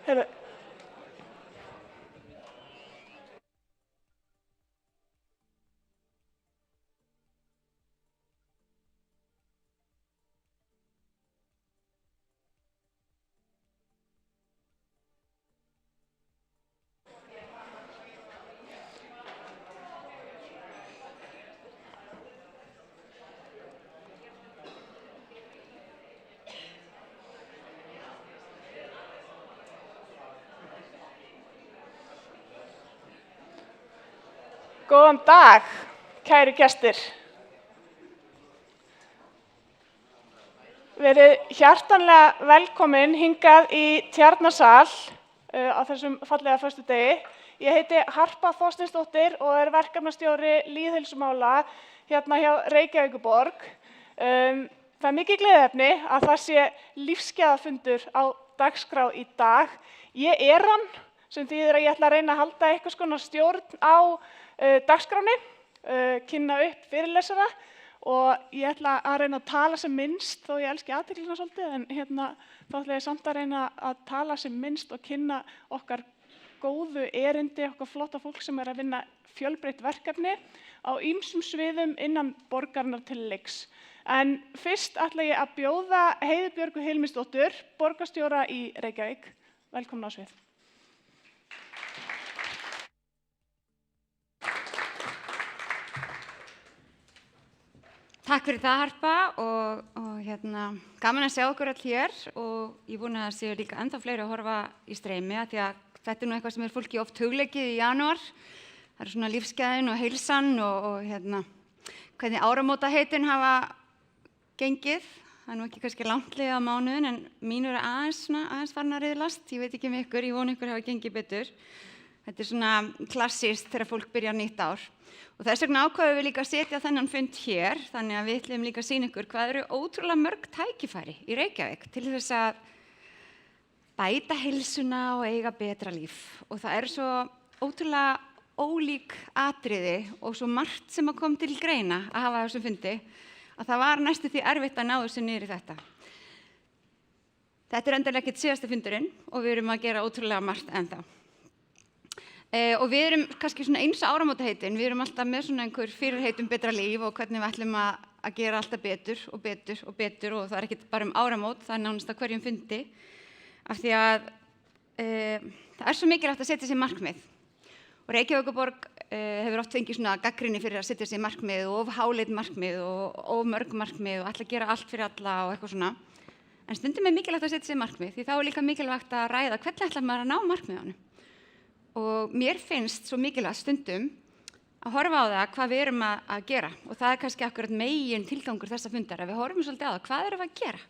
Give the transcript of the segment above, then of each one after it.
Heyrðu. Góðan dag, kæru gestir. Verið hjartanlega velkomin hingað í Tjarnarsal á þessum fallega föstudegi. Ég heiti Harpa Þorsteinsdóttir og er verkefnastjóri lýðheilsumála hérna hjá Reykjavíkurborg. Það er mikið gleðiefni að það sé lífsgæðafundur á dagskrá í dag. Ég er hann, sem þýðir að ég ætla að reyna að halda einhvers konar stjórn á dagskráni, kynna upp fyrirlesara og ég ætla að reyna að tala sem minnst, þó ég elski athyglina svolítið, en þá ætla ég samt að reyna að tala sem minnst og kynna okkar góðu erindi, okkar flotta fólk sem er að vinna fjölbreytt verkefni á ýmsum sviðum innan borgarinnar til leiks. En fyrst ætla ég að bjóða Heiðu Björgu Hilmisdóttur, borgarstjóra í Reykjavík. Velkomin á svið. Takk fyrir það, Harpa, og gaman að sjá okkur öll hér og ég vona að séu líka ennþá fleiri að horfa í streymi af því að þetta er nú eitthvað sem er fólki oft hugleikið í janúar. Það eru svona lífsgæðin og heilsan og hvernig áramótaheitin hafa gengið. Það er nú ekki kannski langt liðið á mánuðin en mín eru aðeins farin að riðlast. Ég veit ekki með ykkur, ég vona ykkur hafa gengið betur. Þetta er svona klassískt þegar fólk byrjar nýtt ár. Og þess vegna ákváðum við líka að setja þennan fund hér, þannig að við ætlum líka að sýna ykkur hvað eru ótrúlega mörg tækifæri í Reykjavík til þess að bæta heilsuna og eiga betra líf. Og það eru svo ótrúlega ólík atriði og svo margt sem að kom til greina að hafa á þessum fundi, að það var næstum því erfitt að ná þessu niður í þetta. Þetta er endilega ekkert síðasti fundurinn og við erum að gera ótrúlega margt ennþá. Og við erum kannski svona eins áramótaheitin, við erum alltaf með svona einhver fyrirheit betra líf og hvernig við ætlum að gera alltaf betur og betur og betur og það er ekki bara áramót, það er nánast að hverjum fundi af því að það er svo mikilvægt að setja sér markmið og Reykjavíkurborg hefur oft fengið svona gagnrýni fyrir að setja sér markmið og of háleit markmið og of mörg markmið og ætla að gera allt fyrir alla og eitthvað svona en stundum er mikilvægt að setja sér markmið því þá er líka mikilvægt að ræða hvernig ætlar maður að ná markmiðunum. Og mér finnst svo mikilvægt stundum að horfa á það hvað við erum að gera og það er kannski akkurat megin tilgangur þessa fundar að við horfum svolítið á það hvað erum við að gera,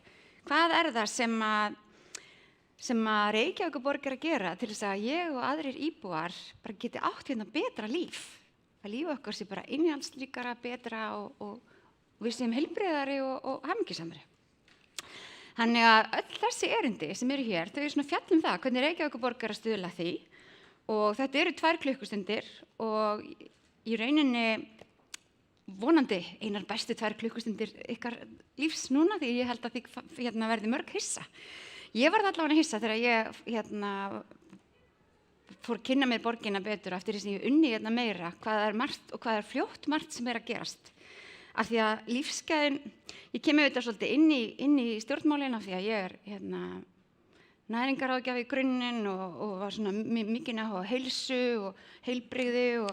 hvað er það sem að Reykjavíkurborg er að gera til þess að ég og aðrir íbúar bara geti átt hérna betra líf, að líf okkar sé bara innihaldsríkara, betra og við séum heilbrigðari og hamingjusamari. Þannig að öll þessi erindi sem eru hér, þau eru svona fjall það hvernig Reykjavíkurborg er að stuðla að því. Og þetta eru 2 klukkustundir og í rauninni vonandi einar bestu 2 klukkustundir ykkar lífs núna því ég held að þið verði mörg hissa. Ég varð allavega hissa þegar ég fór að kynna mér borgina betur eftir þess að ég unni meira hvað er margt og hvað er fljótt margt sem er að gerast. Af því að lífsgæðin, ég kem auðvitað svolítið inn í stjórnmálin af því að ég er næringarráðgjafi í grunninn og var svona mikið á heilsu og heilbrigði og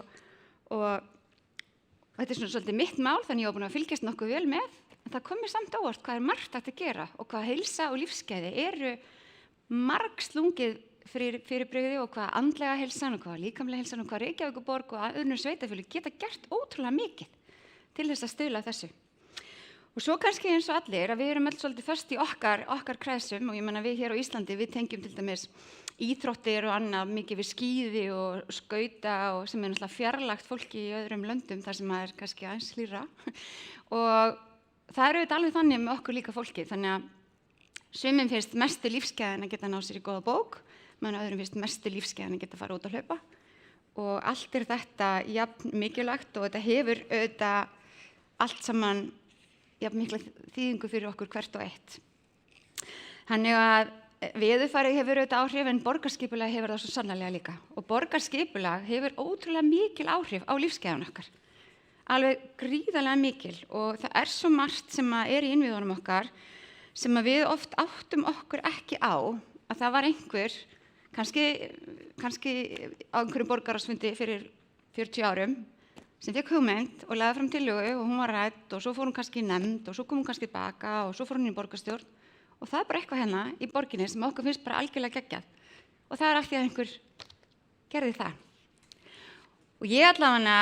þetta er svona svolítið mitt mál þannig ég var búin að fylgjast nokkuð vel með en það kom mér samt óvart hvað er margt hægt að gera og hvað heilsa og lífsgæði eru margslungið fyrirbrigði og hvað andlega heilsan og hvað líkamlega heilsan og hvað Reykjavíkurborg og öðrum sveitarfélögum geta gert ótrúlega mikið til þess að stuðla að þessu. Og svo kannski eins og allir að við erum öll svolítið föst í okkar kreðsum og ég meina við hér á Íslandi við tengjum til dæmis íþróttir og annað mikið við skíði og skauta og sem er náttúrulega fjarlægt fólki í öðrum löndum þar sem það er kannski aðeins hlýrra og það eru auðvitað alveg þannig með okkur líka fólki þannig að sumum finnst mestu lífsgæðin að geta ná sér í góða bók meðan öðrum finnst mestu lífsgæðin að geta fara út að hlaupa og allt er þetta jafn mikilvægt og þetta hefur auðvitað allt saman jafn mikla þýðingu fyrir okkur hvert og eitt. Þannig að veðurfarið hefur auðvitað áhrif en borgarskipulag hefur það svo sannarlega líka. Og borgarskipulag hefur ótrúlega mikil áhrif á lífsgæðan okkar. Alveg gríðarlega mikil og það svo margt sem í innviðunum okkar sem við oft áttum okkur ekki á að það var einhver, kannski á einhverjum borgarráðsfundi fyrir 40 árum sem fékk hugmynd og lagði fram tillögu og hún var rædd og svo fór hún kannski í nefnd og svo kom hún kannski baka og svo fór hún í borgarstjórn. Og það bara eitthvað hérna í borginni sem okkur finnst bara algjörlega geggjað. Og það af því að einhver gerði það. Og ég allavega,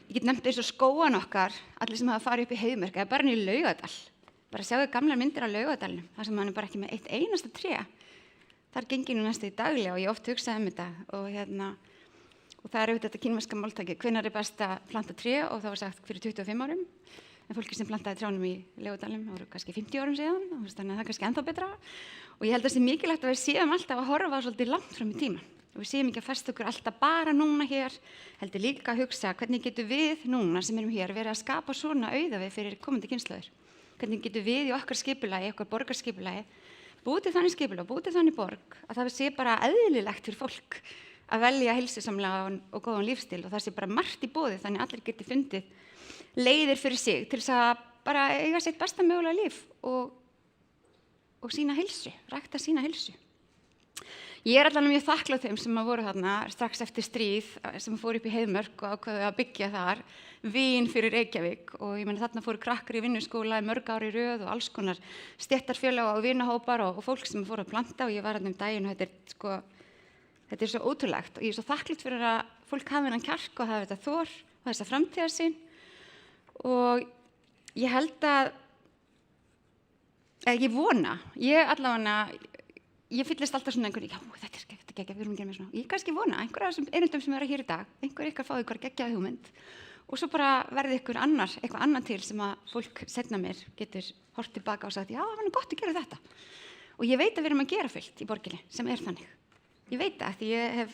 ég get nefnt eins og skógan okkar, allir sem hafa farið upp í Heiðmörk, eða bara í Laugardal. Bara sjáðu gamlar myndir á Laugardalnum, þar sem hann bara ekki með eitt einasta tré. Þar gengi nú næstu í daglega og ég oft hugsaði þetta. Og það auðvitað þetta kínverska máltæki, hvenær best að planta tré og það var sagt fyrir 25 árum. En fólki sem plantaði trjánum í Laugardalnum voru kannski 50 árum síðan, þannig að það kannski ennþá betra. Og ég held að það sé mikilvægt að við séum alltaf að horfa svolítið langt fram í tímann. Og við séum ekki að festa okkur alltaf bara núna hér, heldur líka að hugsa hvernig getum við núna sem erum hér verið að skapa svona auðæfi fyrir komandi kynslóðir. Hvernig getum við í okkar skipulagi, okkar borgarskipulagi, búið til þannig skipulag, búið til þannig borg, að það sé bara eðlilegt fyrir fólk að velja heilsusamlega og góðan lífstíl og það sé bara margt í boði þannig að allir geti fundið leiðir fyrir sig til þess að bara eiga sitt besta mögulega líf og sína heilsu, rækta sína heilsu. Ég allavega mjög þakklát þeim sem voru þarna strax eftir stríð sem fóru upp í Heiðmörk og ákveðu að byggja þar vín fyrir Reykjavík og ég meina þarna fóru krakkar í vinnuskóla í mörg ár í röð og alls konar stéttarfélaga og vinahópar og fólk sem fóru að planta og ég var þarna daginn og þetta svo ótrúlegt og ég svo þakklát fyrir að fólk hafi þennan kjark og hafi þetta þor og þessa framtíðarsýn. Og ég held að ég vona, ég fyllist alltaf svona einhverju, já þetta geggjað, við erum að gera með svona. Ég kannski vona einhverja af þessum erindum sem hér í dag, einhver ykkar fáið ykkur geggjaða hugmynd og svo bara verði ykkur eitthvað annar til sem að fólk seinna mér getur horft tilbaka og sagt, já það var nú gott að gera þetta. Og ég veit að við erum að gera fullt í borginni sem þannig. Ég veit það, því ég hef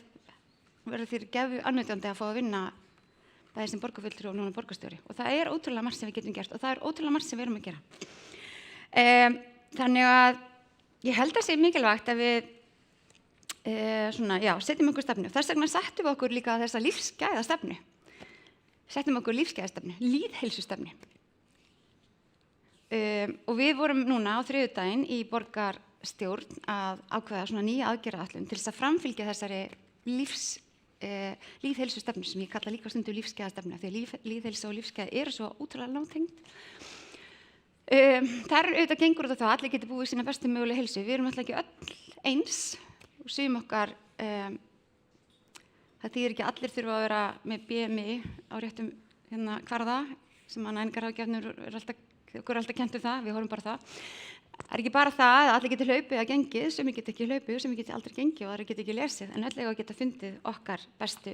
verið þér gefu annauðjandi að fá að vinna bæði sem borgarfulltrúi og núna borgarstjóri og það ótrúlega margt sem við getum gert og það ótrúlega margt sem við erum að gera. Þannig að ég held að sé mikilvægt að við setjum okkur stefnu. Þess vegna settum við okkur líka þessa lífsgæðastefnu. Settum okkur lífsgæðastefnu, lýðheilsustefnu. Og við vorum núna á þriðjudaginn í borgarstjórn að ákveða svona nýja aðgerðaáætlun til þess að framfylgja þessari lýðheilsustefnu sem ég kalla líka stundum lífsgæðastefnu því að lýðheilsa og lífsgæði eru svo ótrúlega nátengt. Þar auðvitað gengur út á það að allir geti búið sína bestu mögulega heilsu. Við erum alltaf ekki öll eins og sum okkar, það þýðir ekki að allir þurfa að vera með BMI á réttum kvarða sem næringarráðgjafnir okkur alltaf kennt það, við horfum bara það. Það ekki bara það að allir geti hlaupið að gengið, sem geti ekki hlaupið, sem geti aldrei gengið og aðrir geti ekki lesið, en öll geta fundið okkar bestu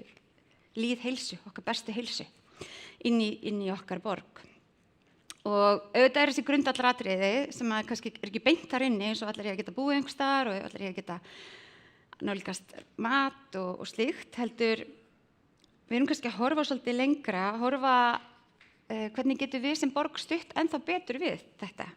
lýðheilsu, okkar bestu heilsu inn í okkar borg. Og auðvitað þessi grundvallaratriði sem að kannski ekki beint þar inni eins og allir að geta búið einhvers staðar og allir að geta nálgast mat og slíkt heldur við erum kannski að horfa svolítið lengra, hvernig getum við sem borg stutt ennþá betur við þetta.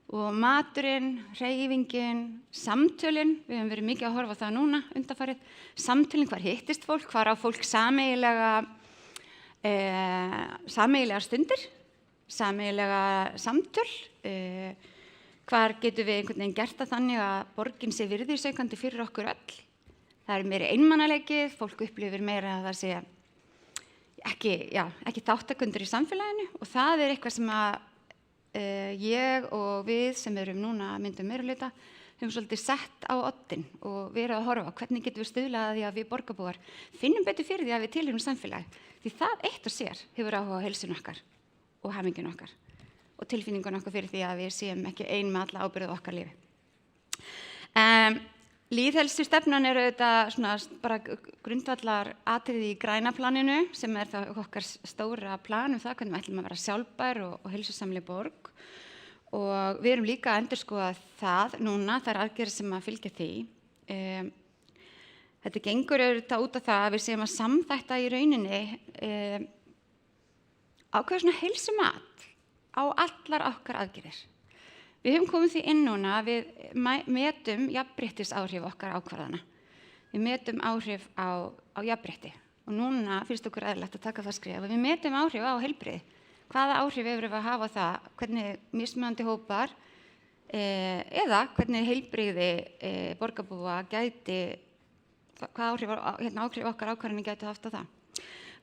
Og maturinn, hreyfingin, samtölin, við höfum verið mikið að horfa á það núna undanfarið, samtölin, hvar hittist fólk, hvar á fólk sameiginlega stundir, sameiginlega samtöl, hvar getum við einhvern veginn gert það þannig að borgin sé virðisaukandi fyrir okkur öll. Það meiri einmanaleikið, fólk upplifir meira að það sé ekki þáttakendur í samfélaginu og það eitthvað sem að ég og við sem erum núna myndum meirihluta höfum svolítið sett á oddinn og verið að horfa hvernig getum við stuðlað að því að við borgarbúar finnum betur fyrir því að við tilheyrum samfélagi því það eitt og sér hefur áhuga á heilsun okkar og hamingjun okkar og tilfinningun okkar fyrir því að við séum ekki ein með alla ábyrgð á okkar lífi. Lýðheilsustefnan auðvitað svona bara grundvallar atriði í græna planinu sem það okkar stóra plan það hvernig við ætlum að vera sjálfbær og heilsusamleg borg og við erum líka að endurskoða það núna, það aðgerðir sem að fylgja því. Þetta gengur auðvitað út af það að við séum að samþætta í rauninni ákveða svona heilsumat á allar okkar aðgerðir. Við höfum komið því inn núna að við metum jafnréttisáhrif okkar ákvarðana. Við metum áhrif á jafnrétti og núna finnst okkur eðlilegt að taka það skref og við metum áhrif á heilbrigði. Hvaða áhrif erum við að hafa það, hvernig mismunandi hópar eða hvernig heilbrigði borgarbúa gæti, hvaða áhrif okkar ákvarðanir gæti haft á það.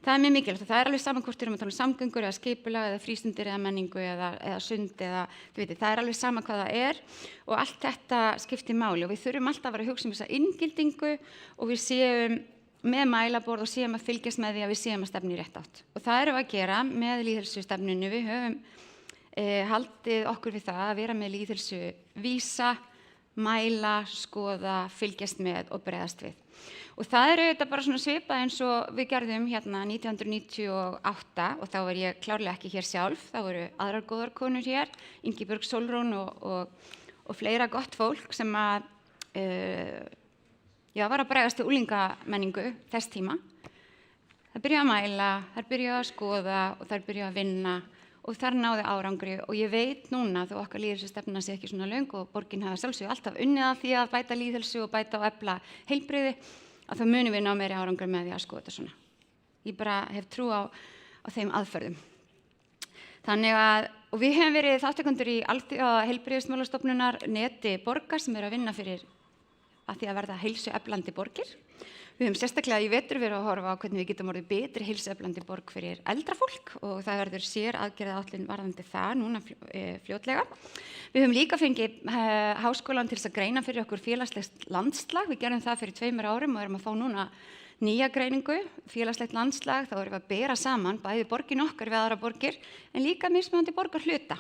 Það mjög mikilvægt og það alveg saman hvort við erum að tala samgöngur eða skipulag eða frístundir eða menningu eða sund eða það alveg sama hvað það og allt þetta skiptir máli og við þurfum alltaf að vera að hugsa þessa inngildingu og við séum með mælaborð og séum að fylgjast með því að við séum að stefna í rétt átt. Og það erum við að gera með lýðheilsustefnunni. Við höfum haldið okkur við það að vera með lýðheilsuvísa, mæla, skoða, fylgjast með og bregðast við. Og það auðvitað bara svona svipað eins og við gerðum hérna 1998 og þá var ég klárlega ekki hér sjálf, þá voru aðrar góðar konur hér, Ingibjörg Sólrún og fleira gott fólk sem að var að bregðast við unglingamenningu þess tíma. Það byrjaði að mæla, þær byrjaði að skoða og þær byrjaði að vinna og þar náði árangri og ég veit núna þó okkar lýðheilsustefna sé ekki svona löng og borgin hafa sjálfsögðu alltaf unnið að því að bæta lýðheilsu og bæta og efla heilbrigði að þá munum við ná meiri árangur með því að skoða þetta svona. Ég bara hef trú á þeim aðferðum. Þannig að, og við hefum verið þátttakendur í heilbrigðismálastofnunar neti borgar sem að vinna fyrir að því að verða heilsueflandi borgir. Við höfum sérstaklega í vetur verið að horfa á hvernig við getum orðið betri heilsueflandi borg fyrir eldra fólk og það verður sér aðgerðaáætlun varðandi það núna fljótlega. Við höfum líka fengið háskólann til þess að greina fyrir okkur félagslegt landslag. Við gerum það fyrir 2 árum og erum að fá núna nýja greiningu, félagslegt landslag. Þá erum við að bera saman bæði borgin okkar við aðra borgir en líka mismunandi borgarhluta.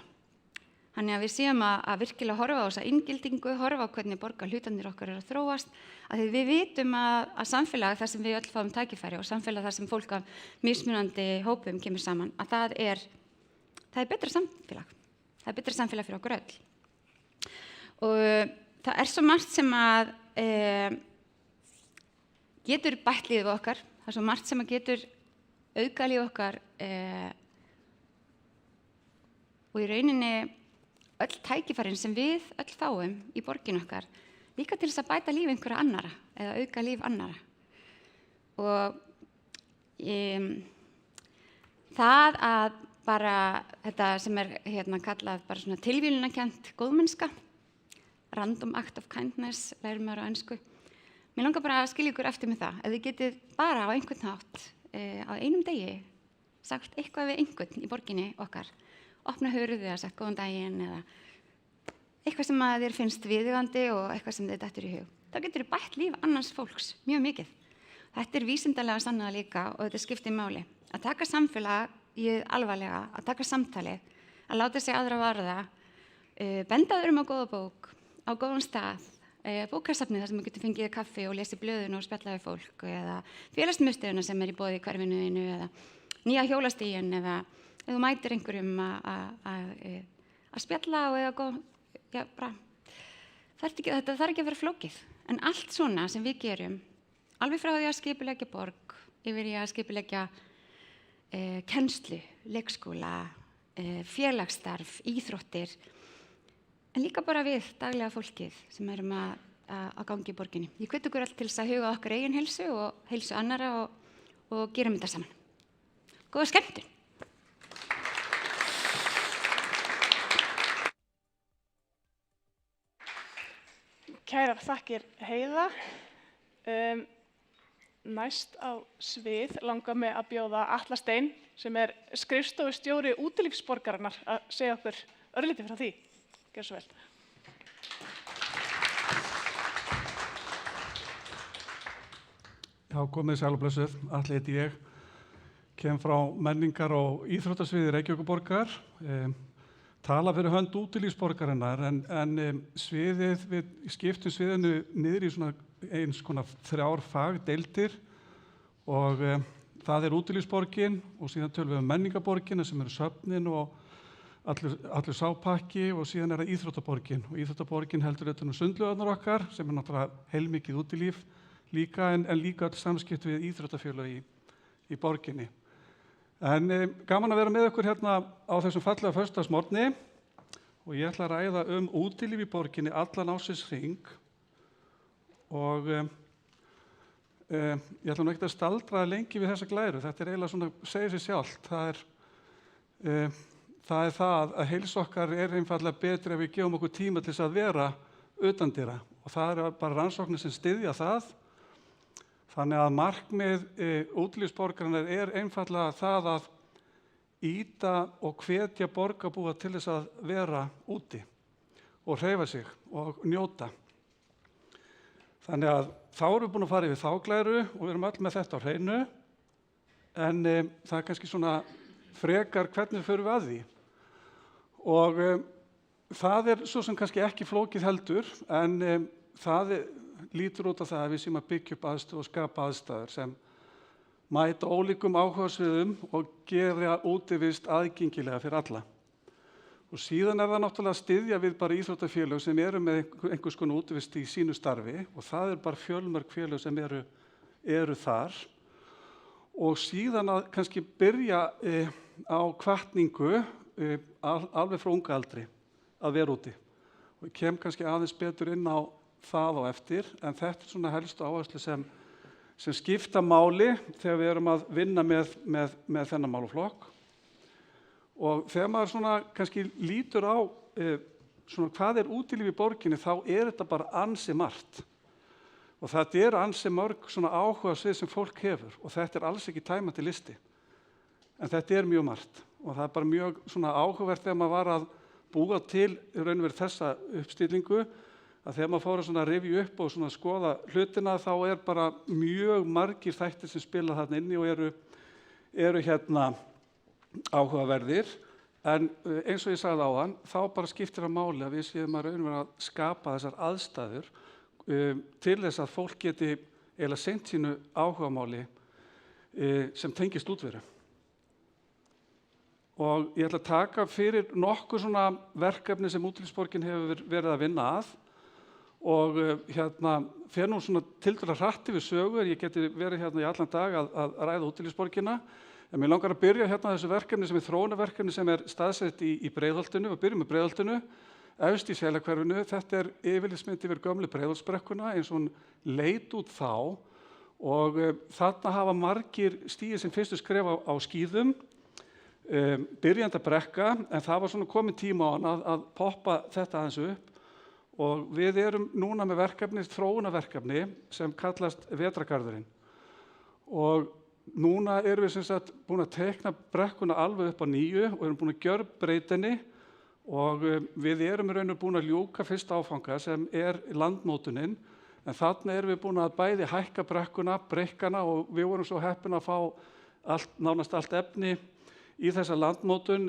Þannig að við séum að virkilega horfa á þessa inngildingu, horfa á hvernig borgarhlutarnir okkar að þróast. Að því við vitum að samfélag þar sem við öll fáum tækifæri og samfélag þar sem fólk af mismunandi hópum kemur saman, að það er betra samfélag. Það er betra samfélag fyrir okkur öll. Og það svo margt sem að getur bætt lífið okkar, það svo margt sem að getur auka lífið okkar og í rauninni öll tækifærin sem við öll fáum í borgin okkar líka til þess að bæta líf einhverja annara eða auka líf annara. Og það að bara þetta sem hérna kallað bara svona tilvílunarkennt góðmennska, random act of kindness, lærir maður á ensku. Mér langar bara að skilja ykkur eftir með það. Ef þið getið bara á einhvern hátt á einum degi sagt eitthvað við einhvern í borginni okkar, opna hurðið eða sagt góðan daginn eða eitthvað sem að þér finnst viðeigandi og eitthvað sem þér dettur í hug. Þá getur þið bætt líf annars fólks mjög mikið. Þetta vísindalega sannað líka og þetta skiptir máli. Að taka samfélagið alvarlega, að taka samtalið, að láta sig aðra varða, benda öðrum á góða bók, á góðan stað, bókasafnið þar sem maður getur fengið kaffi og lesið blöðun og spjallað við fólk eða félagsmiðstöðina sem í boði í hverfinu þínu eða nýja hjólastíginn eða ef þú mætir einhverjum að spjalla og eða góð, bara, þetta þarf ekki að vera flókið. En allt svona sem við gerum, alveg frá því að skipuleggja borg, yfir í að skipuleggja kennslu, leikskóla, félagsstarf, íþróttir, en líka bara við daglega fólkið sem erum að gangi í borginni. Ég hvet ykkur allt til þess að huga okkar eigin heilsu og heilsu annara og gerum þetta saman. Góða skemmtun! Kærar þakkir Heiða. Næst á svið langar mig að bjóða Atla Stein sem skrifstofustjóri útilífsborgarinnar að segja okkur örlítið frá því. Gjörðu svo vel. Já, komið sæl og blessuð. Atli heiti ég. Kem frá menningar- og íþróttasviði Reykjavíkurborgar. Tala fyrir hönd útilífsborgarinnar en sviðið, við skiptum sviðinu niður í svona eins konar 3 fagdeildir og það útilífsborgin og síðan tölum við menningarborgina sem söfnin og allur sápakki og síðan það íþróttaborgin og íþróttaborgin heldur þetta sundlaugarnar okkar sem náttúrulega heilmikið útilíf líka en líka öll samskipt við íþróttafélög í borginni. En gaman að vera með ykkur hérna á þessum fallega föstudagsmorgni og ég ætla að ræða útilíf í borginni allan ársins hring og ég ætla nú ekkert að staldra lengi við þessa glæru. Þetta eiginlega svona, segir sig sjálft. Það er það að heilsa okkar einfaldlega betri ef við gefum okkur tíma til þess að vera utandyra og það eru bara rannsóknir sem styðja það. Þannig að markmið útilífsborgarinnar einfaldlega það að ýta og hvetja borgarbúa til þess að vera úti og hreyfa sig og njóta. Þannig að þá erum við búin að fara yfir þá glæru og við erum öll með þetta á hreinu en það er kannski svona frekar hvernig förum við að því. Og það er svo sem kannski ekki flókið heldur en það lítur út af það að við séum að byggja upp aðstöðu og skapa aðstæður sem mæta ólíkum áhugasviðum og gera útivist aðgengilega fyrir alla. Og síðan er það náttúrulega að styðja við bara íþróttafélög sem eru með einhvers konar útivist í sínu starfi og það er bara fjölmörg félög sem eru þar. Og síðan að kannski byrja á hvatningu alveg frá unga aldri að vera úti. Og ég kem kannski aðeins betur inn á það á eftir en þetta er svona helstu áherslu sem skipta máli þegar við erum að vinna með þennan málaflokk. Og þegar maður svona kannski lítur á svona hvað útilíf í borginni þá þetta bara ansi margt. Og þetta ansi mörg svona áhugasvið sem fólk hefur og þetta alls ekki tæmandi listi. En þetta mjög margt og það bara mjög svona áhugavert þegar maður var að búa til raun og veru þessa uppstillingu að þegar maður fór að rifja upp og skoða hlutina þá bara mjög margir þættir sem spila þarna inni og eru hérna áhugaverðir en eins og ég sagði áðan þá bara skiptir það máli að við séum að raun og veru að skapa þessar aðstæður til þess að fólk geti eiginlega sinnt sínu áhugamáli sem tengist útveru. Og ég ætla að taka fyrir nokkur svona verkefni sem Útilífsborgin hefur verið að vinna að og fer nú svona tiltölulega hratt yfir sögu ég geti verið hérna í allan dag að ræða Útilífsborgina en mér langar að byrja hérna þessu verkefni sem þróunarverkefni sem staðsett í Breiðholtinu og byrjum með Breiðholtinu efst í Selahverfinu. Þetta yfirlitsmynd yfir gömlu Breiðholtsbrekkuna eins og hún leit út þá og þarna hafa margir stigið sem fyrstu skref á skíðum byrjandi að brekka en það var svona komin tíma á hann að poppa þetta aðeins upp og við erum núna með verkefni, þróunarverkefni sem kallast Vetrargarðurinn og núna erum við sem sagt búin að tekna brekkuna alveg upp á nýju og erum búin að gjörbreyta henni og við erum í raun og búin að ljúka fyrsta áfanga sem landmótunin en þarna erum við búin að bæði hækka brekkuna, breikkana og við vorum svo heppin að fá nánast allt efni í þessa landmótun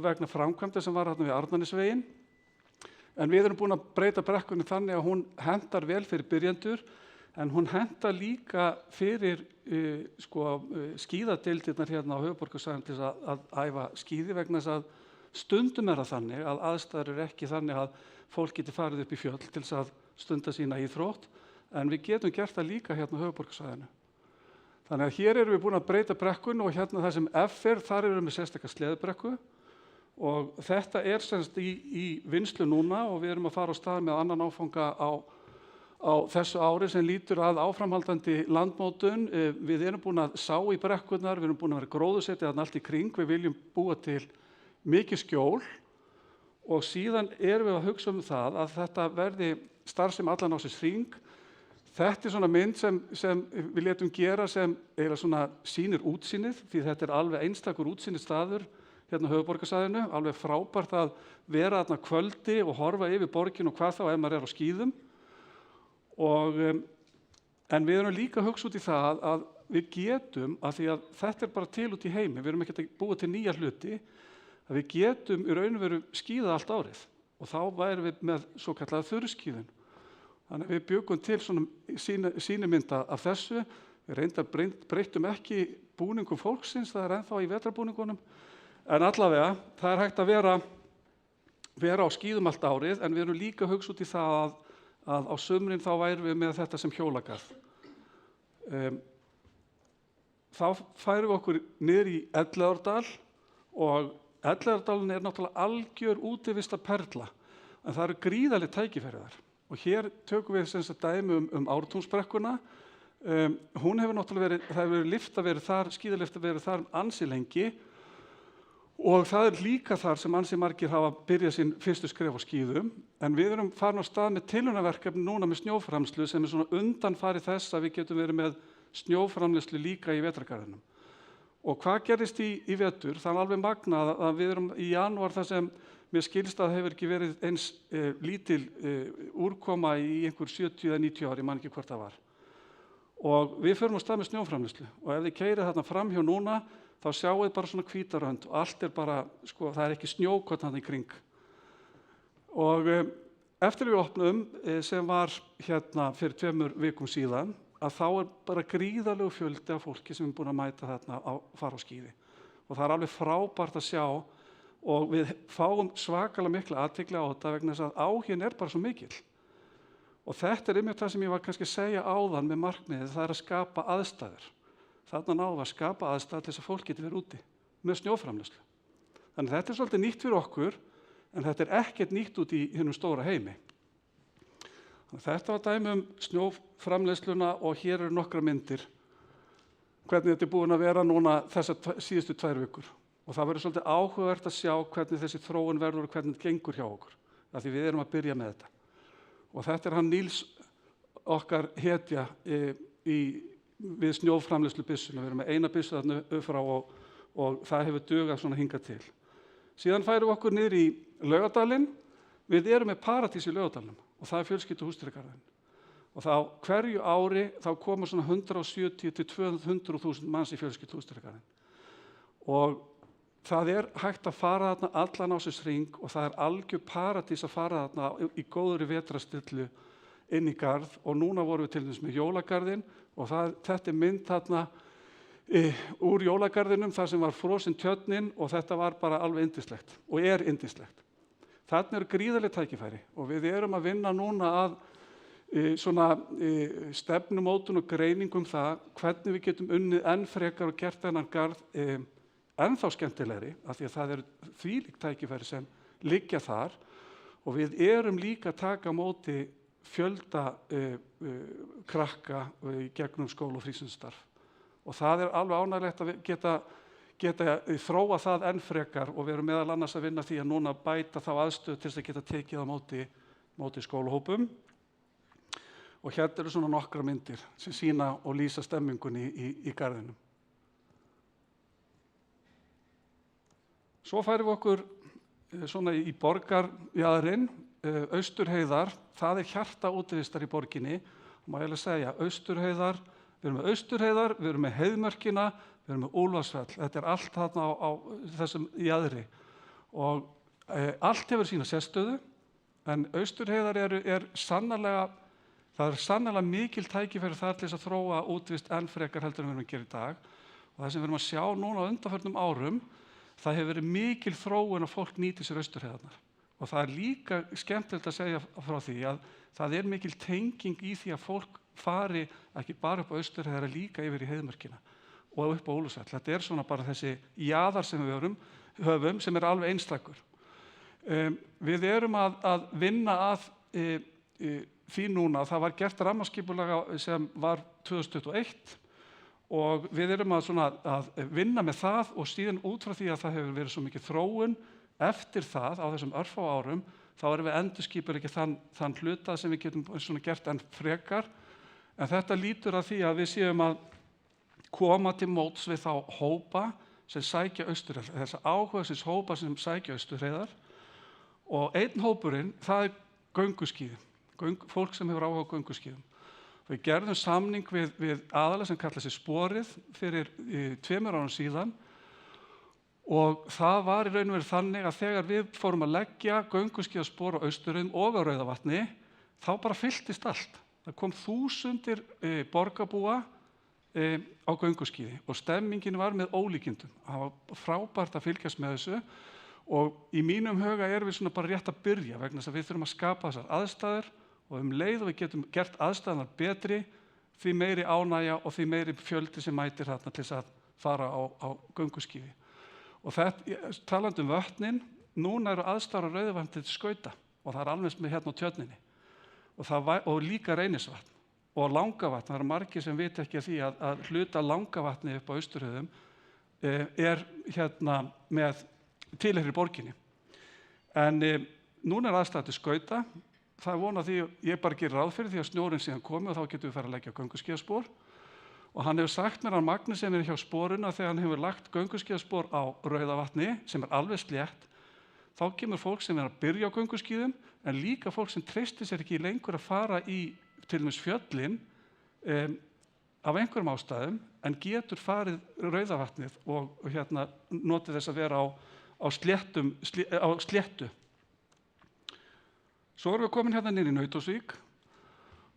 vegna framkvæmda sem var hérna við Arnarnesveginn. En við erum búin að breyta brekkunni þannig að hún hentar vel fyrir byrjendur en hún hentar líka fyrir skíðadeildirnar hérna á höfuðborgarsvæðinu til að æfa skíði vegna þess að stundum það þannig að aðstæður ekki þannig að fólk geti farið upp í fjöll til þess að stunda sína íþrótt en við getum gert það líka hérna á höfuðborgarsvæðinu. Þannig að hér erum við búin að breyta brekkunni og hérna það sem F þar erum við með sérstaklega sleðbrekku og þetta semst í vinnslu núna og við erum að fara á stað með annan áfanga á þessu ári sem lítur að áframhaldandi landmótun. Við erum búin að sá í brekkurnar, við erum búin að vera gróðursetja þarna allt í kring, við viljum búa til mikið skjól og síðan erum við að hugsa það að þetta verði starfsemi allan ársins hring. Þetta svona mynd sem við létum gera sem eiginlega svona sýnir útsýnið því þetta alveg einstakur útsýnið staður hérna á höfuðborgarsvæðinu, alveg frábært að vera þarna kvöldi og horfa yfir borginu og hvað þá ef maður á skíðum. En við erum líka að hugsa út í það að við getum, af því að þetta bara til út í heimi, við erum ekki að búa til nýja hluti, að við getum í raun og veru skíða allt árið og þá værum við með svo kallaða þurrskíðun. Þannig að við bjuggum til svona sýnimynda af þessu. Við reyndar breyttum ekki búningum fólksins, það ennþá í vetrarbúningunum. En allavega, það hægt að vera á skíðum allt árið, en við erum líka að hugsa út í það að á sumrin þá værum við með þetta sem hjólagarð. Þá færum við okkur niður í Elliðaárdal og Elliðaárdalurinn er náttúrulega algjör útivistarperla, en það eru gríðarleg tækifæri þar. Og hér tökum við sem sagt dæmi Ártúnsbrekkuna. Hún hefur náttúrulega verið, það hefur verið lyfta verið þar, skíðalyfta verið þar ansi lengi, og það er líka þar sem ansi margir hafa byrjað sín fyrstu skref á skíðum, en við erum farin á stað með tilraunaverkefni núna með snjóframleiðslu sem er svona undanfari þess að við getum verið með snjóframleiðslu líka í vetrargarðinum. Og hvað gerðist í vetur? Það er alveg magnað að við erum í janúar þar sem mér skilst að hefur ekki verið eins lítil úrkoma í einhver 70 eða 90 ár, ég man ekki hvort það var. Og við förum á stað með snjóframleiðslu og ef þið keyrið þarna framhjá núna þá sjáum við bara svona hvítarönd og allt er bara, sko, það er ekki snjókott þarna í kring. Og eftir við opnum, sem var hérna fyrir 2 vikum síðan, að þá er bara gríðarlegu fjöldi af fólki sem er búin að mæta þarna að fara á skíði. Og það er alveg frábært að sjá og við fáum svakalega mikla athygli á þetta vegna þess að áhuginn er bara svo mikill. Og þetta er einmitt það sem ég var kannski að segja áðan með markmiðið, það er að skapa aðstæður. Þarna náðum við að skapa aðstæður til þess að fólk geti verið úti með snjóframleiðslu. Þannig þetta er svolítið nýtt fyrir okkur, en þetta er ekkert nýtt út í hinum stóra heimi. Þannig þetta var dæmi snjóframleiðsluna og hér eru nokkra myndir hvernig þetta er búin að vera núna þessar síðustu 2 vikur. Og það verður svolítið áhugavert að sjá hvernig þessi þróun verður og hvernig þetta gengur hjá okkur, af því við erum að byrja með þetta. Og þetta er hann Níls okkar hetja við snjóframleiðslu byssuna. Við erum með eina byssu þarna upp frá og það hefur dugað svona hingað til. Síðan færum við okkur niður í Laugardalinn. Við erum með Paradís í Laugardalnum og það er fjölskylduhúsdýragarðurinn. Og þá hverju ári þá koma svona 170 til 200.000 manns í fjölskylduhúsdýragarðinn. Og það er hægt að fara þarna allan ársins og það er algjör paradís að fara þarna í góðri vetrastillu inn í garð og núna vorum við til dæmis með jólagarðinn og þetta er mynd þarna úr jólagarðinum þar sem var frosin tjörnin og þetta var bara alveg yndislegt og er yndislegt. Þarna eru gríðarleg tækifæri og við erum að vinna núna að stefnumótun og greiningum það hvernig við getum unnið enn frekar og gert þennan garð ennþá skemmtilegri af því að það eru þvílík tækifæri sem liggja þar og við erum líka að taka á móti fjölda krakka í gegnum skóla og frístundastarf og það er alveg ánægjulegt að geta þróa það enn frekar og við erum meðal annars að vinna því að núna bæta þá aðstöðu til þess að geta tekið á móti skólahópum og hérna eru svona nokkra myndir sem sýna og lýsa stemmingunni í garðinum. Svo færum við okkur svona í borgarjaðarinn, Austurheiðar, það er hjarta útivistar í borginni. Má ég alveg segja, Austurheiðar, við erum með Austurheiðar, við erum með Heiðmörkina, við erum með Úlfarsfell. Þetta er allt þarna á þessum jaðri. Og allt hefur sína sérstöðu, en Austurheiðar það er sannarlega mikil tækifæri þar til þess að þróa útivist enn frekar heldur en við erum að gera í dag. Og það sem við erum að sjá núna á undanförnum árum, það hefur verið mikil þróun að fólk nýti sér Austurheiðarnar. Og það er líka skemmtilegt að segja frá því að það er mikil tenging í því að fólk fari ekki bara upp á Austurheiðar líka yfir í Heiðmörkina og upp á Úlfarsfell. Þetta er svona bara þessi jaðar sem við höfum sem er alveg einstakur. Við erum að vinna að því núna. Það var gert rammaskipulag sem var 2021 og við erum að vinna með það og síðan út frá því að það hefur verið svo mikið þróun eftir það á þessum örfá árum þá erum við endurskipuleggja þann hluta sem við getum gert enn frekar en þetta lítur að því að við séum að koma til móts við þá hópa sem sækja Austurheiðar, þessa áhugasins hópa sem sækja Austurheiðar og einn hópurinn það er gönguskíði, fólk sem hefur áhuga á gönguskíðum. Við gerðum samning við aðila sem kallar sig Sporið fyrir 2 árum síðan og það var í raun og veru þannig að þegar við fórum að leggja gönguskíðaspor á Austurheiðum og á Rauðavatni þá bara fylltist allt. Það kom 1000 borgarbúa á gönguskíði og stemmingin var með ólíkindum. Það var frábært að fylgjast með þessu og í mínum huga erum við bara rétt að byrja vegna þess að við þurfum að skapa þessar aðstæður og leið og við getum gert aðstæðunar betri, því meiri ánægja og því meiri fjöldi sem mætir þarna til þess að fara á gönguskíði. Og talandi vötnin, núna eru aðstæður á Rauðavatni til skauta og það alveg með hérna á Tjörninni og líka Reynisvatn og Langavatn. Það eru margir sem vita ekki því að hluta Langavatni upp á Austurhöfum hérna með tilheyrir borginni. En núna er aðstæður til skauta. Það er vonað því, ég bara gerir ráð fyrir því að snjórinn síðan komi og þá getum við farið að leggja gönguskíðaspor. Og hann hefur sagt mér, hann Magnús sem hjá sporinu, að þegar hann hefur lagt gönguskíðaspor á Rauðavatni, sem alveg slétt, þá kemur fólk sem að byrja á gönguskíðum, en líka fólk sem treystir sér ekki lengur að fara í til dæmis fjöllin af einhverjum ástæðum, en getur farið Rauðavatnið og hérna notið þess að vera á sléttu. Svo erum við komin hérna niður í Nauthólsvík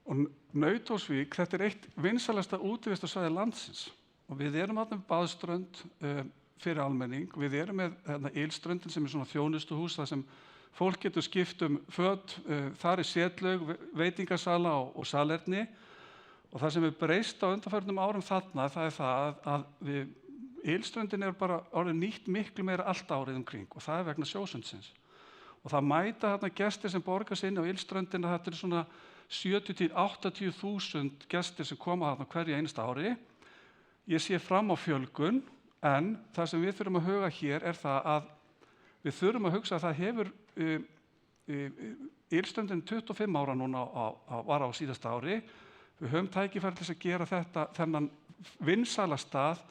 og Nauthólsvík, þetta er eitt vinsælasta útivistarsvæði landsins og við erum þarna með baðströnd fyrir almenning, við erum með hérna, Ylströndin sem er svona þjónustuhús þar sem fólk getur skipt föt, þar er setlaug, veitingasala og salerni og það sem er breyst á undanförnum árum þarna, það er það að Ylströndin er bara orðið nýtt miklu meira allt árið umkring og það er vegna sjósundsins. Og það mæta þarna gestir sem borga sig inn á Ylströndina, þetta er svona 70–80.000 gestir sem koma þarna hverju einasta ári. Ég sé fram á fjölgun, en það sem við þurfum að huga hér er það að við þurfum að hugsa að það hefur Ylströndin 25 ára núna var á síðasta ári. Við höfum tækifæri til að gera þennan vinsæla stað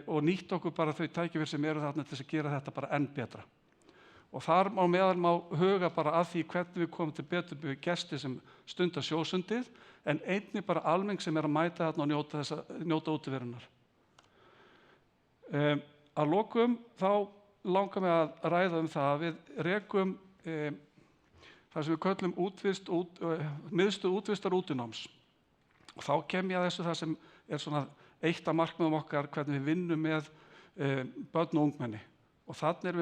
og nýtt okkur bara þau tækifæri sem eru þarna til að gera þetta bara enn betra. Og þar má huga bara að því hvernig við komum til betur við gesti sem stundar sjósundið, en einnig bara almenning sem er að mæta þarna og njóta útiverunar. Að lokum þá langar mig að ræða það að við rekum það sem við köllum miðstöð útvistar útináms. Og þá kem ég að þessu það sem er svona eitt af markmiðum okkar, hvernig við vinnum með börn og ungmenni. Og þannig erum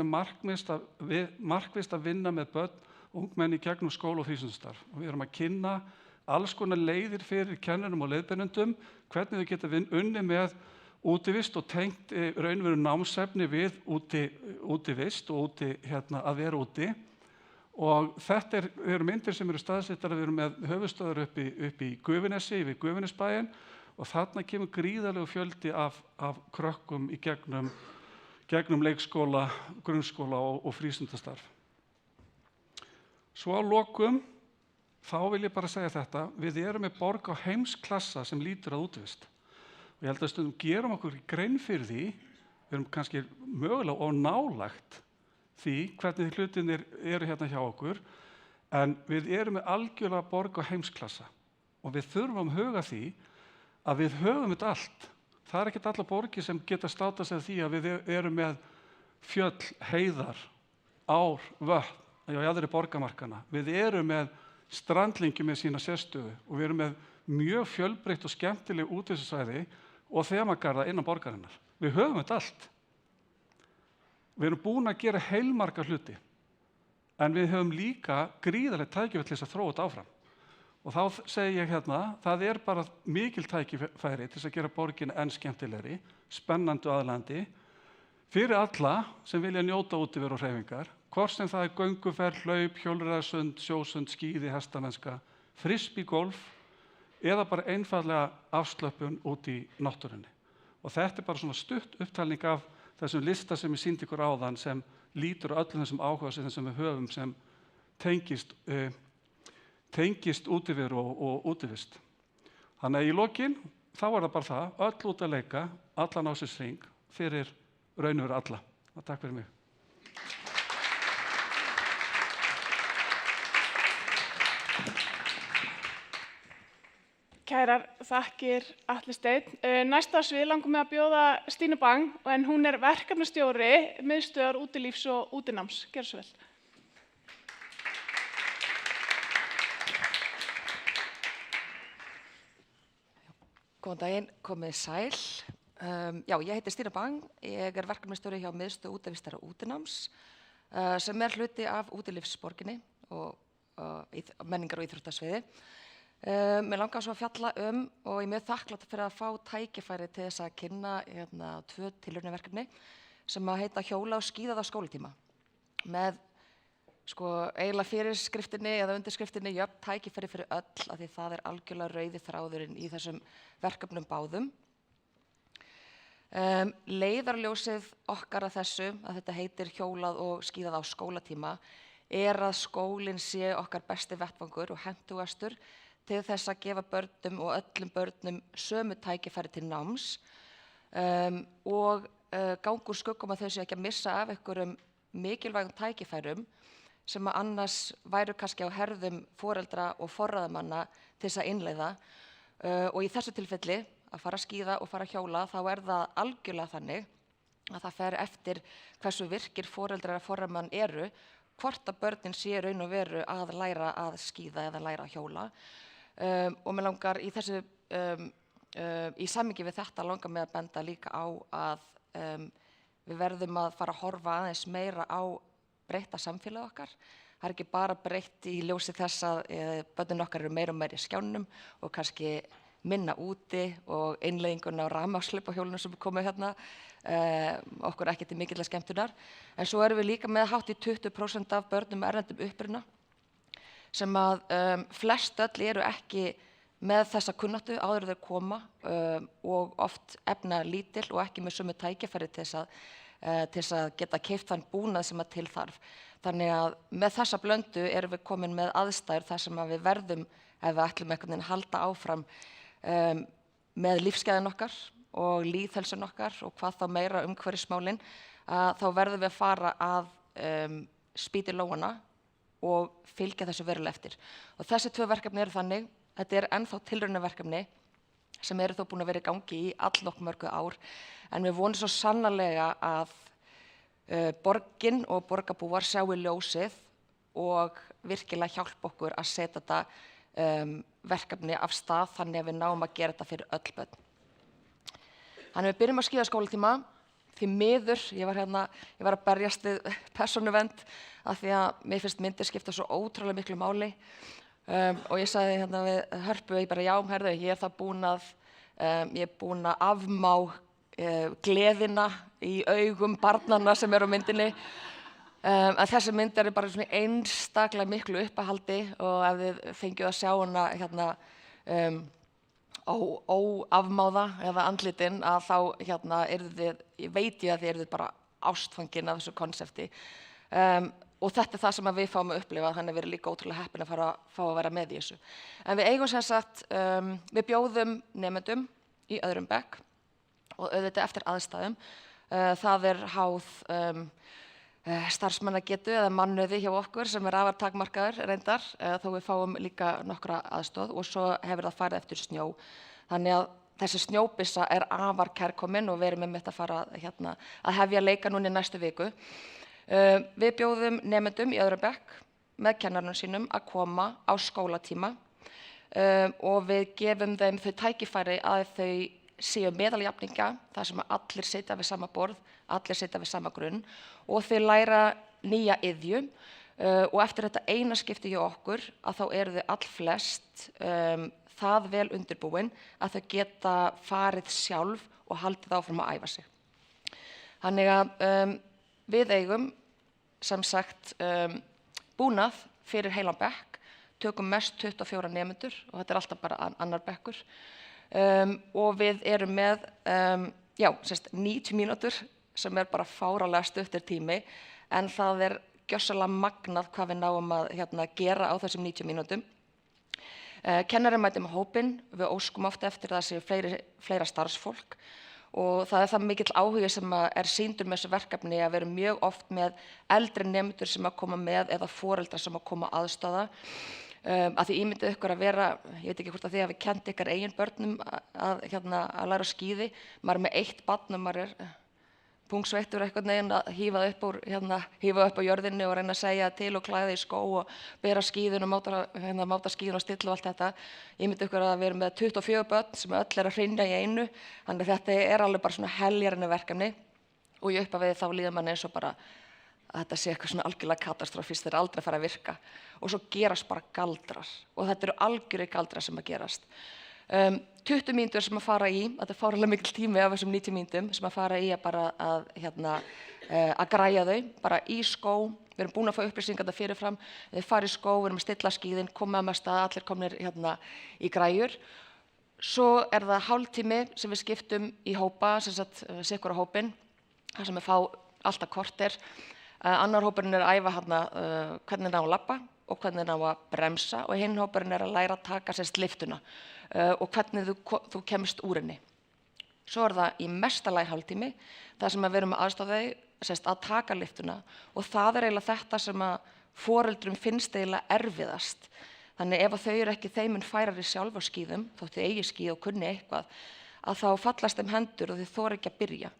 við markvisst að vinna með börn og ungmenni gegnum skóla og frístundastarf. Og við erum að kynna alls konar leiðir fyrir kennurum og leiðbeinendum, hvernig þau geta unnið með útivist og tengt raunveru námsefni við útivist og að vera úti. Og þetta eru myndir sem eru staðsettar að við erum með höfuðstöðvar upp í Gufunesi, við Gufunesbæinn, og þarna kemur gríðarlegur fjöldi af krökkum í gegnum leikskóla, grunnskóla og frístundastarf. Svo að lokum, þá vil ég bara segja þetta, við erum með borg á heimsklassa sem lítur að útivist. Og ég held að stundum gerum okkur grein fyrir því, við erum kannski mögulega og nálægt því hvernig hlutinir eru hérna hjá okkur, en við erum með algjörlega borg á heimsklassa og við þurfum að huga því að við höfum þetta allt. Það er ekkert allar borgir sem geta státað sig því að við erum með fjöll, heiðar, ár, vötn á jaðri borgarmarkanna. Við erum með strandlengi með sína sérstöðu og við erum með mjög fjölbreytt og skemmtileg útivistarsvæði og þemagarða innan borgarinnar. Við höfum þetta allt. Við erum búin að gera heilmarga hluti, en við höfum líka gríðarlegt tækifæri til þess að þróa þetta áfram. Og þá segi ég hérna, það er bara mikil tækifæri til að gera borgina enn skemmtilegri, spennandi og aðlaðandi, fyrir alla sem vilja njóta útiveru og hreyfingar, hvort sem það er gönguferð, hlaup, hjólreiðasund, sjósund, skíði, hestamennska, frisbeegolf eða bara einfaldlega afslöppun út í náttúrunni. Og þetta er bara svona stutt upptalning af þessum lista sem ég sýndi ykkur áðan sem lítur á öllum þessum áhugasviðum sem við höfum sem tengist útiveru og útivist. Þannig að í lokin, þá er það bara það, öll út að leika, allan á sér hring fyrir raunveru alla. Takk fyrir mig. Kærar þakkir Atli Steinn. Næsta svið langum við að bjóða Stínu Bang, en hún er verkefnastjóri miðstöðvar útilífs og útináms. Gjörðu svo vel. Góðan daginn, komið sæl. Ég heiti Stína Bang, ég er verkefnastjóri hjá miðstöð útivistar og útináms sem er hluti af útilífsborginni og menningar- og íþróttasviði. Mér langar svo að fjalla og ég er mjög þakklátt fyrir að fá tækifæri til þess að kynna 2 tilraunaverkefni sem að heita hjóla og skíðað á skólatíma með eiginlega fyrirskriftinni eða undirskriftinni jöfn tækifæri fyrir öll af því það algjörlega rauði þráðurinn í þessum verkefnum báðum. Leiðarljósið okkar að þessu, að þetta heitir hjólað og skíðað á skólatíma, að skólinn sé okkar besti vettvangur og hentugastur til þess að gefa börnum og öllum börnum sömu tækifæri til náms og ganga úr skuggum að þau séu ekki að missa af einhverjum mikilvægum tækifærum sem að annars væru kannski á herðum foreldra og forráðamanna til þess að innleiða og í þessu tilfelli að fara að skíða og fara að hjóla þá það algjörlega þannig að það fer eftir hversu virkir foreldrar og forráðamenn eru hvort að börnin sé raun og veru að læra að skíða eða læra að hjóla og mér langar í þessu í samhengi við þetta langar mig að benda líka á að við verðum að fara að horfa aðeins meira á breytta samfélag okkar. Það ekki bara breytt í ljósi þess að börnin okkar eru meira og meira í skjánum og kannski minna úti og innleiðinguna á rafmagnshlaupahjólunum sem komið hérna okkur ekki til mikillar skemmtunar. En svo erum við líka með hátt í 20% af börnum erlendum uppruna sem að flest öll eru ekki með þessa kunnáttu áður þau koma og oft efnalítil og ekki með sömu tækifæri til þess að geta keypt þann búnað sem að til þarf. Þannig að með þessa blöndu erum við komin með aðstæður þar sem að við verðum, ef við ætlum einhvern veginn að halda áfram með lífsgæðin okkar og lýðhelsun okkar og hvað þá meira umhverfismálin, þá verðum við að fara að spýta í lófana og fylgja þessu verulega eftir. Og þessi tvö verkefni eru þannig, þetta ennþá tilraunaverkefni sem eru þó búin að vera í gangi í allnokkuð mörg ár, en við vonum svo sannarlega að borgin og borgarbúar sjáu ljósið og virkilega hjálpa okkur að setja þetta verkefni af stað þannig að við náum að gera þetta fyrir öll börn. Þannig við byrjum að skíða skólatíma. Því miður, ég var að berjast við persónuvernd af því að mér finnst myndir skipta svo ótrúlega miklu máli og ég sagði hérna við Hörpu, já, herðu, ég það búin að afmá gleðina í augum barnanna sem eru á myndinni. En þessi mynd bara svona einstaklega miklu uppahaldi og ef þið fengið að sjá hana hérna óafmáða eða andlitin að þá ég veit að þið eruð bara ástfangin af þessu konsepti og þetta það sem við fáum að upplifa, þannig við erum líka ótrúlega heppin að fá að vera með í þessu. En við eigum sem sagt, við bjóðum nemendum í öðrum bekk og auðvitað eftir aðstæðum. Það háð starfsmannagetu eða mannauði hjá okkur sem afar takmarkaður reyndar þó við fáum líka nokkra aðstoð og svo hefur það farið eftir snjó. Þannig að þessi snjóbyssa afar kærkomin og við erum einmitt að fara að hefja leika núna í næstu viku. Við bjóðum nemendum í öðrum bekk með kennarunum sínum að koma á skólatíma og við gefum þeim þau tækifæri að þau séu meðaljafninga þar sem allir sitja við sama borð, allir sitja við sama grunn og þau læra nýja iðju og eftir þetta eina skipti hjá okkur að þá eru þau allflest það vel undirbúin að þau geta farið sjálf og haldið áfram að æfa sig. Þannig að við eigum sem sagt búnað fyrir heilan bekk, tökum mest 24 nemendur og þetta alltaf bara annar bekkur. Og við erum með 90 mínútur sem bara fáralega stuttur tími en það gjörsamlega magnað hvað við náum að gera á þessum 90 mínútum. Kennarinn mætir með hópinn, við óskum oft eftir það sé fleira starfsfólk og það það mikill áhugi sem sýndur með þessu verkefni að við erum mjög oft með eldri nemendur sem koma með eða foreldrar sem koma aðstoða. Að því ímyndið ykkur að vera, ég veit ekki hvort að þið hafi kennt ykkar eigin börnum að læra skíði, maður með eitt barn og maður pungsveittur eitthvað neginn að hífa upp á jörðinni og reyna að segja til og klæða í skó og bera skíðun og máta skíðun og stilla og allt þetta. Ímyndið ykkur að við erum með 24 börn sem öll að hrynja í einu, þannig að þetta alveg bara svona heljarinnu verkefni og ég upphafiði þá líður manni eins og bara að þetta sé eitthvað svona algjörlega katastrófískt, þetta aldrei að fara að virka og svo gerast bara galdrar og þetta eru algjörir galdrar sem að gerast. 20 mínútur sem að fara í, þetta er fáránlega mikil tími af þessum 90 mínútum, sem að fara í að bara að græja þau, bara í skó, við erum búin að fá upplýsingar þetta fyrirfram, þau fara í skó, við erum að stilla skíðin, koma með stað, allir komnir í græjur. Svo er það hálftími sem við skiptum í hópa, sem sagt sikkura hópinn, þar sem við fá alltaf korter. Annar hópurinn er að æfa hvernig ná að labba og hvernig ná að bremsa og hinn hópurinn er að læra að taka liftuna og hvernig þú kemst úr henni. Svo er það í mesta lagi hálftími, þar sem við erum að aðstoða þau að taka liftuna og það er eiginlega þetta sem að foreldrum finnst eiginlega erfiðast. Þannig ef þau eru ekki þeim mun færari sjálf á skíðum, þótt þau eigi skíð og kunni eitthvað, að þá fallast þeim hendur og þau þora ekki að byrja.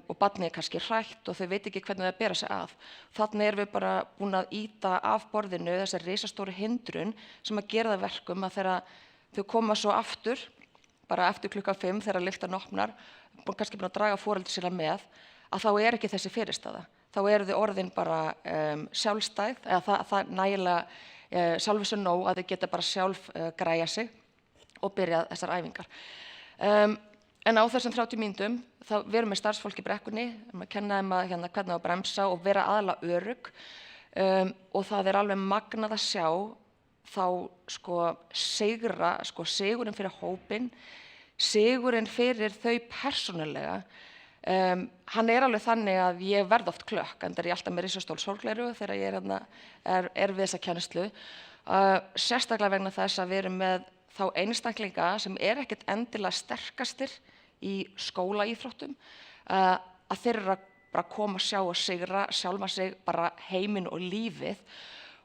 Og barnið er kannski hrætt og þau veit ekki hvernig það bera sig að. Þannig erum við bara búin að ýta af borðinu þessar risastóru hindrun sem að gera það verkum að þegar þau koma svo aftur, bara eftir 5:00 þegar lyftan opnar, kannski búin að draga foreldri sína með, að þá er ekki þessi fyrirstaða. Þá eru þau orðin bara sjálfstæð, eða það nægilega sjálfu sér nóg að þau geta bara sjálf græja sig og byrja þessar æfingar. En á þessum 30 mínútum, við erum með starfsfólk í brekkunni, að kenna þeim hvernig að bremsa og vera aðalega örugg og það er alveg magnað að sjá þá sigurinn fyrir hópinn, sigurinn fyrir þau persónulega. Hann er alveg þannig að ég verð oft klökk, enda er ég alltaf með risastól sólgleru þegar ég er við þessa kennslu. Sérstaklega vegna þess að við erum með þá einstaklinga sem er ekkert endilega sterkastir í skólaíþróttum, að þeir eru bara að koma að sjá og sigra sjálfa sig, bara heiminn og lífið.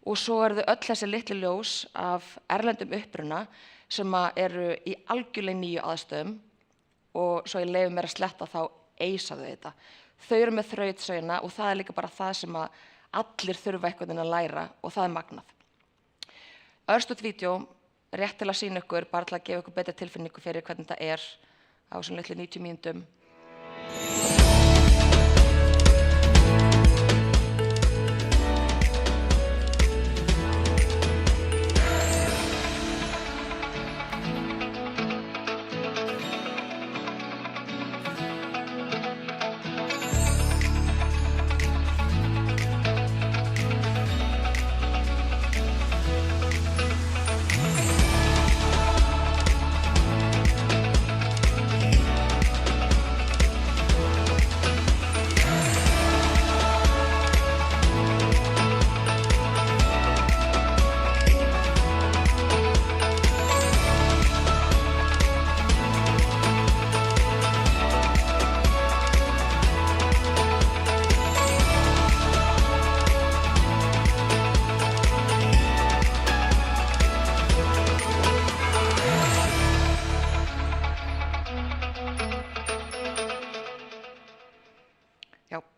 Og svo eru þau öll þessi litlu ljós af erlendum uppruna sem eru í algjörlega nýju aðstöðum og svo ég leyfi mér að sletta þá eisa þau þetta. Þau eru með þrautsauna og það er líka bara það sem að allir þurfa einhvern veginn að læra og það er magnað. Örstutt vídeó, rétt til að sýna ykkur, bara til að gefa ykkur betri tilfinningu fyrir hvernig þetta er á svona litlu 90 mínútum.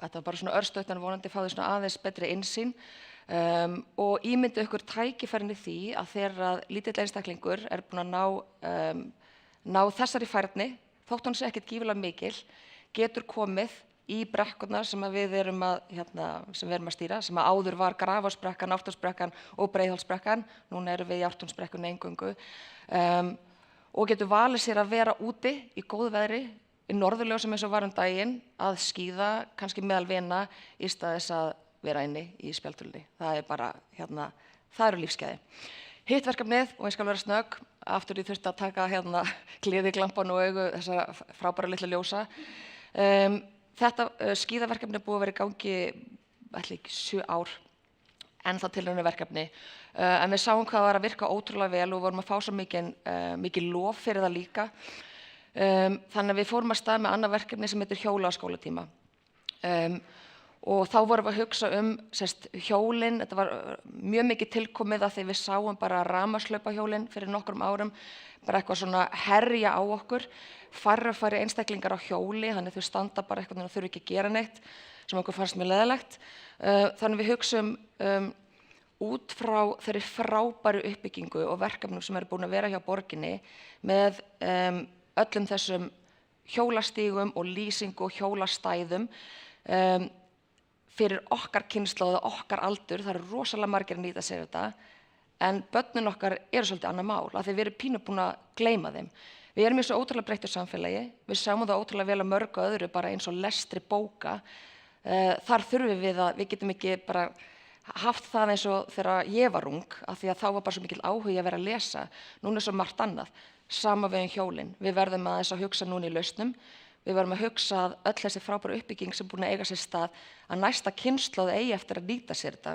Þetta var bara svona örstutt en vonandi fá þau svona aðeins betri innsýn og ímyndu ykkur tækifærin í því að þegar lítill einstaklingur er búinn að ná þessari færni, þótt hún sé ekkert gífurlega mikil, getur komið í brekkurnar sem við erum að stýra, sem að áður var Grafásbrekkan, Ártúnsbrekkan og Breiðholtsbrekkan, núna erum við í Ártúnsbrekkunni eingöngu, og getur valið sér að vera úti í góðu veðri, í norðurljósum eins og var daginn, að skíða, kannski meðal vina, í stað þess að vera inni í spjaldtölunni. Það er bara, það eru lífsgæði. Hitt verkefnið, og ég skal vera snögg, aftur ég þurfti að taka gleðiglampann og augu þessara frábæra litla ljósa. Þetta skíðaverkefni er búið að vera í gangi, ætli ekki 7 ár, en það tilraunaverkefni. En við sáum hvað það var að virka ótrúlega vel og vorum að fá svo mikið lof fyrir það líka. Þannig að við fórum að stað með annað verkefni sem heitir hjóla á skólatíma. Og þá vorum við að hugsa hjólin, þetta var mjög mikið tilkomið að því við sáum bara rafmagnslaupahjólin fyrir nokkrum árum, bara eitthvað svona herja á okkur, færri einstaklingar á hjóli, þannig þau standa bara eitthvað og þurfi ekki að gera neitt, sem okkur fannst mjög leiðilegt. Þannig við hugsum út frá þeirri frábæru uppbyggingu og verkefnum sem eru búin að vera hjá borginni með öllum þessum hjólastígum og lýsingu og hjólastæðum fyrir okkar kynslóð og okkar aldur, það eru rosalega margir að nýta sér þetta, en börnin okkar eru svolítið annað mál, af því við erum pínu búin að gleyma þeim. Við erum í svo ótrúlega breyttu samfélagi, við sjáum það ótrúlega vel að mörgu öðru bara eins og lestri bóka. Þar þurfum við getum ekki bara haft það eins og þegar ég var ung, af því að þá var bara svo mikil áhugi að vera að lesa. Núna svo margt annað, sama við hjólin. Við verðum aðeins að hugsa núna í lausnum, við verðum að hugsa að öll þessi frábæra uppbygging sem búin að eiga sér stað, að næsta kynslóð eigi eftir að nýta sér þetta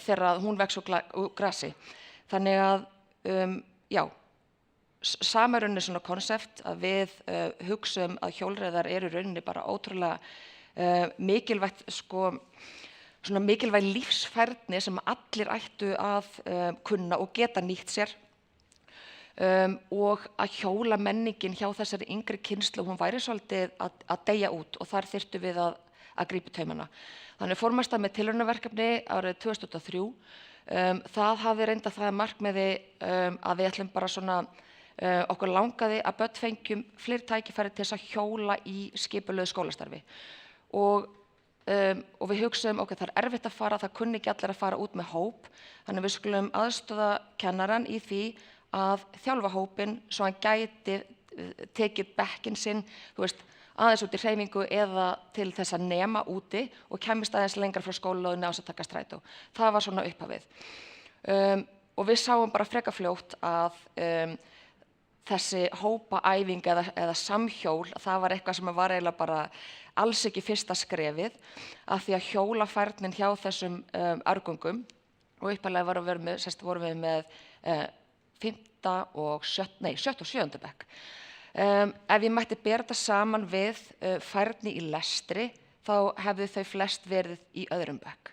þegar hún vex úr grasi. Þannig að, já, sama rauninni svona konsept að við hugsum að hjólreiðar eru rauninni bara ótrúlega mikilvægt, svona mikilvæg lífsfærni sem allir ættu að kunna og geta nýtt sér. Og að hjóla menningin hjá þessari yngri kynslóð, hún væri svolítið að deyja út og þar þyrftum við að grípa í taumana. Þannig fórum af stað með tilraunaverkefni árið 2003. Það hafði reynda það markmiði að við ætlum bara svona, okkur langaði að börn fengjum fleiri tækifæri til þess að hjóla í skipulögðu skólastarfi. Og við hugsaðum, ok, það erfitt að fara, það kunni ekki allir að fara út með hóp, þannig við skulum aðstoða kennarann í því að þjálfa hópinn svo hann gæti tekið bekkinn sinn, þú veist, aðeins út í hreyfingu eða til þess að nema úti og kæmist aðeins lengra frá skólalóðinni án þess að taka strætó. Það var svona upphafið. Og við sáum bara frekar fljótt að þessi hópaæfing eða samhjól, það var eitthvað sem var eiginlega bara alls ekki fyrsta skrefið, af því að hjólafærnin hjá þessum árgöngum, og upphaflega vorum við með 5. og 7. og 7. bekk. Ef ég mætti bera þetta saman við færni í lestri, þá hefðu þau flest verið í öðrum bekk.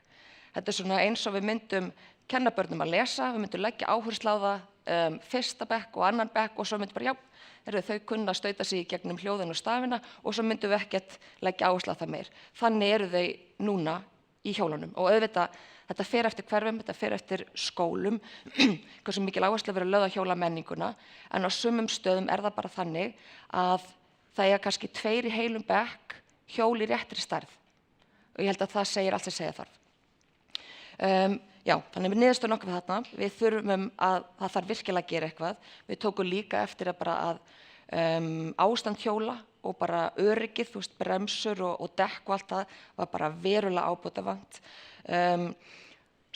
Þetta svona eins og við myndum kenna börnum að lesa, við myndum leggja áherslu á það 1. bekk og 2. bekk og svo myndum bara, já, þau kunna stauta sig í gegnum hljóðin og stafina og svo myndum við ekkert leggja áherslu á það meir. Þannig eru þau núna í hjólunum og auðvitað, þetta fer eftir hverfum, þetta fer eftir skólum, hversu mikil áherslu verið lögð á hjólamenninguna, en á sumum stöðum er það bara þannig að það eiga kannski 2 í heilum bekk hjól í réttri stærð. Og ég held að það segir allt sem segja þarf. Já, þannig við niðurstöðum okkur við þarna, við þurfum að það þarf virkilega að gera eitthvað. Við tókum líka eftir að ástand hjóla og bara öryggið, þú veist, bremsur og dekk og allt það var bara verulega ábótavant.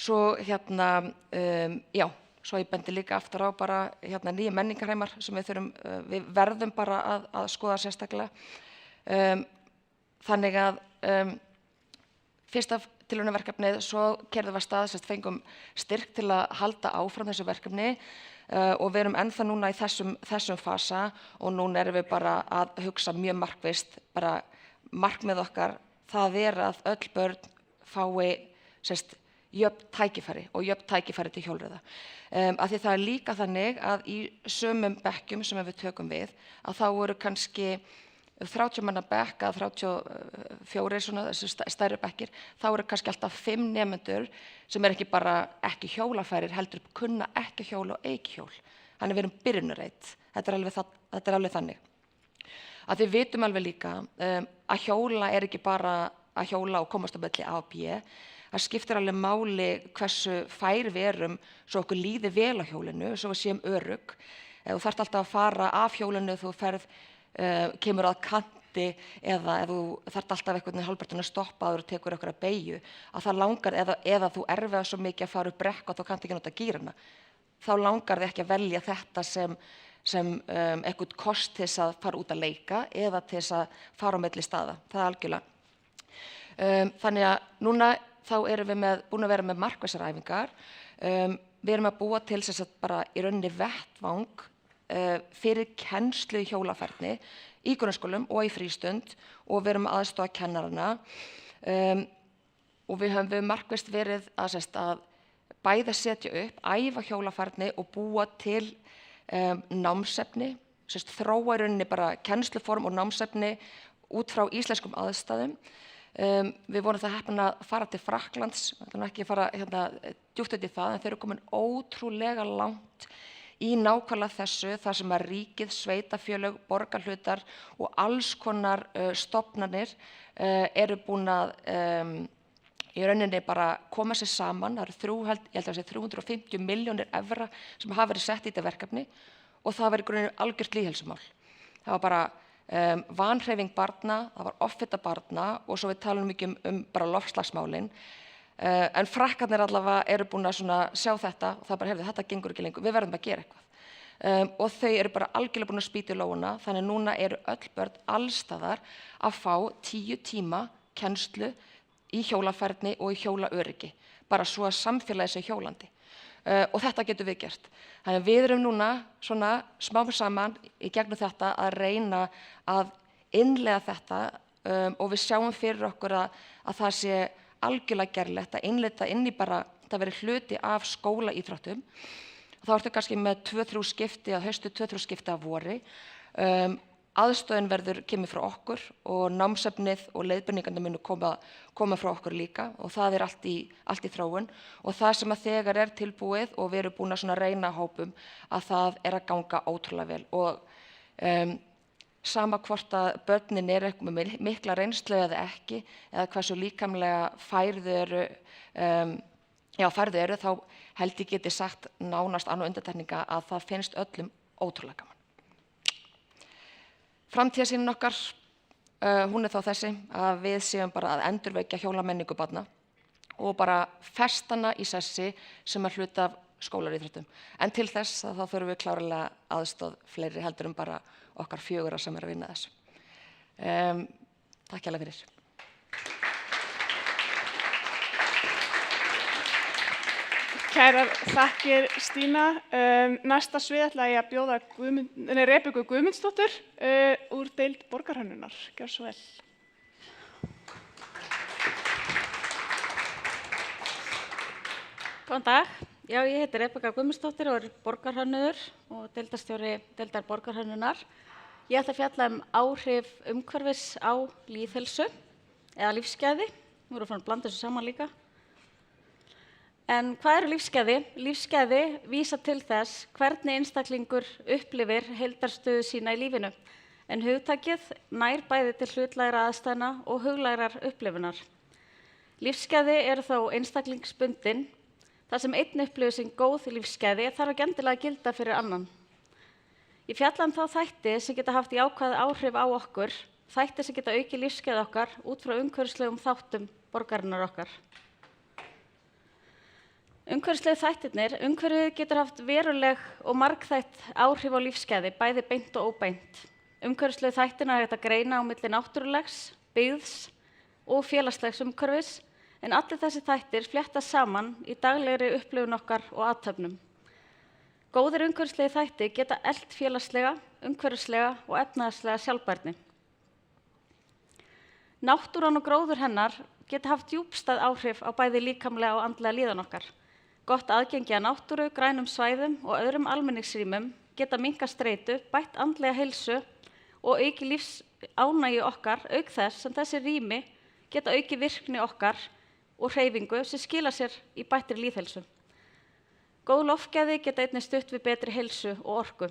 Svo já, svo ég bendi líka aftur á bara nýju menningarheimar sem við verðum bara að skoða sérstaklega. Þannig að fyrsta tilraunaverkefnið, svo keyrðum við af stað, fengum styrk til að halda áfram þessu verkefni og við erum ennþá núna í þessum fasa og núna erum við bara að hugsa mjög markvisst, bara markmið okkar, það að öll börn fái jöfn tækifæri og jöfn tækifæri til hjólreiða. Af því það líka þannig að í sumum bekkjum sem við tökum við, að þá eru kannski 30 manna bekk að 34 svona stærri bekkir, þá eru kannski alltaf 5 nemendur sem ekki bara ekki hjólafærir, heldur kunna ekki hjóla og eigi hjól. Þannig við erum byrjunarreit, þetta er alveg þannig. Að við vitum alveg líka að hjóla er ekki bara að hjóla og komast á milli A og B, það skiptir alveg máli hversu fær við erum svo okkur líði vel á hjólinu, svo við séum örugg. Þú þarft alltaf að fara af hjólinu, þú kemur að kanti eða ef þú þarft alltaf einhvern hálfpartinn að stoppa áður og tekur einhverja beygju, að það langar, eða þú erfiðar svo mikið að fara upp brekku og þú kannt ekki nota gírana, þá langar þið ekki að velja þetta sem einhvern kost til þess að fara út að leika eða til þess að fara á milli staða, það algjörlega. Þannig að núna þá erum við búin að vera með markvissar æfingar, við erum að búa til þess að bara í rauninni vettvang fyrir kennslu í hjólafærni í grunnskólum og í frístund og við erum aðstoða kennarana og við höfum markvisst verið að bæði setja upp, æfa hjólafærni og búa til námsefni, þróa í rauninni bara kennsluform og námsefni út frá íslenskum aðstæðum. Við vorum það heppin að fara til Frakklands, þannig ekki fara djúpt út í það, en þeir eru komin ótrúlega langt í nákvæmlega þessu, þar sem að ríkið, sveitarfélög, borgarhlutar og alls konar stofnanir eru búin að í rauninni bara koma sér saman. Það eru ég held að það sé 350 milljónir evra sem hafa verið sett í þetta verkefni og það var í grunninn algjört lýðheilsumál. Það var bara vanhreyfing barna, það var offita barna og svo við talum ekki bara loftslagsmálin. En Frakkarnir allavega eru búin að sjá þetta og það bara þetta gengur ekki lengur, við verðum að gera eitthvað. Og þau eru bara algjörlega búin að spýta í lófana, þannig að núna eru öll börn allstaðar að fá 10 tíma kennslu í hjólafærni og í hjólaöryggi, bara svo að samfélagið sé hjólandi. Og þetta getum við gert. Þannig að við erum núna smám saman í gegnum þetta að reyna að innleiða þetta og við sjáum fyrir okkur að það sé algjörlega gerlegt að innleita inn í bara, það veri hluti af skólaíþróttum. Þá ertu kannski með 2-3 skipti að haustu, 2-3 skipti að vori. Aðstöðin kemur frá okkur og námsefnið og leiðbeiningarnir munu koma frá okkur líka og það er allt í þróun og það sem að þegar er tilbúið og við erum búin að reyna hópum að það er að ganga ótrúlega vel og sama hvort að börnin eru með mikla reynslu eða ekki eða hversu líkamlega færðu eru þá held ég geti sagt nánast án og undantekninga að það finnst öllum ótrúlega gaman. Framtíðarsýnin okkar, hún er þá þessi að við séum bara að endurvekja hjólamenningu barna og bara festana í sessi sem er hluti af skólaríþróttum. En til þess þá þurfum við klárlega aðstoð fleiri heldur bara okkar 4 sem er að vinna þessu. Takk hérlega fyrir. Kærar þakkir Stína. Næsta svið ætla ég að bjóða Rebekku Guðmundsdóttur úr deild borgarhönnunar. Gjörðu svo vel. Góðan dag. Já, ég heiti Rebekka Guðmundsdóttir og er borgarhönnuður og deildarstjóri deildar borgarhönnunar. Ég ætla að fjalla áhrif umhverfis á lýðheilsu eða lífsgæði. Nú erum við að blanda þessu saman líka. En hvað eru lífsgæði? Lífsgæði vísa til þess hvernig einstaklingur upplifir heildarstöðu sína í lífinu, en hugtakið nær bæði til hlutlægra aðstæðna og huglægrar upplifunar. Lífsgæði eru þó einstaklingsbundin, þar sem einn upplifir sín góð lífsgæði þarf ekki endilega að gilda fyrir annan. Ég fjalla þá þætti sem geta haft jákvæð áhrif á okkur, þætti sem geta aukið lífsgæði okkar út frá umhverfislegum þáttum borgarinnar okkar. Umhverfislegu þættirnir. Umhverfið getur haft veruleg og margþætt áhrif á lífsgæði, bæði beint og óbeint. Umhverfislegu þættirna er hægt að greina á milli náttúrulegs, byggðs og félagslegs umhverfis, en allir þessi þættir fléttast saman í daglegri upplifun okkar og athöfnum. Góðir umhverfislegu þættir geta eflt félagslega, umhverfislega og efnahagslega sjálfbærni. Náttúran og gróður hennar geta haft djúpstæð áhrif á bæði líkamlega og andlega líðan okkar. Gott aðgengi að náttúru, grænum svæðum og öðrum almenningsrýmum geta minnkað streitu, bætt andlega heilsu og aukið lífsánægju okkar, auk þess sem þessi rými geta aukið virkni okkar og hreyfingu sem skilar sér í bættri lýðheilsu. Góð loftgæði geta einnig stutt við betri heilsu og orku.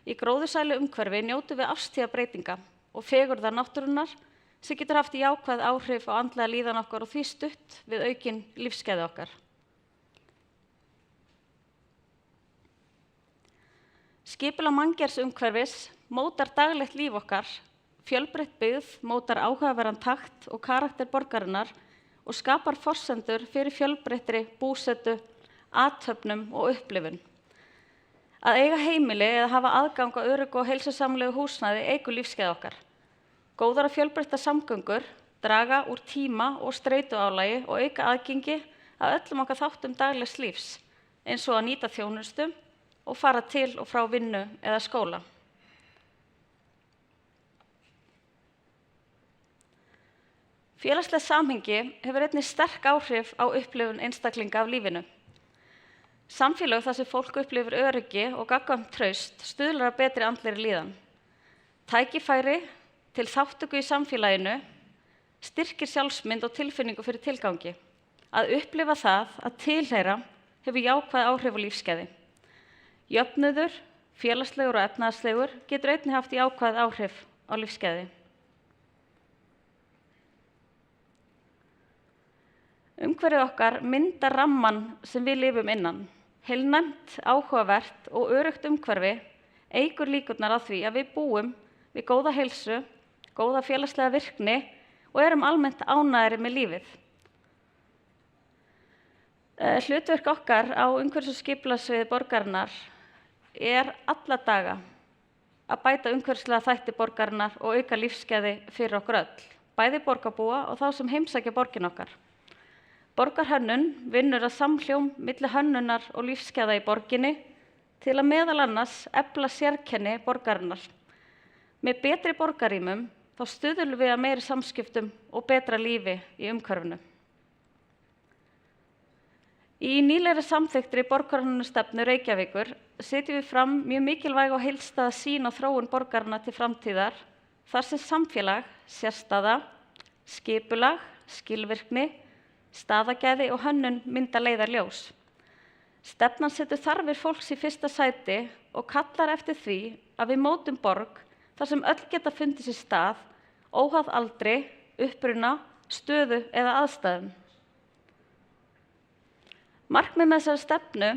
Í gróðursælu umhverfi njótum við árstíðabreytinga og fegurðar náttúrunnar sem getur haft jákvæð áhrif á andlega líðan okkar og því stutt við aukin lífsgæði okkar. Skipulag manngerðsumhverfis mótar daglegt líf okkar, fjölbreytt byggð mótar áhugaverðan takt og karakter borgarinnar og skapar forsendur fyrir fjölbreyttri búsetu, athöfnum og upplifun. Að eiga heimili eða hafa aðgang að öruggu og heilsusamlegu húsnæði eykur lífsgæði okkar. Góðar og fjölbreyttar samgöngur draga úr tíma og streituálagi og auka aðgengi að öllum okkar þáttum daglegs lífs, eins og að nýta þjónustu og fara til og frá vinnu eða skóla. Félagsleg samhengi hefur einnig sterk áhrif á upplifun einstaklinga af lífinu. Samfélög þar sem fólk upplifir öryggi og gagnkvæmt traust stuðlar að betri andlegri líðan. Tækifæri til þátttöku í samfélaginu styrkir sjálfsmynd og tilfinningu fyrir tilgangi. Að upplifa það að tilheyra hefur jákvæð áhrif á lífsgæði. Jöfnuður, félagslegur og efnahagslegur getur einnig haft jákvæð áhrif á lífsgæði. Umhverfið okkar myndar ramman sem við lifum innan. Heilnæmt, áhugavert og öruggt umhverfi eykur líkurnar á því að við búum við góða heilsu, góða félagslega virkni og erum almennt ánægðari með lífið. Hlutverk okkar á umhverfis- og skipulagssviði borgarinnar alla daga að bæta umhverfislega þætti borgarinnar og auka lífsgæði fyrir okkur öll, bæði borgarbúa og þá sem heimsækja borgin okkar. Borgarhönnun vinnur að samhljóm milli hönnunar og lífsgæða í borginni til að meðal annars efla sérkenni borgarinnar. Með betri borgarrýmum þá stuðlum við að meiri samskiptum og betra lífi í umhverfinu. Í nýlegri samþykktri borgarhönnunarstefnu Reykjavíkur setjum við fram mjög mikilvæga og heildstæða sýn á þróun borgarinnar til framtíðar, þar sem samfélag, sérstaða, skipulag, skilvirkni, staðagæði og hönnun mynda leiðarljós. Stefnan setur þarfir fólks í fyrsta sæti og kallar eftir því að við mótum borg þar sem öll geta fundið sér stað, óháð aldri, uppruna, stöðu eða aðstæðum. Markmið með þessari stefnu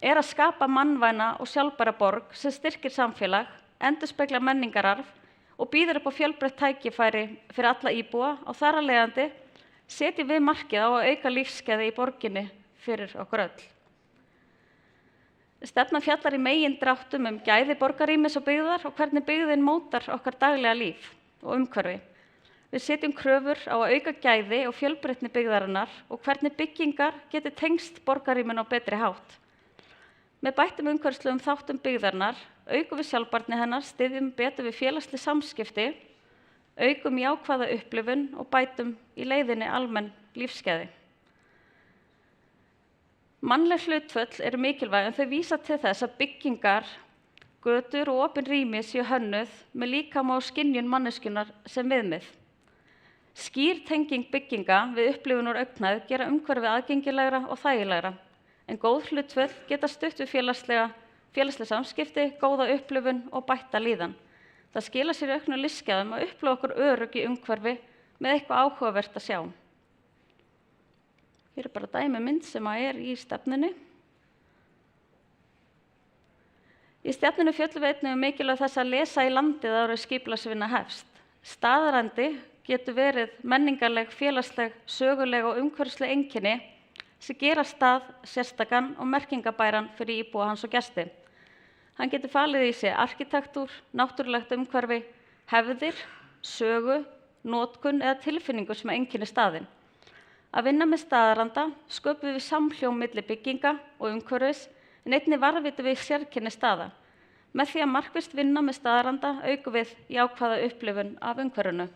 að skapa mannvæna og sjálfbæra borg sem styrkir samfélag, endurspeglar menningararf og býður upp á fjölbreytt tækifæri fyrir alla íbúa og þar af leiðandi setjum við markið á að auka lífsgæði í borginni fyrir okkur öll. Stefnan fjallar í megindráttum gæði borgarrýmis og byggðar og hvernig byggðin mótar okkar daglega líf og umhverfi. Við setjum kröfur á að auka gæði og fjölbreytni byggðarinnar og hvernig byggingar geti tengst borgarrýminu á betri hátt. Með bættum umhverfislegum þáttum byggðarinnar aukum við sjálfbærni hennar, styðjum betur við félagsleg samskipti, aukum jákvæða upplifun og bætum í leiðinni almenn lífsgæði. Mannleg hlutföll eru mikilvæg en þau vísa til þess að byggingar, götur og opin rými séu hönnuð með líkama og skynjun manneskjunnar sem viðmið. Skýr tenging bygginga við upplifun úr augnhæð gera umhverfið aðgengilegra og þægilegra, en góð hlutföll geta stutt við félagsleg samskipti, góða upplifun og bætta líðan. Það skilar sér í auknu lífsgæðum að upplifa okkur örugg í umhverfi með eitthvað áhugavert að sjá. Hér bara dæmi mynd sem í stefnunni. Í stefnunni fjöllum við einnig mikilvægi þess að lesa í landið áður en skipulagsvinna hefst. Staðarandi getur verið menningarleg, félagsleg, söguleg og umhverfisleg einkenni sem gera stað sérstakan og merkingabæran fyrir íbúa hans og gesti. Hann getur falið í sig arkitektúr, náttúrulegt umhverfi, hefðir, sögu, notkun eða tilfinningu sem einkenni staðinn. Að vinna með staðaranda sköpum við samhljóm milli bygginga og umhverfis en einnig varðvitum við sérkenni staða. Með því að markvisst vinna með staðaranda aukum við jákvæða upplifun af umhverfinu.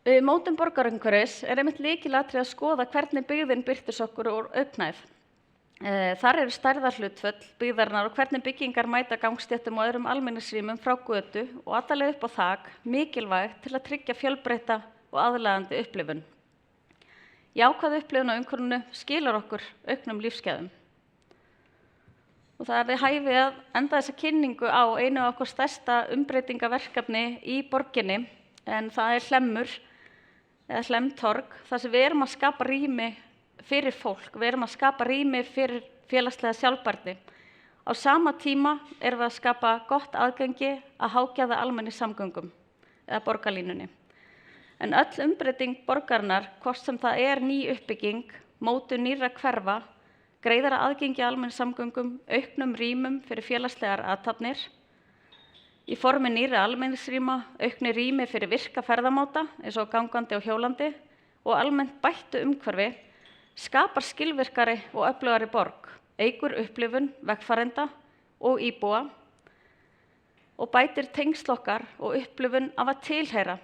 Við mótun borgarumhverfis einmitt lykilatriði að skoða hvernig byggðin birtist okkur úr augnhæð. Þar eru stærðarhlutföll byggðarinnar og hvernig byggingar mæta gangstéttum og öðrum almenningsrýmum frá götu og alla leið upp á þak mikilvægt til að tryggja fjölbreytta og aðlaðandi upplifun. Jákvæð upplifun á umhverfinu skilar okkur auknum lífsgæðum. Og það við hæfi að enda þessa kynningu á einu af okkar stærsta umbreytingaverkefni í borginni, en það Hlemmur eða Hlemmtorg, þar sem við erum að skapa rými fyrir fólk, við erum að skapa rými fyrir félagslega sjálfbærni. Á sama tíma erum við að skapa gott aðgengi að hágæða almenningssamgöngum eða borgarlínunni. En öll umbreyting borgarinnar, hvort sem það ný uppbygging, mótun nýrra hverfa, greiðara aðgengi að almenningssamgöngum, auknum rýmum fyrir félagslegar athafnir, í formi nýrra almenningsrýma, auknu rými fyrir virka ferðamáta eins og gangandi og hjólandi og almennt bættu umhverfi, skapar skilvirkari og öflugari borg, eykur upplifun vegfarenda og íbúa og bætir tengsl okkar og upplifun af að tilheyra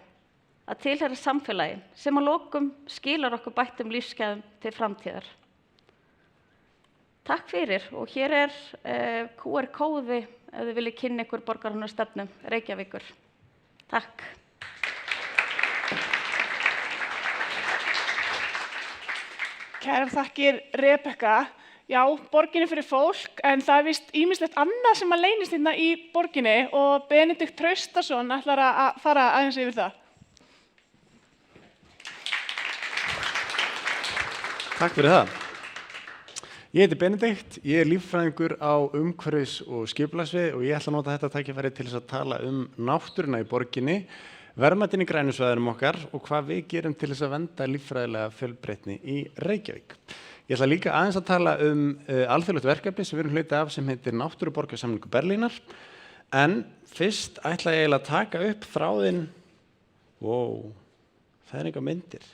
samfélagi sem að lokum skilar okkur bættum lífsgæðum til framtíðar. Takk fyrir og hér QR-kóði ef þið viljið kynna ykkur borgarhönnunarstefnu Reykjavíkur. Takk. Kærar þakkir, Rebekka. já, borginni fyrir fólk, en það víst ýmislegt annað sem leynist hérna í borginni og Benedikt Traustason ætlar að fara aðeins yfir það. Takk fyrir það. Ég heiti Benedikt, ég líffræðingur á umhverfis- og skipulagssviði og ég ætla að nota þetta tækifæri til þess að tala náttúruna í borginni, verðmætin í grænu svæðunum okkar og hvað við gerum til þess að vernda líffræðilega fjölbreytni í Reykjavík. Ég ætla líka aðeins að tala alþjóðlegt verkefni sem við erum hluti af sem heitir Náttúruborgarsamningur Berlínar, en fyrst ætla ég að taka upp þráðinn, það er eitthvað myndir.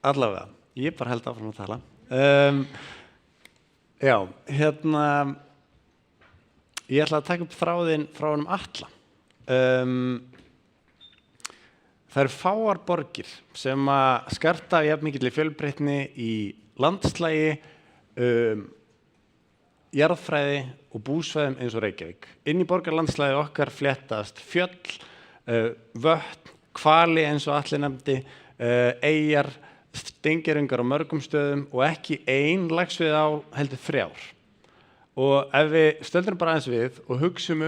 Allavega, ég bara held áfram að tala. Ég ætla að taka upp þráðinn frá honum Atla. Það eru fáar borgir sem að skarta jafn mikilli fjölbreytni í landslagi, jarðfræði og búsvæðum eins og Reykjavík. Inn í borgarlandslagi okkar fléttast fjöll, vötn, hvali eins og Atli nefndi, eyjar, steingervingar á mörgum stöðum og ekki ein laxvið á heldur 3. Og ef við stöldrum bara aðeins við og hugsum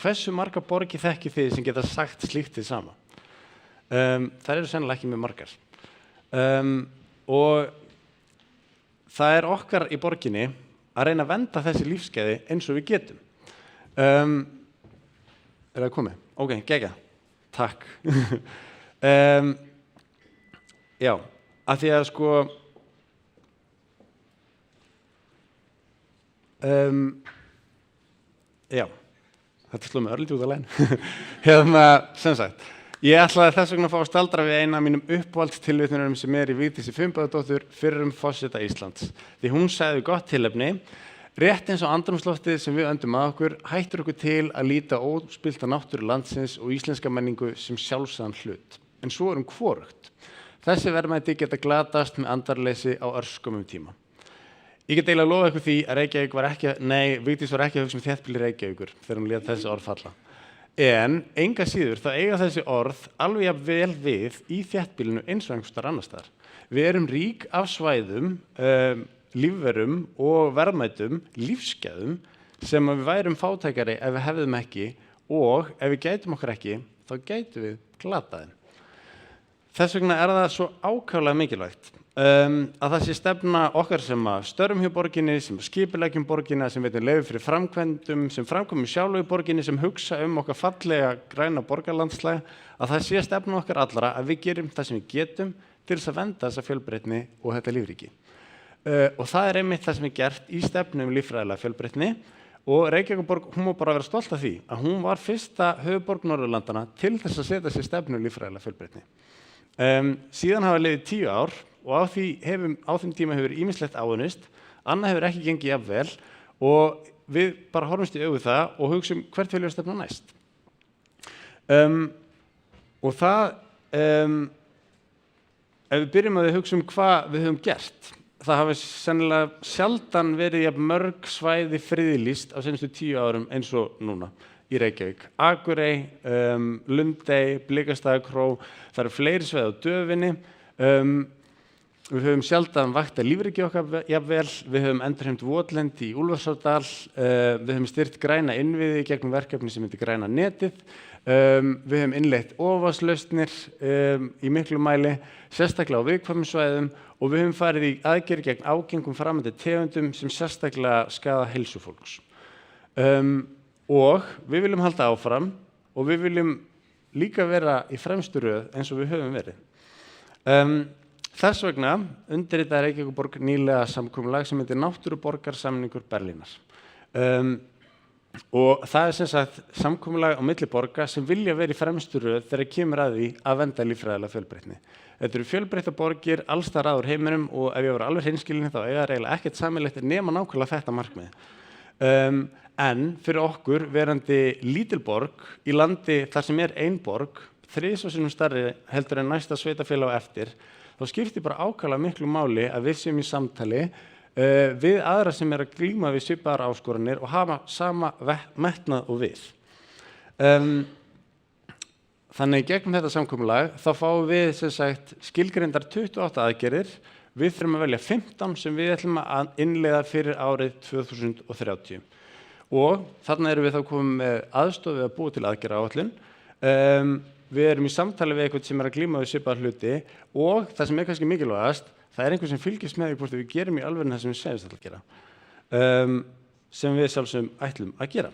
hversu margar borgir þekkið þið sem geta sagt slíkt þið sama. Það eru sennilega ekki mjög margar. Og það er okkar í borginni að reyna að vernda þessi lífsgæði eins og við getum. Er það komið? Ok, geggjað. Takk. Já, af því að sko já, þetta sló mig örlítið út af læginn. Sem sagt, ég ætlaði þess vegna að fá að staldra við eina af mínum uppáhaldstilvitnunum sem í Vigdísi Finnbogadóttur, fyrrum forseta Íslands. Því hún sagði gott tilefni, rétt eins og andrúmsloftið sem við öndum að okkur, hættir okkur til að líta óspillta náttúru landsins og íslenska menningu sem sjálfsagðan hlut. En svo hvorugt. Þessi verðmæti geta glatast með andarleysi á örskömmum tíma. Ég get eiginlega lofa ykkur því að Vigdís var ekki að hugsa þéttbýli Reykjavíkur þegar hún lét þessi orð falla. En enga síður það eiga þessi orð alveg jafn vel við í þéttbýlinu eins og einhvers staðar annars staðar. Við erum rík af svæðum, lífverum og verðmætum, lífsgæðum sem við værum fátækari ef við hefðum ekki og ef við gætum okkur ekki, þá gætum við glatað þeim. Þess vegna er það svo ákaflega mikilvægt að það sé stefna okkar sem að störfum hjá borginni, sem skipuleggjum borginna, sem veitum leyfi fyrir framkvæmdum, sem framkvæmum sjálfu í borginni, sem hugsa okkar fallega græna borgarlandslæg, að það sé stefna okkar allra að við gerum það sem við getum til þess að vernda þessa fjölbreytni og þetta lífríki. Og það er einmitt það sem er gert í stefnu líffræðilega fjölbreytni og Reykjavíkurborg, hún má bara vera stolt af því að hún var fyrsta höfuðborg Norðurlandana til þess að setja sér stefnu líffræðilega fjölbreytni. Síðan hafa liðið 10 ár og á þeim tíma hefur ýmislegt áunnist, annað hefur ekki gengið jafn vel og við bara horfumst í augu það og hugsum hvert viljum við stefna næst. Og það, ef við byrjum að hugsa hvað við höfum gert, það hafi sennilega sjaldan verið jafn mörg svæði friðlýst á seinustu 10 árum eins og núna í Reykjavík. Akurey, Lundey, Blikastaðakró, það eru fleiri svæði á Döfinni. Við höfum sjaldan vaktað lífríki okkar jafnvel, við höfum endurheimt votlendi í Úlfarsárdal, við höfum styrkt græna innviði gegnum verkefni sem heitir Græna netið, við höfum innleitt ofanvarslausnir í miklu mæli, sérstaklega á viðkvæmum svæðum og við höfum farið í aðgerð gegn ágengum framandi tegundum sem sérstaklega skaða heilsu fólks. Og við viljum halda áfram og við viljum líka vera í fremstu röð eins og við höfum verið. Þess vegna undirritaði Reykjavíkurborg nýlega samkomulag sem heitir Náttúruborgarsamningur Berlínar. Og það er sem sagt samkomulag á milli borga sem vilja vera í fremstu röð þegar kemur að því að vernda líffræðilega fjölbreytni. Þetta eru fjölbreyttar borgir alls staðar að úr heiminum og ef ég var alveg hreinskilinn þá eiga það eiginlega ekkert sameiginlegt nema nákvæmlega þetta markmið. En fyrir okkur verandi lítil borg í landi þar sem er ein borg, 3 sinnum stærri heldur en næsta sveitarfélag á eftir, þá skiptir bara ákaflega miklu máli að við séum í samtali við aðra sem að glíma við svipaðar áskoranir og hafa sama metnað og við. Þannig gegnum þetta samkomulag þá fáum við sem sagt skilgreindar 28 aðgerðir Við þurfum að velja 15 sem við ætlum að innleiða fyrir árið 2030. Og þarna erum við þá komið með aðstoð við að búa til aðgerðaáætlun. Við erum í samtali við eitthvað sem að glíma við svipaða hluti og það sem kannski mikilvægast, það einhver sem fylgist með því hvort við gerum í alvörinu það sem við segjumst að gera. Sem við sjálfsögum ætlum að gera.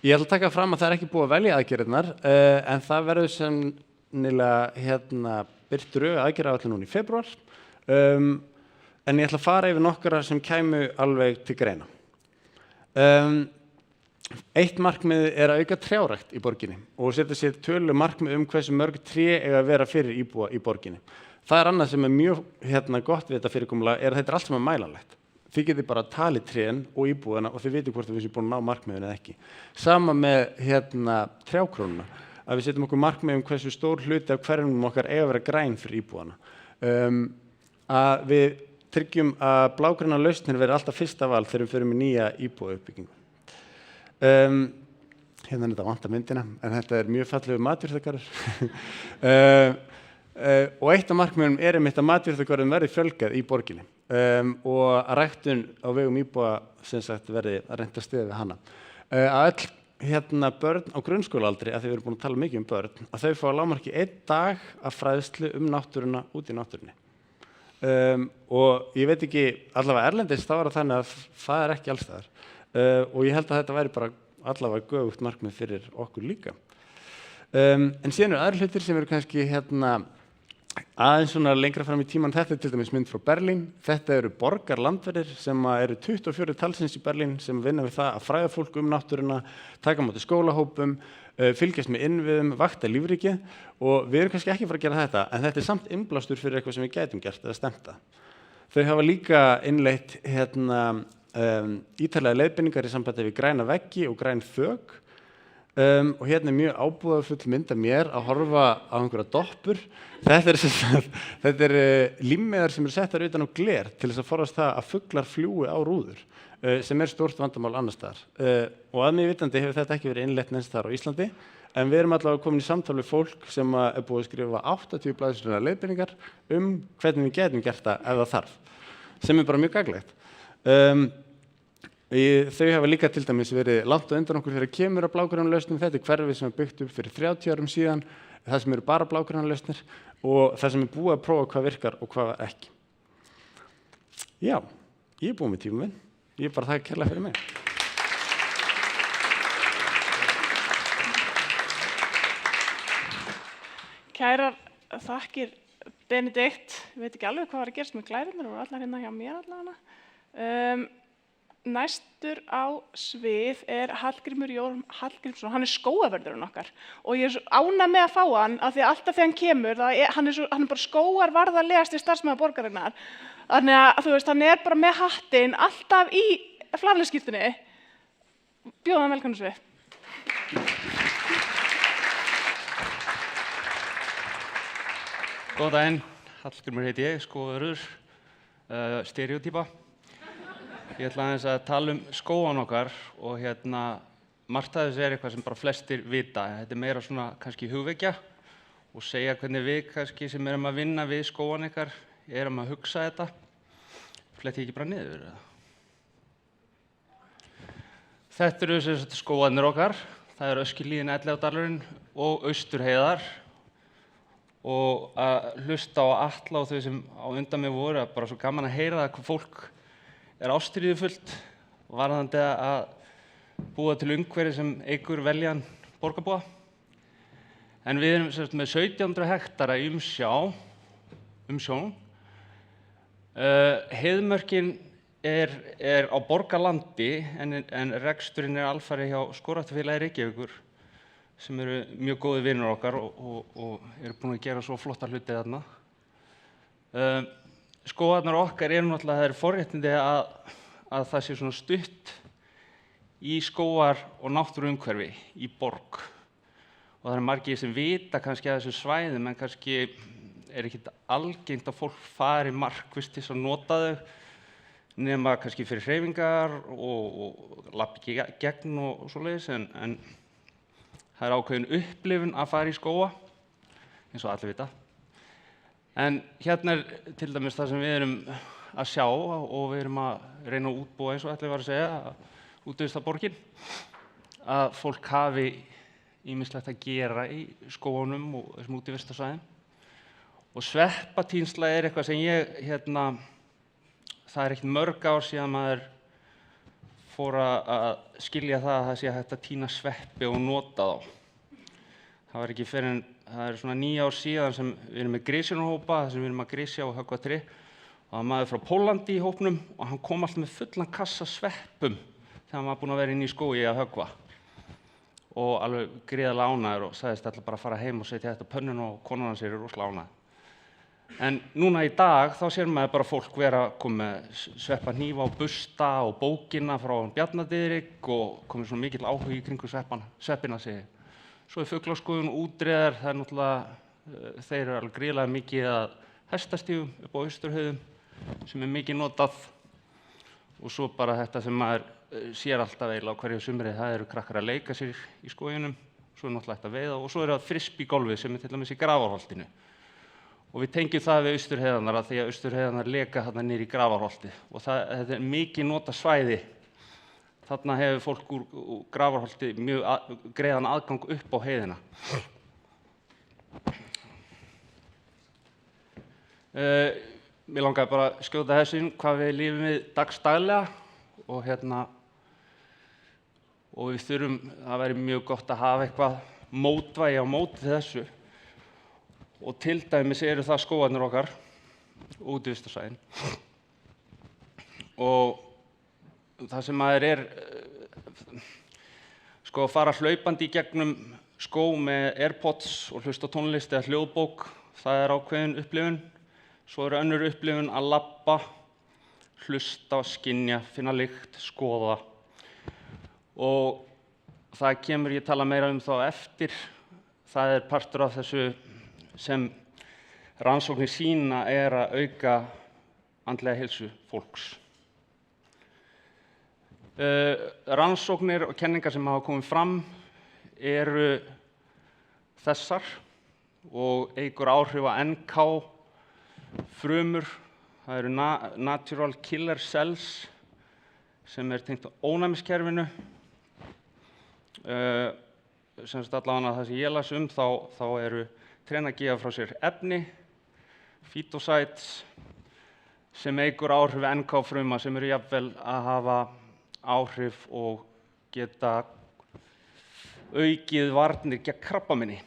Ég ætla að taka fram að það ekki búið að velja aðgerðirnar, en það verður sennilega birt drög aðgerðaáætlun núna í febrúar. En ég ætla að fara yfir nokkra sem kæmu alveg til greina. Eitt markmið er að auka trjárækt í borginni og setja sér töluleg markmið hversu mörg tré eiga að vera fyrir íbúa í borginni. Það er annað sem er mjög gott við þetta fyrirkomulag er að þetta er allt saman mælanlegt. Þið getið bara talið trén og íbúana og þið vitið hvort við séum búin að ná markmiðinu eða ekki. Sama með trjákrónuna, að við setjum okkur markmið hversu stór hluti af hverjum okkar eiga að vera græn fyrir íbúana. Að við tryggjum að blágrænar lausnir verði alltaf fyrsta val þegar við förum í nýja íbúauppbyggingu. Hérna er þetta vanta myndina, en þetta er mjög fallegu matjurtagarður. Og eitt af markmiðunum er einmitt að matjurtagarðum verði fjölgað í borginni og að ræktun á vegum íbúa verði að reynda stiðið við hana. Að öll börn á grunnskólaaldri, að þið erum búin að tala mikið börn, að þau fá að lágmarki 1 dag af fræðslu náttúruna út í náttúrunni. Og ég veit ekki, allavega erlendis þá er það þannig að það er ekki alls staðar. Og ég held að þetta væri bara allavega göfugt markmið fyrir okkur líka. En síðan aðrir hlutir sem eru kannski aðeins lengra fram í tíman. Þetta er til dæmis mynd frá Berlín. Þetta eru borgarlandverðir sem eru 24 talsins í Berlín sem vinna við það að fræða fólk náttúruna, taka á móti skólahópum, fylgjast með innviðum, vakta lífríkið og við erum kannski ekki að fara að gera þetta en þetta er samt innblástur fyrir eitthvað sem við gætum gert eða stemt að. Þau hafa líka innleitt ítarlega leiðbeiningar í sambandi við græna veggi og græn þök og hérna er mjög ábúðarfull mynd af mér að horfa á einhverja doppur. Þetta er límmiðar sem eru settar utan á gler til þess að forðast það að fuglar fljúi á rúður sem er stórt vandamál annars staðar. Og að mér vitandi hefur þetta ekki verið innleitt neins staðar á Íslandi en við erum allavega komin í samtal við fólk sem er búið að skrifa 80 blaðsíðna leiðbeiningar hvernig við getum gert það ef það þarf, sem er bara mjög gagnlegt. Þau hafa líka til dæmis verið langt á undan okkur þegar kemur að blágrænulausnum. Þetta er hverfið sem er byggt upp fyrir 30 árum síðan, það sem eru bara blágrænulausnir og það sem er búið að prófa hvað virkar og hvað ekki. Já, ég er búið með tíma minn. Ég er bara þakka kærlega fyrir mig. Kærar þakkir Benedikt. Ég veit ekki alveg hvað var að gerast með glærurnar, það voru allar hérna hjá mér allavega. Næstur á svið er Hallgrímur Jón Hallgrímsson, hann er skógarvörðurinn okkar og ég er svo ánægð með að fá hann af því að alltaf þegar hann kemur, hann er bara skógarvarðarlegasti starfsmaður borgarinnar. Þannig að þú veist, hann er bara með hattinn alltaf í flanelskýrtunni. Bjóða hann velkominn á svið. Góðan daginn, Hallgrímur heiti ég, skógarvörður, stereotýpa. Ég ætla aðeins að tala skógan okkar og margt af þessu er eitthvað sem bara flestir vita. Þetta er meira svona kannski hugvekja og segja hvernig við kannski sem erum að vinna við skógan ykkar erum að hugsa þetta. Fletti ekki bara niður eða? Þetta eru skógarnir okkar. Það eru Öskjuhlíðin, Elliðaárdalurinn og Austurheiðar. Og að hlusta á Atla og þau sem á undan mig voru, bara svo gaman að heyra það hvað fólk er ástríðufullt varðandi að búa til umhverfi sem eykur veljan borgarbúa. En við erum með 1700 hektara í umsjón. Heiðmörkin er á borgarlandi en reksturinn er alfarið hjá Skógræktarfélagi Reykjavíkur sem eru mjög góðir vinir okkar og eru búin að gera svo flotta hluti þarna. Skógarnar okkar eru náttúrulega, það er forréttindi að það sé svona stutt í skógar og náttúruumhverfi í borg. Og það eru margir sem vita kannski að þessu svæðum en kannski er ekkert algengt að fólk fari markvisst til að nota þau nema kannski fyrir hreyfingar og lappi gegn og svoleiðis en það er ákveðin upplifun að fara í skóga eins og allir vita. En hérna til dæmis það sem við erum að sjá og við erum að reyna að útbúa eins og Atli var að segja, útivistarborgin, að fólk hafi ýmislegt að gera í skógunum og þessum útivistarsvæðum. Og sveppatínsla eitthvað sem það ekkert mörg ár síðan maður fór að skilja það að sé hægt að tína sveppi og nota þá. Það var ekki fyrr en, það svona 9 ár síðan sem við erum með grisjunarhópa, þar sem við erum að grisja og höggva tré. Og það var maður frá Pólandi í hópnum og hann kom alltaf með fullan kassa sveppum þegar hann var búinn að vera inn í skógi að höggva. Og alveg gríðarlega ánægður og sagðist alltaf bara að fara heim og setja þetta á pönnuna og konan hans rosalega ánægð. En núna í dag þá sér maður bara fólk vera að koma með sveppahnífa og busta og bókina frá Bjarna Diðrik og komið svona mikill áhugi í kringum sveppina sig. Svo fuglaskoðun og útreiðar, það náttúrulega, þeir eru alveg gríðarlega mikið að hestastígum upp á Austurheiðum sem mikið notað. Og svo bara þetta sem maður sér alltaf eiginlega á hverju sumri, það eru krakkar að leika sér í skóginum, svo náttúrulega hægt að veiða og svo það frisbee-golfið sem til dæmis í Grafarholtinu. Og við tengjum það við Austurheiðarnar því að Austurheiðarnar leka þarna niður í Grafarholtið og þetta mikið nota svæði. Þarna hefur fólk úr Grafarholti mjög greiðan aðgang upp á heiðina. Mér langaði bara að skjóta þessu inn hvað við lifum við dagsdaglega og við þurfum, það væri mjög gott að hafa eitthvað mótvægi á móti þessu. Og til dæmis eru það skógarnir okkar, útivistarsvæðin. Og það sem maður að fara hlaupandi í gegnum skó með AirPods og hlusta á tónlist eða hljóðbók, það ákveðin upplifun. Svo önnur upplifun að labba, hlusta, skynja, finna lykt, skoða. Og það kemur, ég tala meira um þá eftir, það partur af þessu sem rannsóknir sýna að auka andlega heilsu fólks. Rannsóknir og kenningar sem hafa komið fram eru þessar og eykur áhrif á NK frumur, það eru natural killer cells sem tengt ónæmiskerfinu. Sem sagt allavega það sem ég las þá eru trén að gefa frá sér efni, phytocytes, sem eykur áhrif NK fruma sem eru jafnvel að hafa áhrif og geta aukið varnir gegn krabbameini.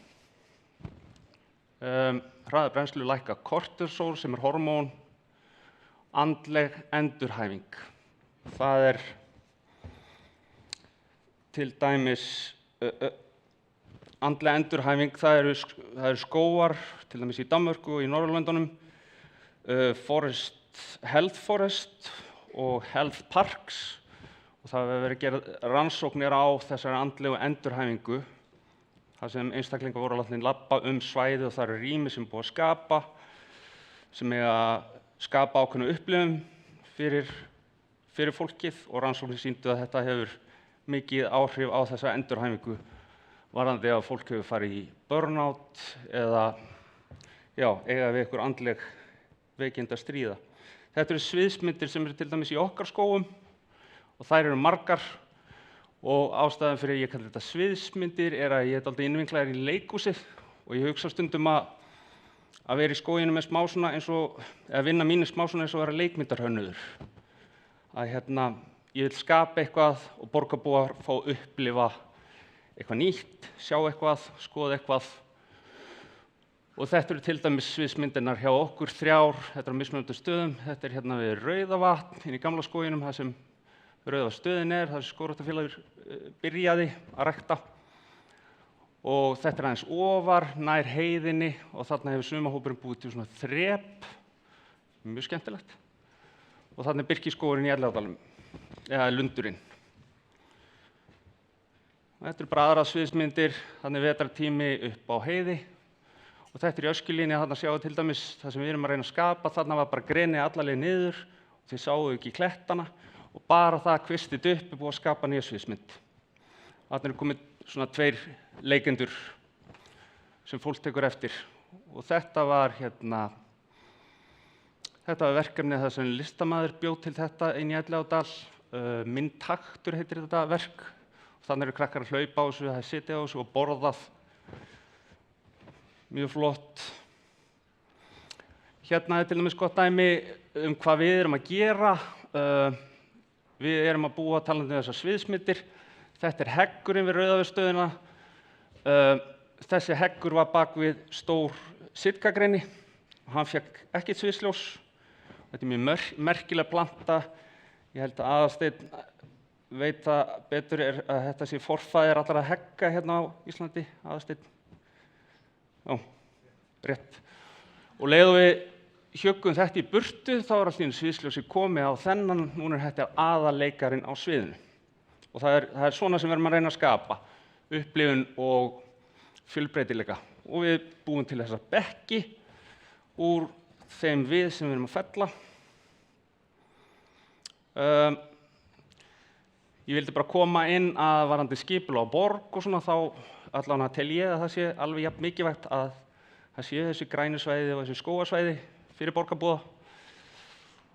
Hraði brennslu lækka kortisol sem hormón, andleg endurhæfing. Það til dæmis andleg endurhæfing, það eru skógar, til dæmis í Danmörku og í Norðurlöndunum, health forest og health parks og það hefur verið gerð rannsóknir á þessari andlegu endurhæfingu þar sem einstaklingar voru látnir labba svæðið og það eru rými sem búið að skapa sem að skapa ákveðna upplifun fyrir fólkið og rannsóknir sýndu að þetta hefur mikið áhrif á þessa endurhæfingu varðandi að fólk hefur farið í burnout eða eiga við einhver andleg veikindi að stríða. Þetta eru sviðsmyndir sem eru til dæmis í okkar skógum og þær eru margar og ástæðan fyrir að ég kalli þetta sviðsmyndir að ég dálítið innvinklaður í leikhúsið og ég hugsa stundum að vera í skóginum með smá svona eins og að vinna mínu smá svona eins og vera leikmyndarhönnuður. Að ég vil skapa eitthvað og borgarbúar fá upplifa eitthvað nýtt, sjá eitthvað, skoða eitthvað. Og þetta eru til dæmis sviðsmyndirnar hjá okkur 3, þetta á mismunandi stöðum. Þetta við Rauðavatn, inn í gamla skóginum, það sem Rauðastöðin það sem Skógræktarfélagið byrjaði að rækta. Og þetta aðeins ofar, nær heiðinni og þarna hefur sumahópurinn búið til svona þrep, mjög skemmtilegt. Og þarna Birkiskógurinn í Elliðaárdalnum, eða Lundurinn. Þetta eru bara aðrar sviðsmyndir, þannig vetrartími upp á heiði og þetta í Öskjulínni, þarna sjáum við til dæmis það sem við erum að reyna að skapa, þarna var bara greni alla leið niður og þið sáu ekki klettana og bara það kvistið upp búið að skapa nýja sviðsmynd. Þarna eru komið svona 2 leikendur sem fólk tekur eftir og þetta var Þetta var verkefni þar sem listamaður bjó til þetta inn í Elliðaárdal. Minn taktur heitir þetta verk. Þannig eru krakkar að hlaupa á þessu, það er sitja á þessu og borðað. Mjög flott. Hérna er til dæmis gott dæmi hvað við erum að gera. Við erum að búa talandi þessar sviðsmyndir. Þetta er heggurinn við Rauðaverstöðina. Þessi heggur var bak við stór sitkagreni og hann fékk ekkert sviðsljós. Þetta er mjög merkileg planta. Ég held að Aðalsteinn veit það betur að þetta sé forfaðir allra hegga hérna á Íslandi, Aðalsteinn. Já, rétt. Og leið og við hjöggum þetta í burtu, þá er allt í einu sviðsljósi komið á þennan, núna er þetta aðalleikarinn á sviðinu. Og það er svona sem við erum að reyna að skapa, upplifun og fjölbreytileika. Og við búum til þessa bekki úr þeim við sem við erum að fella. Ég vildi bara koma inn að varðandi skipulag á borg og svona, þá allavega tel ég að það sé alveg jafn mikilvægt að það sé þessi grænu svæði og þessi skógasvæði fyrir borgarbúa.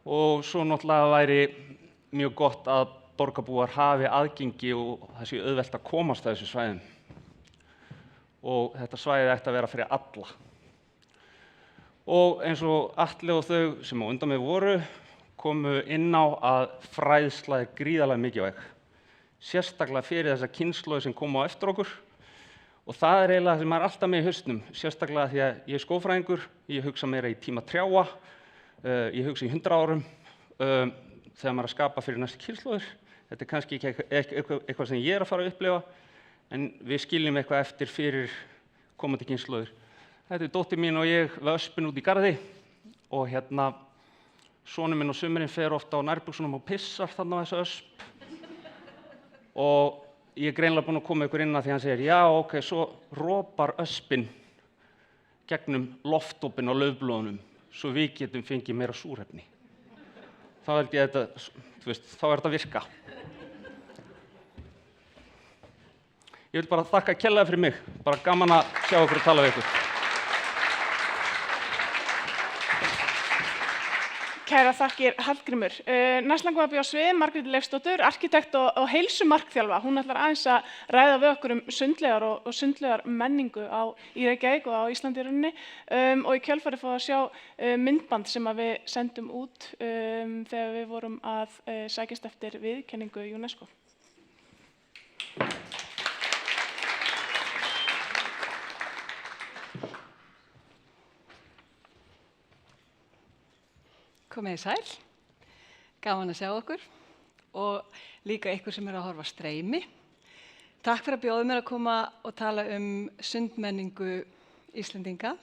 Og svo náttúrulega væri mjög gott að borgarbúar hafi aðgengi og það sé auðvelt að komast að þessu svæðum. Og þetta svæði ætti að vera fyrir alla. Og eins og Atli og þau sem á undan mig voru komu inn á að fræðsla er gríðarlega mikilvæg. Sérstaklega fyrir þessa kynslóð sem komu á eftir okkur. Og það er eiginlega sem er alltaf með í hausnum, sérstaklega því að ég er skógfræðingur, ég hugsa meira í tíma trjáa, ég hugsa í 100 árum þegar maður er að skapa fyrir næstu kynslóðir. Þetta er kannski ekki eitthvað sem ég er að fara að upplifa, en við skiljum eitthvað eftir fyrir komandi kynslóðir. Þetta er dóttir mín og ég við öspin út í garði og hérna sonur minn á sumrin fer ofta á nærbuksunum og pissar þarna á þessu ösp. Og ég er greinilega búinn að koma ykkur inn að því hann segir, já, ok, svo ropar öspin gegnum loftopin á laufblóðunum, svo við getum fengið meira súrefni. Þá held ég að þetta, þá er þetta að virka. Ég vil bara þakka kærlega fyrir mig, bara gaman að sjá ykkur og tala við ykkur. Kæra þakkir, Hallgrímur. Næst langar við að bjóða á svið Margréti Leifsdóttur, arkitekt og heilsumarkþjálfa. Hún ætlar aðeins að ræða við okkur sundlaugar og sundlaugar menningu í Reykjavík og á Íslandi í rauninni. Og í kjölfarið fá að sjá myndband sem við sendum út þegar við vorum að sækjast eftir viðurkenningu UNESCO. Komið í sæl, gaman að sjá okkur og líka ykkur sem að horfa streymi. Takk fyrir að bjóða mér að koma og tala sundmenningu Íslendinga.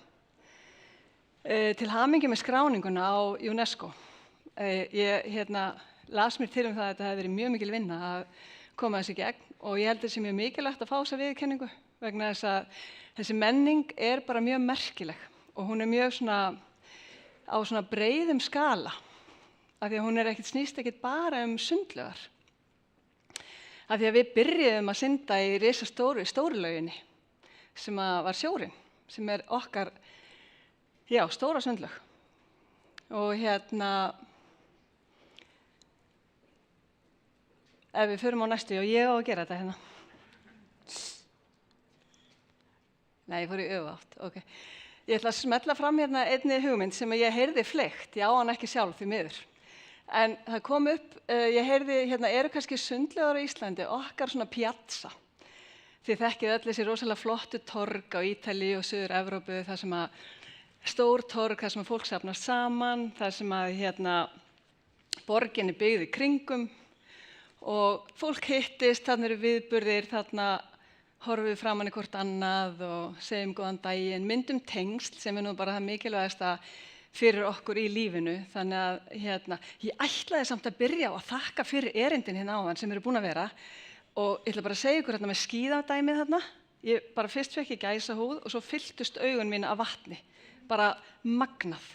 Til hamingju með skráninguna á UNESCO. Ég las mér til það að þetta hefði verið mjög mikil vinna að koma þessi í gegn og ég held þessi mjög mikilvægt að fá þessa viðurkenningu vegna þess að þessi menning er bara mjög merkileg og hún er mjög á svona breiðum skala af því að hún snýst ekkert bara sundlaugar. Af því að við byrjuðum að synda í risastóru Stórulauginni sem var sjórinn, sem er okkar, stóra sundlaug. Og ef við förum á næstu, og ég á að gera þetta hérna. Nei, ég fór í öfuátt, ok. Ég ætla að smella fram hérna einni hugmynd sem ég heyrði fleygt, ég á hann ekki sjálf því miður. En það kom upp, ég heyrði, eru kannski sundlaugar á Íslandi, okkar svona piazza. Þið þekkið öll þessi rosalega flottu torg á Ítalíu og Suður-Evrópu, þar sem stór torg, þar sem fólk safnast saman, þar sem borgin er byggð í kringum og fólk hittist, þarna eru viðburðir, þarna horfum við framan í hvort annað og segjum góðan daginn, myndum tengsl sem er nú bara það mikilvægasta fyrir okkur í lífinu. Þannig að ég ætlaði samt að byrja á að þakka fyrir erindin hérna áðan sem eru búin að vera og ég ætla bara að segja ykkur með skíðadæmið þarna. Ég bara fyrst fekk ég gæsahúð og svo fylltust augun mín af vatni, bara magnað.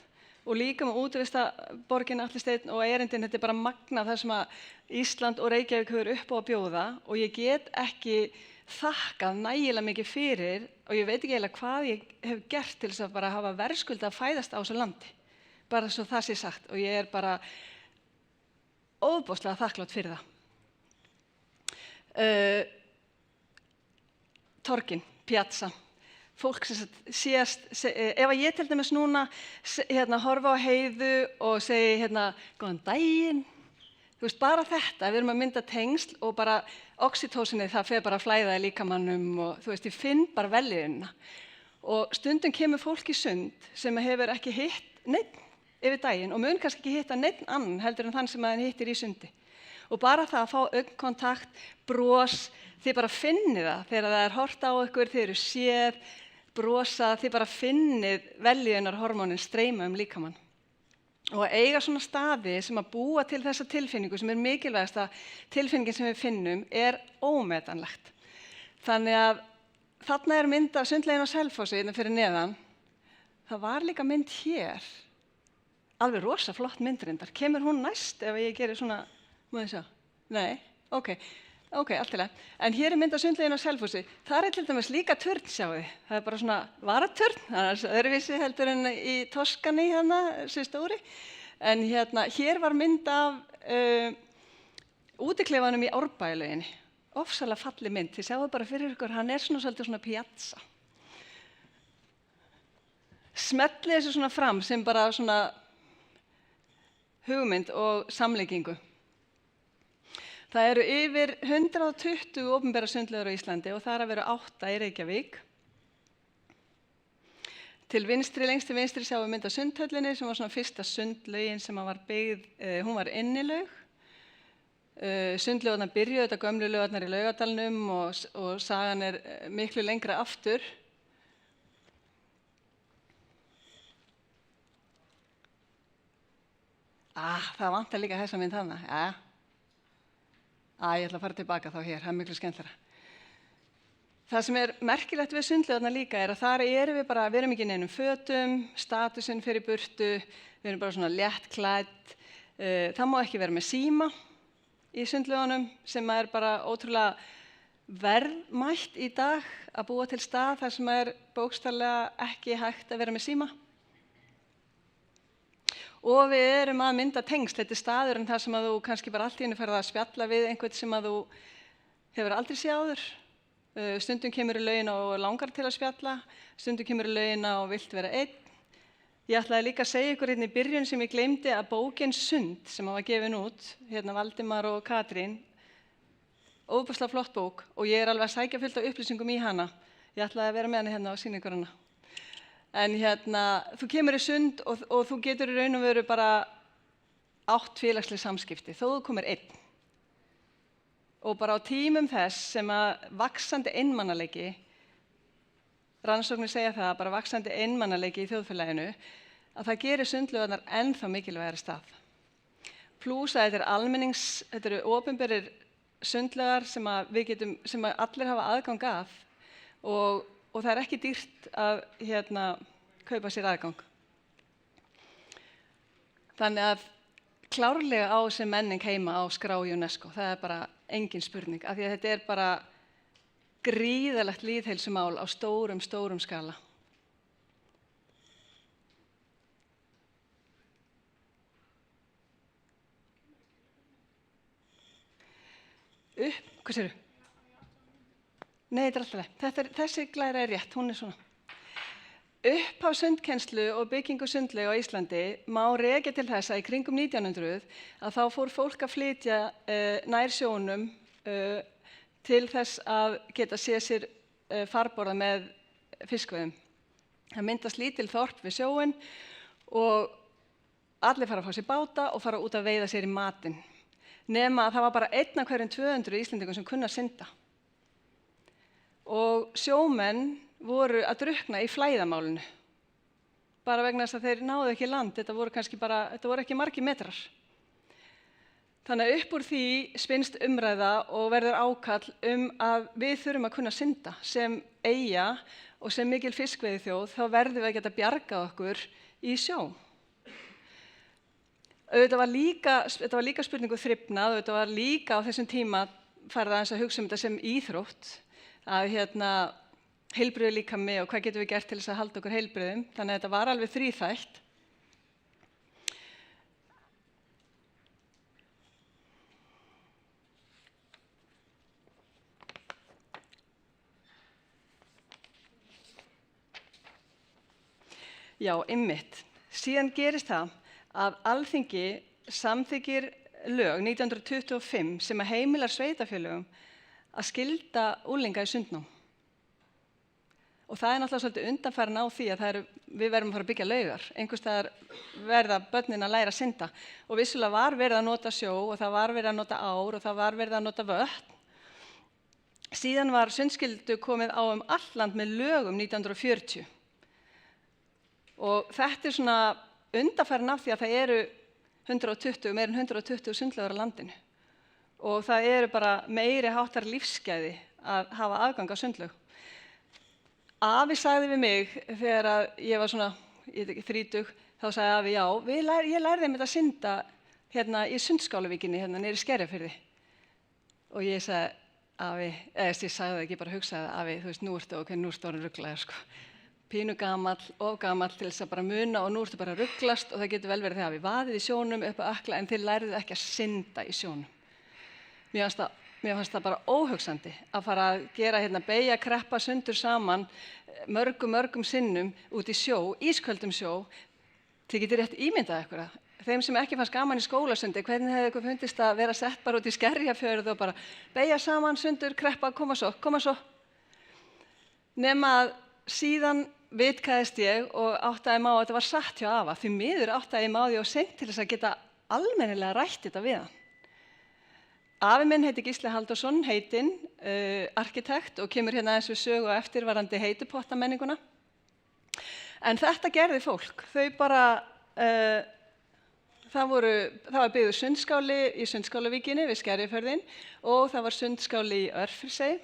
Og líka með útivistarborgin Atli Steinn og erindin, þetta er bara magnað þar sem að Ísland og Reykjavík hefur upp á að bjóða og ég get ekki þakkað nægilega mikið fyrir og ég veit ekki eiginlega hvað ég hef gert til þess að bara hafa verðskulda að fæðast á þessu landi. bara svo það sé sagt og ég bara ofboðslega þakklátt fyrir það. Torgin, Piazza, fólk sem séast, ef ég til dæmis núna horfa á Heiðu og segi góðan daginn, þú veist, bara þetta, við erum að mynda tengsl og bara oxytósinið það fer bara að flæða í líkamannum og þú veist, ég finn bara velíðunina. Og stundum kemur fólk í sund sem hefur ekki hitt neitt yfir daginn og mun kannski ekki hitta neitt annan heldur en þann sem hann hittir í sundi. Og bara það að fá augnkontakt, bros, þið bara finnið það þegar það horft á ykkur, þið eru séð, brosað, þið bara finnið velíðunarhormónin streyma líkamann. Og að eiga svona staði sem að búa til þessa tilfinningu sem mikilvægasta tilfinningin sem við finnum ómetanlegt. Þannig að þarna mynd af sundlaugin á Selfossi fyrir neðan. Það var líka mynd hér, alveg rosa flott myndrindar. Kemur hún næst ef ég gerir svona, má ég sjá? Nei, ok, allt í lagi. En hér mynd af sundlaugin á Selfossi. Það til dæmis líka turn, sjáu þið. Það bara svona varaturn, það öðruvísi heldur en í Toskani þessi stóri. En hér var mynd af útiklefanum í Árbæjarlauginni. Ofsalega falleg mynd, þið sjáu bara fyrir ykkur, hann svona svolítið svona piazza. Smellið þessu svona fram sem bara svona hugmynd og samleikingu. Það eru yfir 120 opinberar sundlaugar á Íslandi og það að vera 8 í Reykjavík. Lengst til vinstri sjáum við mynd af Sundhöllinni sem var svona fyrsta sundlaugin sem var byggð, hún var innilaug. Sundlaugarnar byrjuðu þetta gömlu laugarnar í Laugardalnum og sagan miklu lengra aftur. Það vantar líka þessa mynd þarna. Ég ætla að fara tilbaka þá hér, það miklu skemmtilegra. Það sem merkilegt við sundlaugarnar líka að þar erum við erum ekki í neinum fötum, statusinn fer í burtu, við erum bara svona léttklædd. Það má ekki vera með síma í sundlaugunum sem bara ótrúlega verðmætt í dag að búa til stað þar sem bókstaflega ekki hægt að vera með síma. Og við erum að mynda tengsl, þetta staðurinn þar sem að þú kannski bara allt í einu ferð að spjalla við einhvern sem að þú hefur aldrei séð áður. Stundum kemur í laugina og langar til að spjalla, stundum kemur í laugina og vilt vera einn. Ég ætlaði líka að segja ykkur í byrjun sem ég gleymdi að bókin Sund sem var gefin út, Valdimar og Katrín, ofboðslega flott bók og ég alveg að sækja fullt af upplýsingum í hana. Ég ætlaði að vera með hana og sýna ykkur hana. En þú kemur í sund og þú getur í raun og veru bara átt félagsleg samskipti, þó þú komir einn. Og bara á tímum þess sem að vaxandi einmannaleiki, rannsóknir segja það, bara vaxandi einmannaleiki í þjóðfélaginu, að það gerir sundlaugarnar ennþá mikilvægari stað. Plús að þetta eru opinberir sundlaugar sem allir hafa aðgang að og það ekki dýrt að kaupa sér aðgang. Þannig að klárlega á sem menning heima á skrá UNESCO, það bara engin spurning, af því að þetta bara gríðarlegt lýðheilsumál á stórum skala. Hvað segirðu? Nei, þetta alltaf leið. Þessi glæra rétt, hún svona. Upphaf sundkennslu og byggingu sundlaug á Íslandi má rekja til þess að í kringum 1900 að þá fór fólk að flytja nær sjónum til þess að geta séð sér farborða með fiskveiðum. Það myndast lítil þorp við sjóinn og allir fara að fá sér báta og fara út að veiða sér í matinn. Nema að það var bara 1 af hverjum 200 Íslendingum sem kunna synda. Og sjómenn voru að drukkna í flæðamálinu. Bara vegna þess að þeir náðu ekki land, þetta voru ekki margir metrar. Þannig að upp úr því spinnst umræða og verður ákall að við þurfum að kunna synda sem eyja og sem mikil fiskveiðiþjóð, þá verðum við að geta bjargað okkur í sjó. Þetta var líka spurningu þrifnað, þetta var líka á þessum tíma farið aðeins að hugsa þetta sem íþrótt, að heilbrigður líkami og hvað getum við gert til þess að halda okkur heilbrigðum. Þannig að þetta var alveg þríþætt. Já, einmitt. Síðan gerist það að Alþingi samþykkir lög 1925 sem að heimilar sveitarfélögum að skylda unglinga í sundnám. Og það er náttúrulega svolítið undanfærin á því að við verðum að fara að byggja laugar. Einhvers staðar verða börnin að læra að synda. Og vissulega var verið að nota sjó og það var verið að nota ár og það var verið að nota vötn. Síðan var sundskyldu komið á allt land með lögum 1940. Og þetta er svona undanfærin af því að það eru meir en 120 sundlaugar á landinu. Og það eru bara meiri háttar lífsgæði að hafa aðgang á sundlaug. Afi sagði við mig þegar ég var svona, ég veit ekki, 30, þá sagði afi, já, ég lærði þeim þetta að synda hérna í Sundskálavíkinni, hérna niður í Skerjafirði. Og ég sagði, afi, ég sagði það ekki, bara hugsaði, afi, þú veist, nú ertu orðinn ruglaður, sko. Pínu gamall, of gamall til þess að bara muna og nú ertu bara að ruglast og það getur vel verið þegar við vaðið í sjónum upp að akla en þið lærið ekki að synda í sjónum. Mér fannst það bara óhugsandi að fara að gera hérna beygja, kreppa sundur saman mörgum sinnum út í sjó, ísköldum sjó. Þið getur rétt ímyndað ykkur að þeim sem ekki fannst gaman í skólasundi, hvernig hefði ykkur fundist að vera sett bara út í Skerjafjörð og bara beygja saman sundur, kreppa, koma svo. Nema að síðan vitkaðist ég og áttaði mig á að þetta var satt hjá afa. Því miður áttaði ég mig á því og seint til þess að geta almennilega rætt þetta við hann. Afi minn heiti Gísli Halldórsson, heitinn, arkitekt og kemur hérna aðeins við sögu og eftir varðandi heitupottamenninguna. En þetta gerði fólk. Þau bara, það var byggður sundskáli í Sundskálavíkinni við Skerjafjörðinn og það var sundskáli í Örfirisey.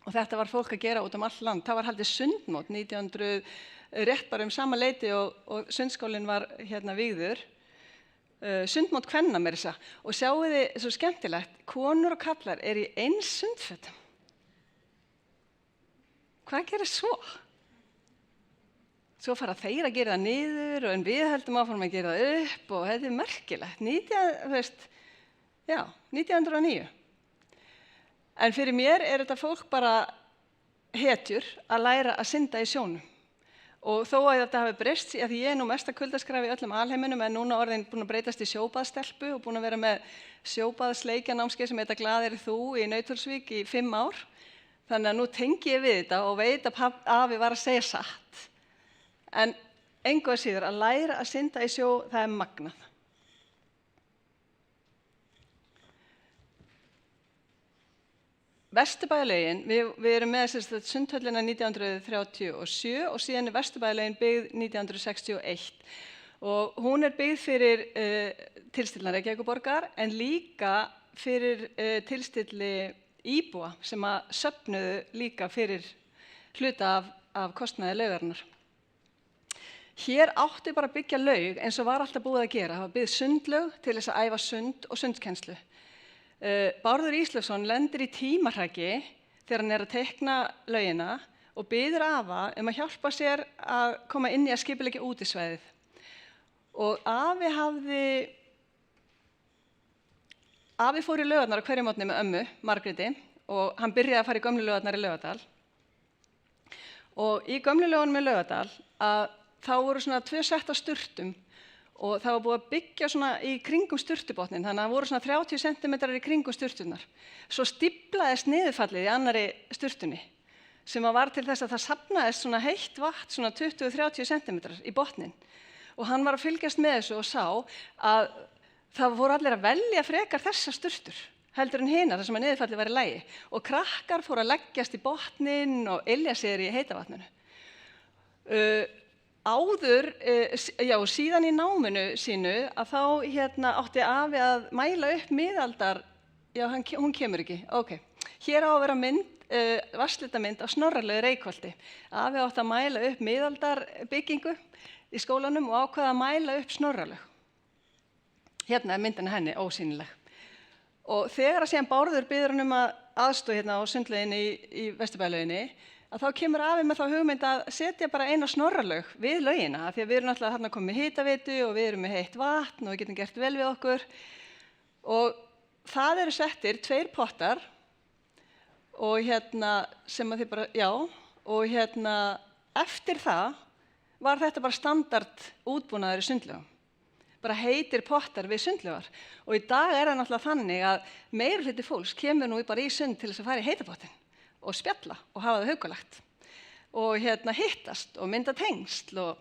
Og þetta var fólk að gera út all land. Það var haldið sundmót 1900, rétt bara sama leyti og sundskálinn var hérna vígður. Sundmót kvenna meira þess að. Og sjáu þið, svo skemmtilegt, konur og kallar í eins sundfötum. Hvað gerir svo? Svo fara þeir að gera það niður en við höldum áfram að gera það upp og þetta er merkilegt. 1909. En fyrir mér er þetta fólk bara hetjur að læra að synda í sjónum. Og þó að þetta hafi breyst, því ég er nú mesta kuldaskraf í öllum alheiminum en núna orðin búin að breytast í sjóbaðstelpu og búin að vera með sjóbaðsleikjanámskeið sem heita Glaðir þú í Nauthólsvík í 5 ár. Þannig að nú tengi ég við þetta og veit að afi var að segja satt. En engu að síður að læra að synda í sjó, það er magnað. Vesturbæjarlaugin, við erum með sundhöllina 1937 og síðan er Vesturbæjarlaugin byggð 1961 og hún er byggð fyrir tilstillan Reykjavíkurborgar en líka fyrir tilstilli íbúa sem að söfnuðu líka fyrir hluta af kostnaði laugarinnar. Hér átti bara að byggja laug eins og var alltaf búið að gera, það var byggð sundlaug til þess að æfa sund og sundkennslu. Bárður Ísleifsson lendir í tímahraki þegar hann er að teikna laugina og biður afa að hjálpa sér að koma inn í að skipuleggja útisvæðið. Og afi fór í Laugarnar á hverju morgni með ömmu, Margréti, og hann byrjaði að fara í gömlu Laugarnar í Laugardal. Og í gömlu Laugunum í Laugardal þá voru svona 2 sett af sturtum og það var búið að byggja svona í kringum sturtubotnin, þannig að það voru svona 30 cm í kringum sturtunar. Svo stíflaðist niðurfallið í annarri sturtunni sem var til þess að það safnaðist svona heitt vatn svona 20-30 cm í botnin. Og hann var að fylgjast með þessu og sá að það voru allir að velja frekar þessa sturtur heldur en hinar þar sem að niðurfallið væri í lagi. Og krakkar fóru að leggjast í botnin og ylja sér í heita vatninu. Síðan í náminu sínu að þá átti afi að mæla upp miðaldar, hún kemur ekki, ok. Hér á að vera vatnslitamynd á Snorralaugi Reykholti. Afi átti að mæla upp miðaldarbyggingu í skólanum og ákvaða að mæla upp Snorralaug. Hérna er myndin henni ósýnileg. Og þegar að síðan Bárður biður hann að aðstoð hérna á sundlauginni í Vesturbæjarlauginni, að þá kemur afi með þá hugmynd að setja bara eina Snorralaug við laugina, því að við erum náttúrulega þarna komið með hitaveitu og við erum með heitt vatn og við getum gert vel við okkur. Og það eru settir 2 pottar og sem að þið bara, og eftir það var þetta bara standard útbúnaður í sundlaugum. Bara heitir pottar við sundlaugar. Og í dag það náttúrulega þannig að meiri hluti fólks kemur nú bara í sund til þess að fara í heitapottin og spjalla og hafa það huggulegt. Og hittast og mynda tengsl.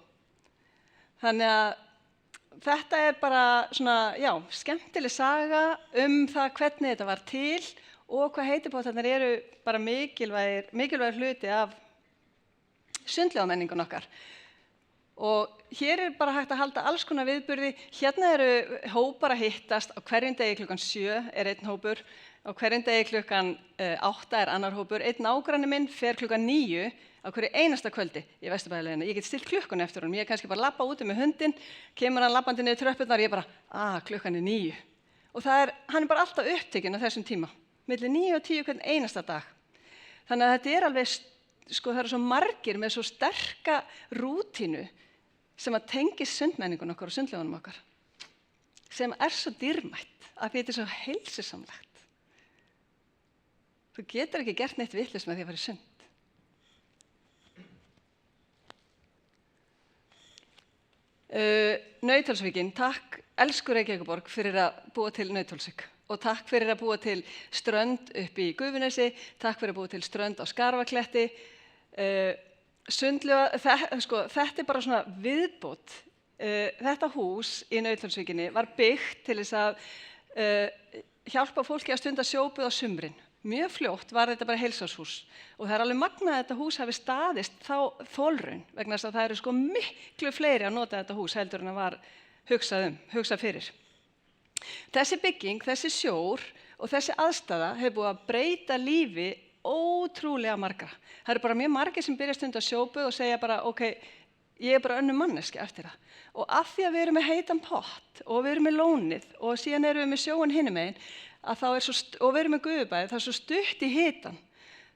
Þannig að þetta bara svona, já, skemmtileg saga það hvernig þetta var til og hvað heitapottarnir eru bara mikilvægir hluti af sundlaugamenningun okkar. Og hér bara hægt að halda alls konar viðburði. Hérna eru hópar að hittast. Á hverjum degi klukkan 7 einn hópur. Á hverjum degi klukkan 8 annar hópur. Einn nágranni minn fer klukkan 9 á hverju einasta kvöldi í Vesturbæjarleiðinni. Ég get stilt klukkunni eftir honum. Ég kannski bara labba úti með hundinn, kemur hann labbandi niður tröppurnar og ég bara, klukkan er 9. Og hann bara alltaf upptekinn á þessum tíma. Milli 9 og 10 hvern einasta dag. Þannig að þetta alveg, það eru svo margir með svo sterka rútínu sem að tengist sundmenningun okkar og sundlaugunum okkar. Sem svo dýrmætt af því þetta svo heilsusamlegt. Þú getur ekki gert neitt vitlaust með því að fara í sund. Nauthólsvíkin, takk elsku Reykjavíkurborg fyrir að búa til Nauthólsvík og takk fyrir að búa til strönd upp í Gufunesi, takk fyrir að búa til strönd á Skarfakletti. Þetta bara svona viðbót. Þetta hús í Nauthólsvíkinni var byggt til þess að hjálpa fólki að stunda sjóböð á sumrin. Mjög fljótt var þetta bara heilsárshús og það alveg magnað að þetta hús hafi staðist þá þolraun vegna þess að það eru miklu fleiri að nota þetta hús heldur en að var hugsað fyrir. Þessi bygging, þessi sjór og þessi aðstaða hefur búið að breyta lífi ótrúlega margra. Það eru bara mjög margir sem byrja að stunda sjóböð og segja bara, ok, ég bara önnur manneskja eftir það. Og af því að við erum með heitan pott og við erum með lónið og síðan erum við með sjóinn hinum megin, og við erum með gufubæði, það svo stutt í hitan.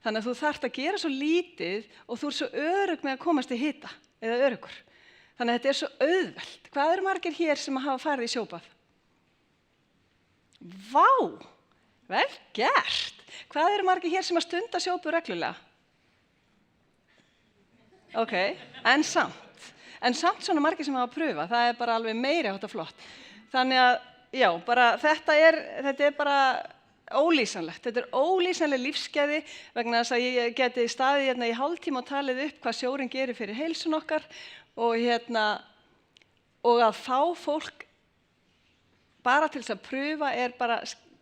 Þannig að þú þarft að gera svo lítið og þú svo örugg með að komast í hita, eða öruggur. Þannig að þetta svo auðvelt. Hvað eru margir hér sem hafa farið í sjóbað? Vá, vel gert. Hvað eru margir hér sem að stunda sjóbað reglulega? Ok, en samt svona margir sem hafa að pröfa, það bara alveg meiri háttar flott. Þannig að, já, bara þetta bara ólýsanlegt. Þetta ólýsanleg lífsgæði vegna þess að ég geti staðið hérna í hálftíma og talið upp hvað sjórinn gerir fyrir heilsun okkar og að fá fólk bara til þess að pröfa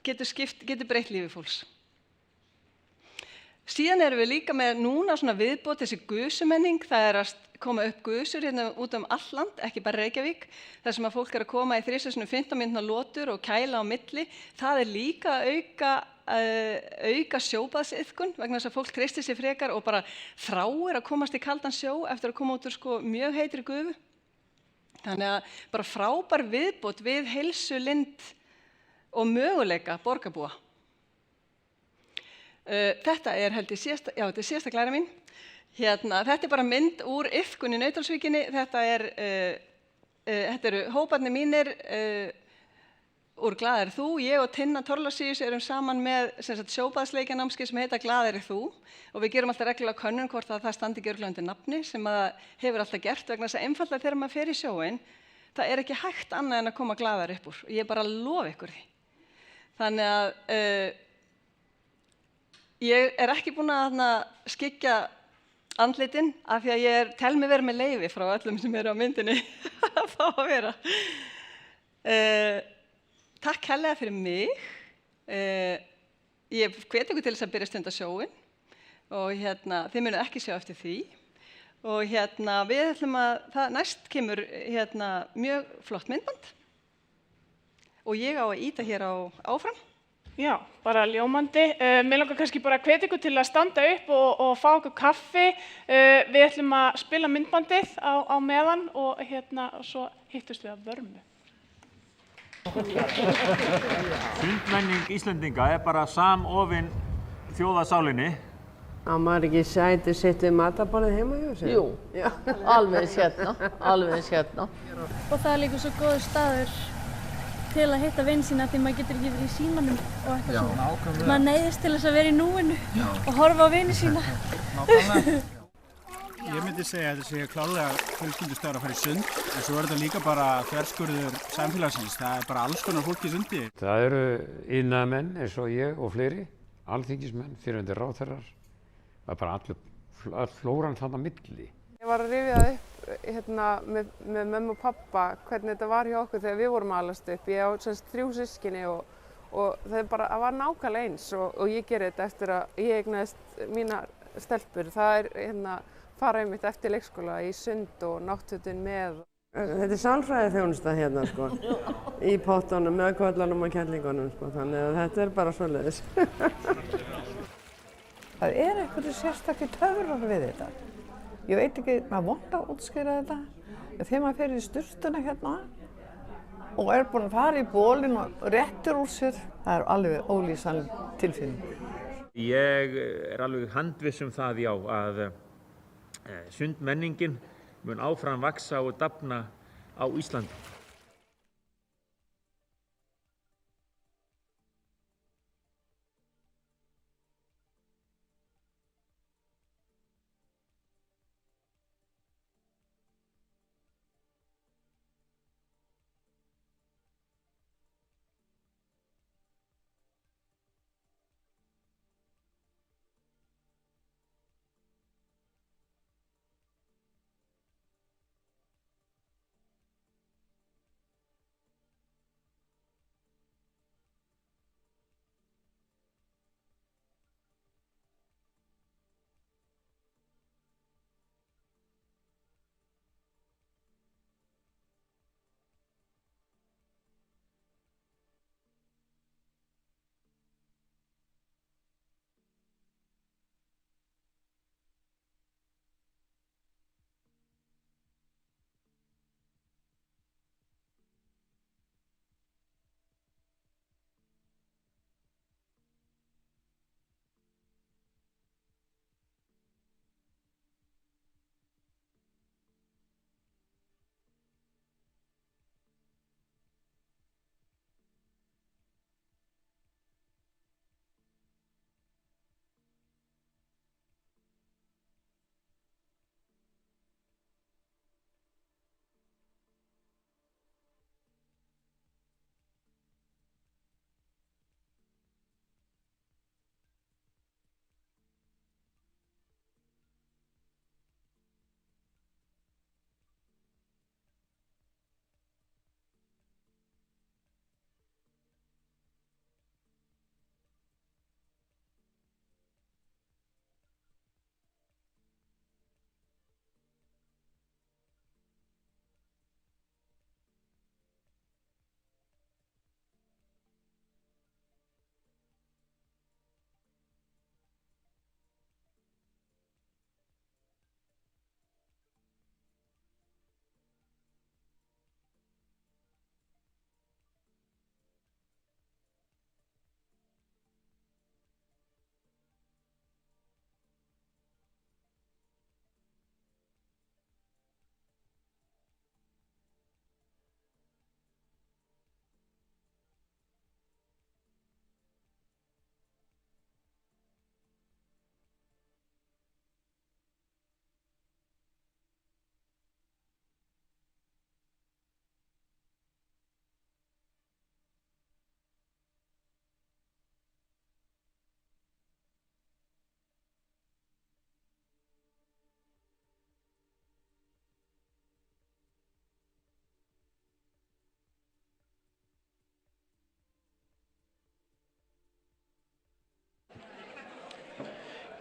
getur breytt lífi fólks. Síðan erum við líka með núna svona viðbót þessi gusumenning. Það að koma upp gusur hérna út allt land, ekki bara Reykjavík. Það sem að fólk að koma í 15 mínútna lotur og kæla á milli. Það líka að auka sjóbaðsiðkun vegna þess að fólk treystir sig frekar og bara þráir að komast í kaldan sjó eftir að koma út úr mjög heitri gufu. Þannig að bara frábær viðbót við heilsu, lynd og möguleika borgarbúa. Þetta held ég síðasta glæra mín. Þetta bara mynd úr iðkun í Nauthólsvíkinni. Þetta eru hóparnir mínir úr Glaðari þú. Ég og Tinna Torlasíus erum saman með sjóbaðsleikjanámskeið sem heita Glaðari þú og við gerum alltaf reglulega könnun hvort að það standi ekki örugglega undir nafni sem að hefur alltaf gert vegna þess að einfaldlega þegar maður fer í sjóinn það ekki hægt annað en að koma glaðari upp úr og ég bara lofa ykkur því. Þannig að ég ekki búin að skyggja andlitin af því að ég tel mig vera með leyfi frá öllum sem eru á myndinni að fá að vera. Takk kærlega fyrir mig. Ég hvet ykkur til þess að byrja að stunda sjóinn og þið munið ekki sjá eftir því. Og við ætlum að næst kemur mjög flott myndband og ég á að ýta hér áfram. Já, bara ljómandi. Mér langar kannski bara að hvetja ykkur til að standa upp og fá okkur kaffi. Við ætlum að spila myndbandið á meðan og svo hittust við að vörmu. Sundmenning Íslendinga bara samofin þjóðarsálinni. Á maður ekki sæti sitt við matarborðið heima hjá sér? Jú, alveg hérna. Og það líka svo góður staður til að hitta vini sína því maður getur ekki verið í símanum og eitthvað svona. Maður neyðist til þess að vera í núinu og horfa á vini sína. Ég myndi segja að þetta sé klárlega fjölskyldustaður að fara í sund, en svo þetta líka bara þverskurður samfélagsins. Það bara alls konar fólk í sundi. Það eru iðnaðarmenn eins og ég og fleiri, alþingismenn, fyrrverandi ráðherrar. Það bara all flóran þarna milli. Ég var að rifja það upp með mömmu og pappa hvernig þetta var hjá okkur þegar við vorum að alast upp. Ég á 3 systkini og það var nákvæmlega eins og ég gerði þetta eftir að ég eignaðist mínar stelpur. Það fara einmitt eftir leikskóla í sund og náttfötin með. Þetta er sálfræðiþjónusta hérna sko, í pottunum, með kollanum og kellingunum sko, þannig að þetta er bara svoleiðis. Það er einhverju sérstakir töfrar við þetta. Ég veit ekki, maður vont að útskýra þetta. Þegar maður fer í sturtuna hérna og er búinn að fara í bólinn og réttir úr sér, það er alveg ólýsanleg tilfinning. Ég er alveg handviss það, já, að sundmenningin mun áfram vaxa og dafna á Íslandi.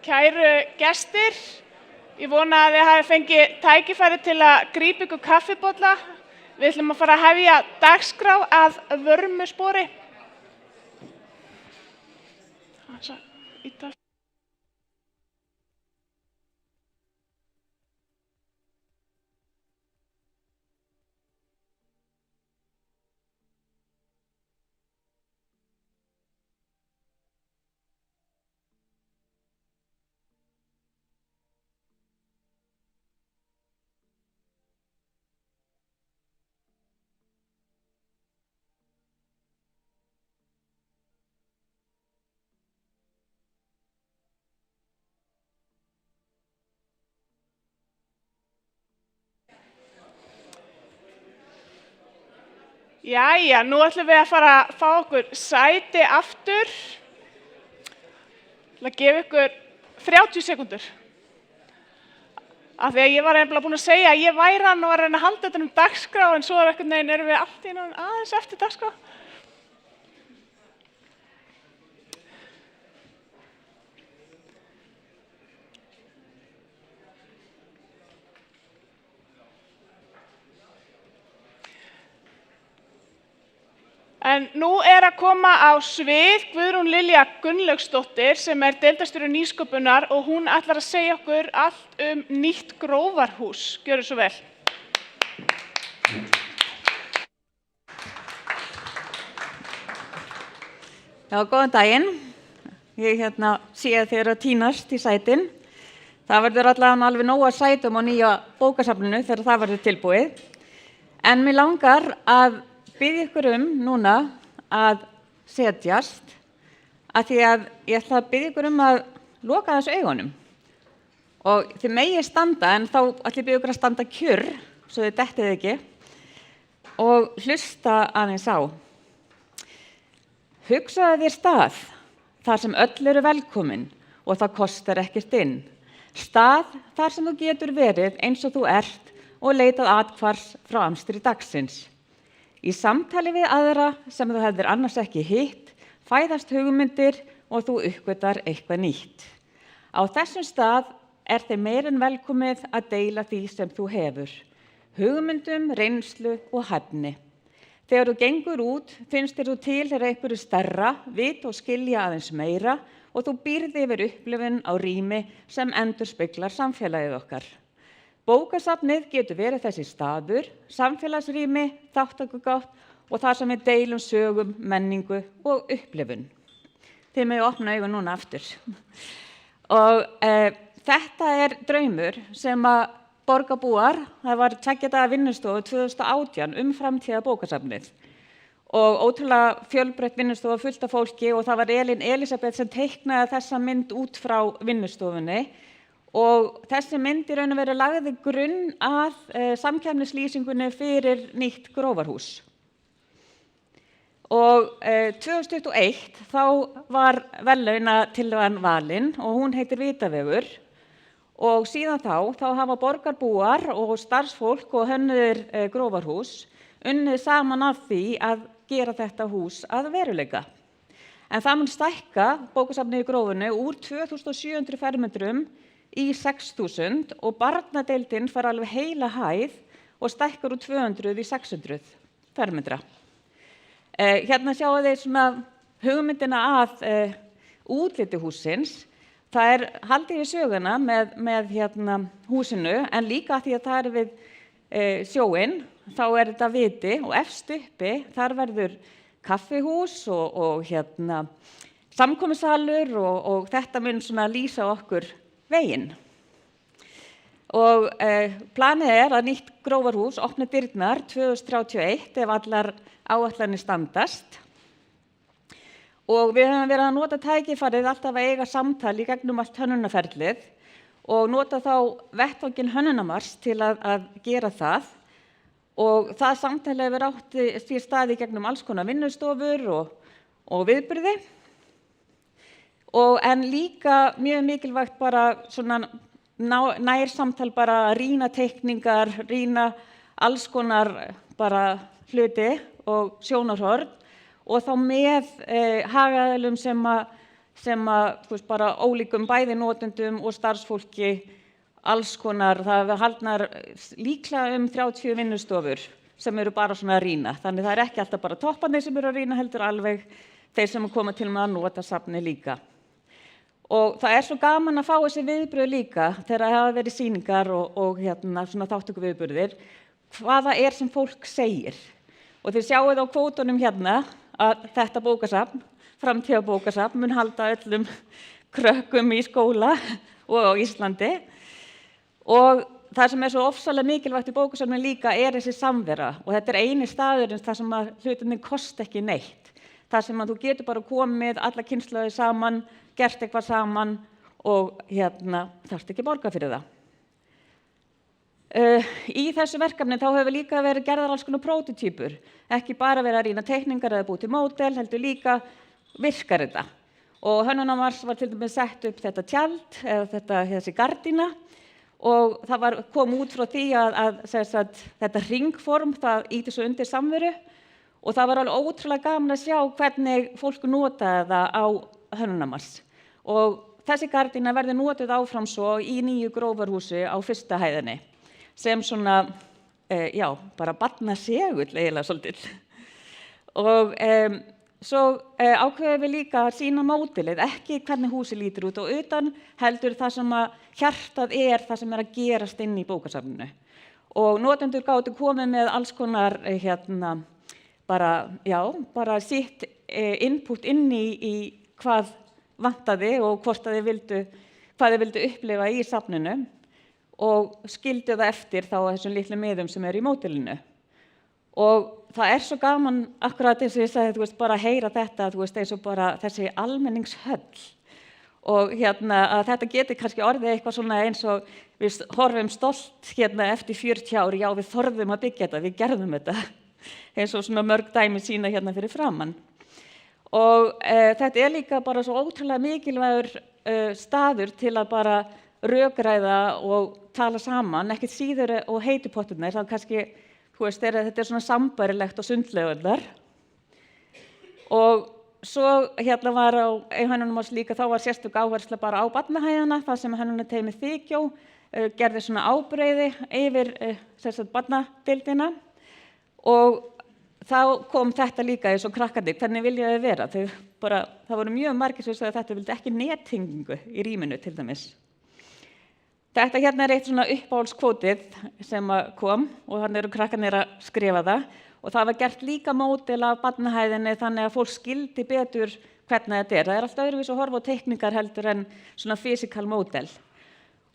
Kæru gestir, ég vona að þið hafi fengið tækifæri til að grípa ykkur kaffibolla. Við ætlum að fara að hefja dagskrá að vörmu spori. Jæja, nú ætlum við að fara að fá okkur sæti aftur. Ég ætla að gefa ykkur 30 sekúndur. Af því að ég var eiginlega búin að segja að ég væri hann og var að reyna að halda þetta dagskrá, en svo einhvern veginn erum við allt í einu aðeins eftir dagskrá. En nú er að koma á svið Guðrún Lilja Gunnlaugsdóttir sem er deildarstjóri nýsköpunar og hún ætlar að segja okkur allt nýtt grófarhús. Gjörðu svo vel. Já, góðan daginn. Ég sé að þið eru að tínast í sætin. Það verður alveg nóg að sætum á nýja bókasafninu þegar það verður tilbúið. En mig langar að biðja ykkur núna að setjast af því að ég ætla að biðja ykkur að loka þessu augunum. Og þið megið standa en þá ætla ég biðja ykkur að standa kjur svo þið dettið ekki og hlusta aðeins á. Hugsaðu þér stað þar sem öll eru velkomin og það kostar ekkert inn. Stað þar sem þú getur verið eins og þú ert og leitað athvarfs frá amstri dagsins. Í samtali við aðra sem þú hefðir annars ekki hitt, fæðast hugmyndir og þú uppgötar eitthvað nýtt. Á þessum stað er þeim meir en velkomið að deila því sem þú hefur, hugmyndum, reynslu og hæfni. Þegar þú gengur út, finnst þér þú tilheyra einhverju stærra, vit og skilja aðeins meira og þú býrð yfir upplifun á rými sem endurspeglar samfélagið okkar. Bókasafnið getur verið þessi staður, samfélagsrými, þáttakugátt og þar sem við deilum sögum, menningu og upplifun. Þið megið opna augun núna aftur. Og þetta er draumur sem að borgarbúar, það var 2 daga vinnustofu 2018 framtíða bókasafnið. Og ótrúlega fjölbreytt vinnustofa fullt af fólki og það var Elín Elísabeth sem teiknaði þessa mynd út frá vinnustofunni. Og þessi mynd í raun og veru lagði grunn að samkeppnislýsingunni fyrir nýtt grófarhús. Og 2021 þá var verðlaunatillagan valin og hún heitir Vitavegur. Og síðan þá hafa borgarbúar og starfsfólk og hönnuðir grófarhús unnið saman að því að gera þetta hús að veruleika. En það mun stækka bókasafnið í Grófinni úr 2700 fermetrum í 6000 og barnadeildin fær alveg heila hæð og stækkar úr 200 í 600 fermetra. Hérna sjáu þið svona hugmyndina að útliti hússins. Það er haldið við söguna með húsinu en líka því að það er við sjóinn, þá er þetta viti og efst uppi þar verður kaffihús og samkomusalur og þetta mun svona lýsa okkur veginn. Og planið er að nýtt grófarhús opni dyrnar 2031 ef allar áætlanir standast. Og við höfum verið að nota tækifærið alltaf að eiga samtal í gegnum allt hönnunarferlið og nota þá vettvanginn Hönnunarmars til að gera það. Og það samtal hefur átt sér stað í gegnum alls konar vinnustofur og viðburði. En líka mjög mikilvægt bara svona nær samtal bara að rýna teikningar, rýna alls konar bara hluti og sjónarhorn og þá með hagaðilum sem bara ólíkum bæði notendum og starfsfólki alls konar, það haldnar líklega 30 vinnustofur sem eru bara svona að rýna. Þannig það er ekki alltaf bara topparnir sem eru að rýna heldur alveg þeir sem koma til með að nota safnið líka. Og það er svo gaman að fá þessi viðbrögð líka þegar það hafa verið sýningar og svona þátttökuviðburðir, hvaða er sem fólk segir. Og þið sjáuð á kvótunum að þetta bókasafn, framtíðarbókasafn, mun halda öllum krökkum í skóla og á Íslandi. Og það sem er svo ofsalega mikilvægt í bókasafninu líka er þessi samvera og þetta er eini staðurinn þar sem að hlutirnir kosta ekki neitt. Þar sem að þú getur bara komið alla kynslóðir saman, gert eitthvað saman og þarft ekki borga fyrir það. Í þessu verkefni þá hefur líka verið gerðar alls konar prótótýpur, ekki bara verið að rýna teikningar eða búið til módel, heldur líka virkar þetta. Og Hönnunarmars var til dæmis sett upp þetta tjald, eða þessi gardína, og það kom út frá því að þetta hringform, það ýti svo undir samveru, og það var alveg ótrúlega gaman að sjá hvernig fólk notaði það á Hönnunarmars. Og þessi gardína verður notuð áfram svo í nýju grófarhúsi á fyrsta hæðinni, sem svona, bara barnasegull eiginlega svolítið. Og svo ákveðum við líka að sýna módelið, ekki hvernig húsið lítur út og utan, heldur það sem að hjartað það sem að gerast inn í bókasafninu. Og notendur gátu komið með alls konar bara sitt input inn í hvað vantaði og hvort að hvað þið vildu upplifa í safninu og skildu það eftir þá þessum litlu miðum sem í módelinu. Og það svo gaman akkurat eins og ég sagði, bara að heyra þetta, eins og bara þessi almenningshöll. Og að þetta geti kannski orðið eitthvað svona eins og við horfum stolt eftir 40 ári, já við þorðum að byggja þetta, við gerðum þetta. Eins og svona mörg dæmi sína fyrir framann. Og þetta líka bara svo ótrúlega mikilvægur staður til að bara rökræða og tala saman, ekkert síður og heitupotturnar, þá kannski þetta svona sambærilegt og sundlaugarnar. Og svo var á Hönnunarmars líka, þá var sérstök áhersla bara á barnahæðina, það sem hönnunarteymið Þykjó gerði svona ábreiði yfir barnadeildina. Og þá kom þetta líka eins og krakkandi, hvernig vilja þau vera? Það voru mjög margir sem sagði að þetta vildi ekki nettengingu í rýminu til dæmis. Þetta eitt svona uppáhaldskvótið sem kom og þannig eru krakkarnir að skrifa það og það var gert líka módel af barnahæðinni þannig að fólk skildi betur hvernig þetta Það allt öðruvísi að horfa á teikningar heldur en svona physical módel.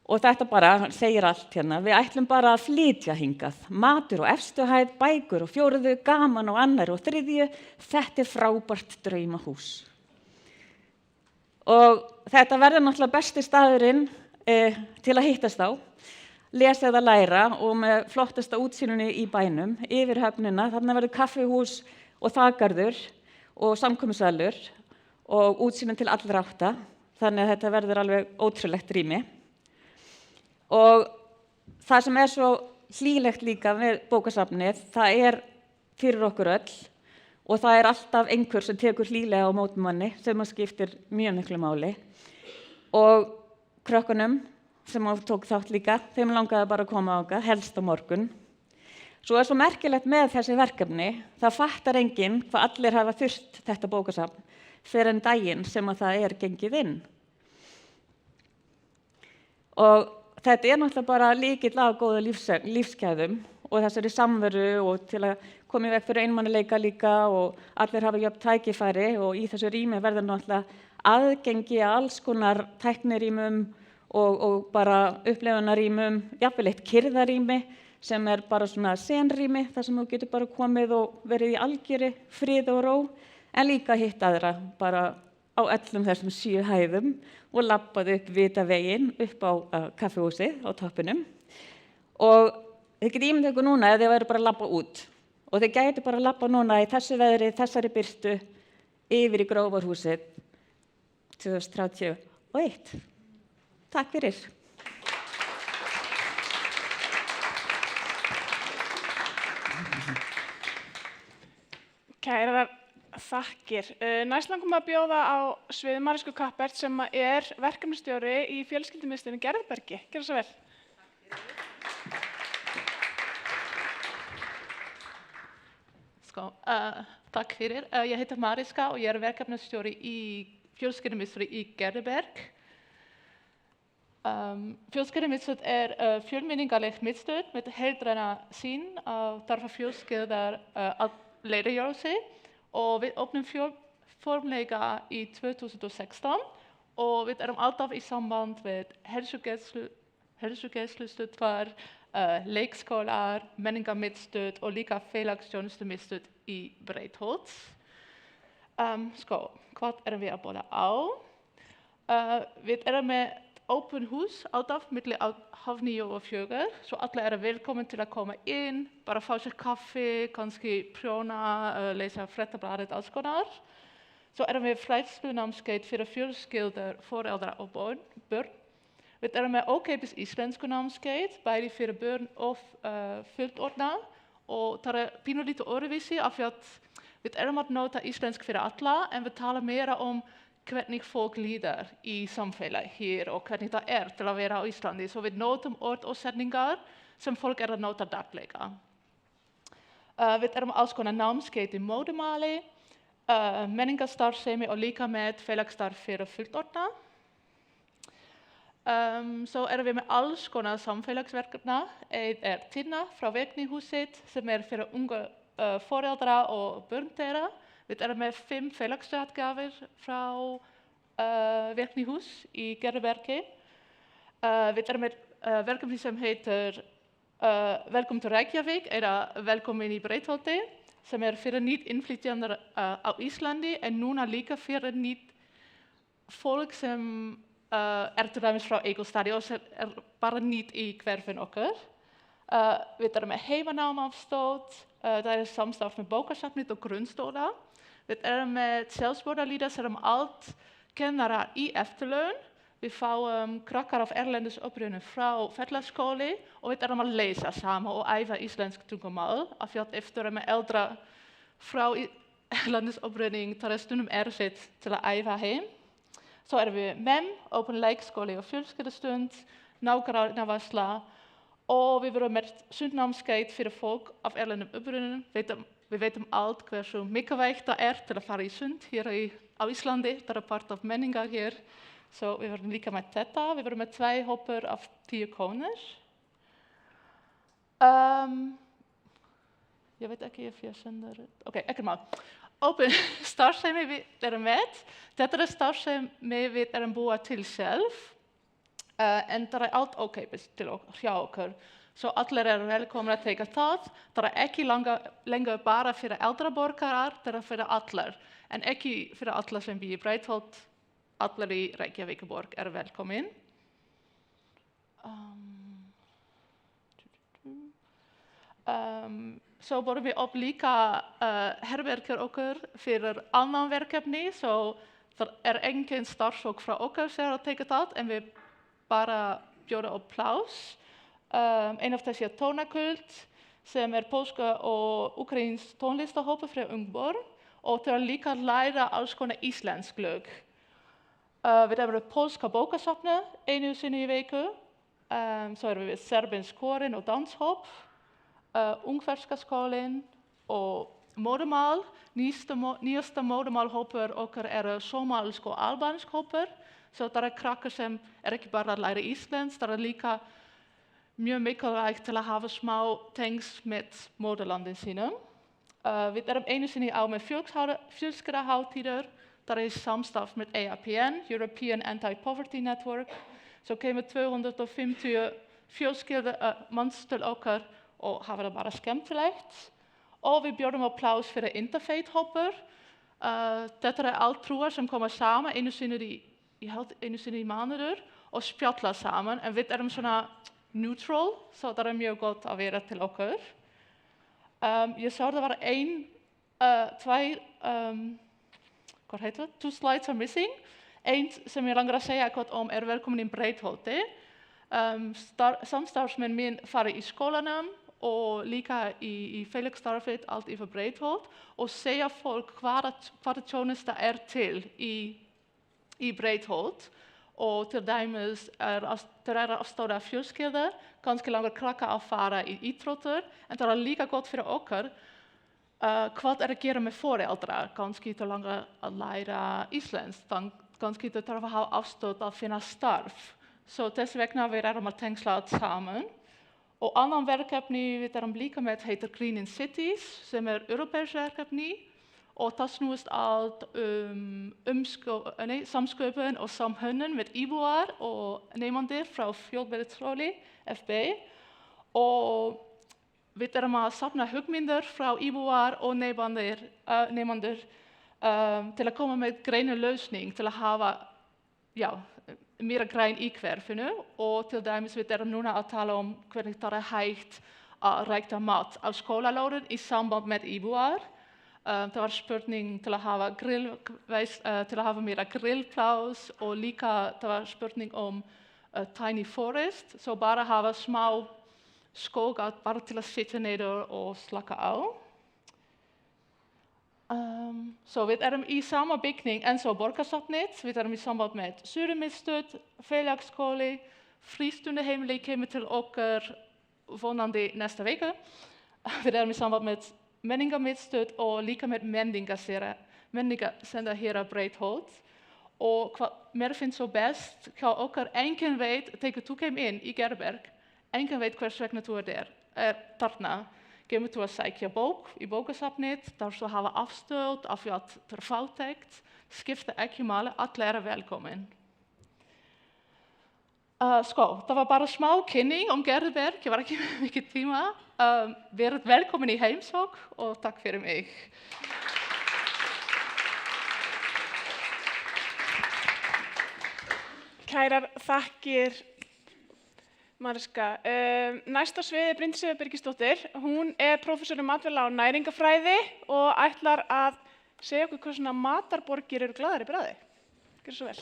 Og þetta bara segir allt Við ætlum bara að flytja hingað. Matur á efstu hæð, bækur á 4., gaman á 2. og 3. Þetta frábært draumahús. Og þetta verður náttúrulega besti staðurinn til að hittast á, lesa eða læra og með flottasta útsýnunni í bænum, yfir höfnina, þarna verður kaffihús og þakgarður og samkomusalur og útsýnin til allra átta, þannig að þetta verður alveg ótrúlegt rými. Og það sem svo hlýlegt líka með bókasafnið, það fyrir okkur öll og það alltaf einhver sem tekur hlýlega á móti manni sem skiptir mjög miklu máli. Og krökkunum sem tók þátt líka, þeim langaði bara að koma þangað, helst á morgun. Svo svo merkilegt með þessi verkefni, það fattar enginn hvað allir hafa þurft þetta bókasafn fyrir en daginn sem að það gengið inn. Og þetta náttúrulega bara lykill að góða lífsgæðum og þessari samveru og til að koma í veg fyrir einmanaleika líka og allir hafa jöfn tækifæri og í þessu rými verður náttúrulega aðgengi að alls konar tæknirýmum og bara upplefunarýmum, jafnvel eitt kyrrðarými sem bara svona senrými þar sem þú getur bara komið og verið í algjöri frið og ró en líka hitt aðra bara á öllum þessum 7 hæðum og labbaði upp Vitaveginn upp á kaffihúsið á toppinum. Og þið getið ímyndað ykkur núna ef þið væru bara að labba út og þið gætu bara að labba núna í þessu veðri, þessari birtu yfir í Grófarhúsið 2031. Takk fyrir. Kærar þakkir. Næst langum að bjóða á svið Marísku Kappert sem verkefnisstjóri í fjölskyldumiðstöðinni Gerðubergi. Gjörðu svo vel. Takk fyrir. Ég heiti Mariska og ég verkefnisstjóri í fjölskyldumiðstöð í Gerðuberg. Fjölskyldumiðstöð fjölmenningarleg miðstöð með heildræna sýn á þarfa fjölskyldar að leiðarljósi sig og við opnum formlega í 2016 og við alltaf í samband við heilsugæslustöðvar, leikskólar, menningarmiðstöð og líka félagsþjónustumiðstöð í Breiðholt. Hvað við að boða á? Við með open hús alltaf milli 8:30 og 4, svo allir velkomin til að koma inn, bara fá sér kaffi, kannski prjóna, lesa fréttablaðið, alls konar. Svo við fræðslunámskeið fyrir fjölskyldur, foreldra og börn. Við með ókeypis íslenskunámskeið, bæði fyrir börn og fullorðna. Og það pínulítið öðruvísi af því að við að nota íslensk fyrir alla, en við tala meira hvernig fólk líður í samfélagi hér og hvernig það til að vera á Íslandi. Svo við notum orð og setningar sem fólk að nota daglega. Við alls konar námskeið í móðurmáli, menningarstarfsemi og líka með félagsstarf fyrir fullorðna. Svo við með alls konar samfélagsverkefna. Ein Tinna frá Vegnihuset sem fyrir unge foreldra og börn þeirra. Við með 5 félagsrætgjafir frá Vegnihus í Gerðubergi. Við með verkefni sem heitir Velkomin til Reykjavík eða Velkomin í Breiðholti, sem fyrir nýtt innflytjendur á Íslandi, en núna líka fyrir nýtt fólk sem til dæmis frá Egilsstaði og sem bara nýtt í hverfin okkar. Við með heimanámafstóð, það samstarf með bókasafnið og grunnskóla. Við með sjálfsbúðarlíðar sem allt kennarar í eftirlaun. Við fáum krakkar af erlendis uppruna frá fellaskóli og við að lesa saman og æfa íslensk tungumál. Af því að eftir með eldra frá erlendis uppruna, það stundum erfitt til að æfa heim. Svo við MEM, Open Leikskóli og fjölskyldustund, nágrannaværsla, og við með sundnámskeið fyrir fólk af erlendum uppruna. Við veitum allt hversu mikilvægt það til að fara í sund hér á Íslandi. Það part af menningar hér. Så vi verðum líka með þetta. Við verðum með 2 hópur af 10 konur. Ég veit ekki ef ég sendur... Ok, ekki mál. Open starfsemi við með. Þetta starfsemi við búa til sjálf. En það allt ókeypis hjá okkur. Svo allir velkomna að teka það. Það ekki lengur bara fyrir eldra borgarar, það fyrir allir. En ekki fyrir allir sem býr í Breiðholt. Allir í Reykjavíkurborg velkomin. Svo borum við upp líka herbergjur okkur fyrir annan verkefni. Så það engin starfsfólk frá okkur sem að teka það, en við bara bjóða upp plás. Ein af þessi tónakult sem pólska og ukrainsk tónlistahópur fyrir ungbörn og til að líka læra alls konar íslensk lög. Við með pólska bókasafnið einu sinni í viku. Svo við serbinsk kórin og danshóp, ungverska skólinn og móðurmál. Nýjasta móðurmálhópur okkar somalsk og albansk hópur. Så það krakkar sem ekki bara að læra íslenskt, það líka mjög mikilvægt til að hafa smá tengsl með móðurlandin sínum. Við einu sinni á með fjölskylduhátíðir. Það samstarf með EAPN, European Anti-Poverty Network. Så kemur 250 fjölskyldumanns til okkar og hafa það bara skemmtilegt. Og við bjóðum upp plás fyrir interfaith-hópur. Þetta allt trúar sem koma saman einu sinni í mánuður og spjalla saman. En við svona neutral, så það mjög gott að vera til okkur. Ég sá það var hvað heitir það? 2 slides are missing. Einn sem ég langar að segja eitthvað velkomin í Breiðholti. Samstarfsmenn mín fara í skólanum og líka í félagsstarfið allt yfir Breiðholt og segja fólk hvaða þjónusta til í Breiðholt. Og til dæmis það afstóra fjölskyldur, kannski langar krakkar að fara í íþróttir, en það líka gott fyrir okkur. Hvað að gera með foreldra? Kannski það langar að læra íslenskt, kannski það þarf að hafa afstöð að finna starf. Så þess vegna við að tengsla saman. Og annan verkefni við líka með heitir Green in Cities, sem europeisk verkefni. Og það snúist allt samsköpun og samhönnun með íbúar og nemendur frá fjölbrautaskóla, FB. Og við að safna hugmyndir frá íbúar og nemendur til að koma með greina lausning til að hafa meira græn í hverfinu og til dæmis við erum núna að tala hvernig það hægt að rækta mat á skólalóðum í samband með íbúar. Það var spurning til að hafa meira grillpláss og líka það var spurning tiny forest, så bara hafa smá skóga bara til að sitja niður og slaka á. Så við erum í sama byggning eins og Borgarsafnið, við erum í samband með Suðurmiðstöð, félagsskóli, frístundaheimili kemur til okkar vonandi næsta viku. Við erum í samband með menningarmiðstöð og líka með menningarsenda hér að Breiðholt. Og hvað mér finnst svo best, hjá okkar enginn veit, þegar þú kemur inn í Gerðuberg, enginn veit hvers vegna þú þarna. Kemur þú að sækja bók í bókasafnið, þarfst þú að hafa afstöð af því að það fátækt, skipta ekki máli, allir velkomin. Það var bara smá kynning Gerðuberg, ég var ekki mikið tíma. Verið velkomin í heimsókn og takk fyrir mig. Kærar þakkir, Mariska. Næsta sviði Bryndís Eva Birgisdóttir. Hún prófessor í matvæla og næringafræði og ætlar að segja okkur hvað svona matarborgir eru glaðar í bragði. Gjörðu svo vel.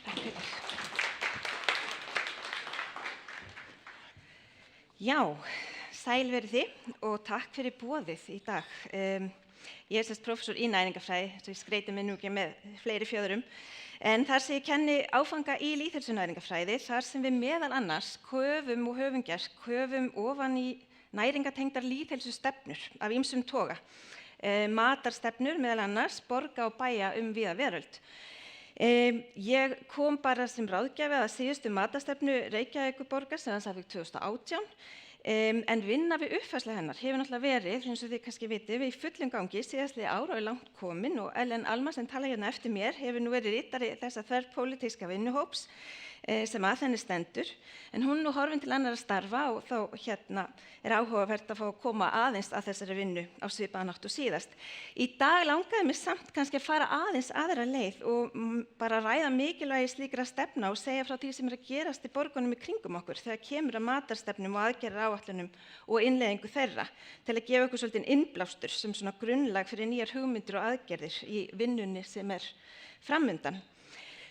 Takk fyrir. Já, sæl verið þið og takk fyrir boðið í dag. Ég prófessor í næringafræði, svo ég skreyti mig nú ekki með fleiri fjöðurum. En þar sem ég kenni áfanga í lýðheilsunæringafræði, þar sem við meðal annars köfum og höfum gert, köfum ofan í næringatengdar lýðheilsustefnur af ýmsum toga. Matarstefnur meðal annars, borga og bæja víða veröld. Ég kom bara sem ráðgjafi að síðustu matarstefnu Reykjavíkurborgar sem það fikk 2018. En vinna við uppfærslu hennar hefur náttúrulega verið, eins og þið kannski vitið, við í fullum gangi síðastliðið ár og er langt komin og Ellen Alma sem tala hérna eftir mér hefur nú verið ritari þessa þverpólitíska vinnuhóps sem að henni stendur. En hún nú horfin til annarra starfa og þá er áhugavert að fá að koma aðeins að þessari vinnu á svipaðan hátt og síðast. Í dag langaði mig samt kannski að fara aðeins aðra leið og bara ræða mikilvægi slíkra stefna og segja frá því sem að gerast í borgunum í kringum okkur þegar kemur að matarstefnum og aðgerðaráætlunum og innleiðingu þeirra til að gefa okkur svolítið innblástur sem svona grunnlag fyrir nýjar hugmyndir og aðgerðir í vinnunni sem framundan.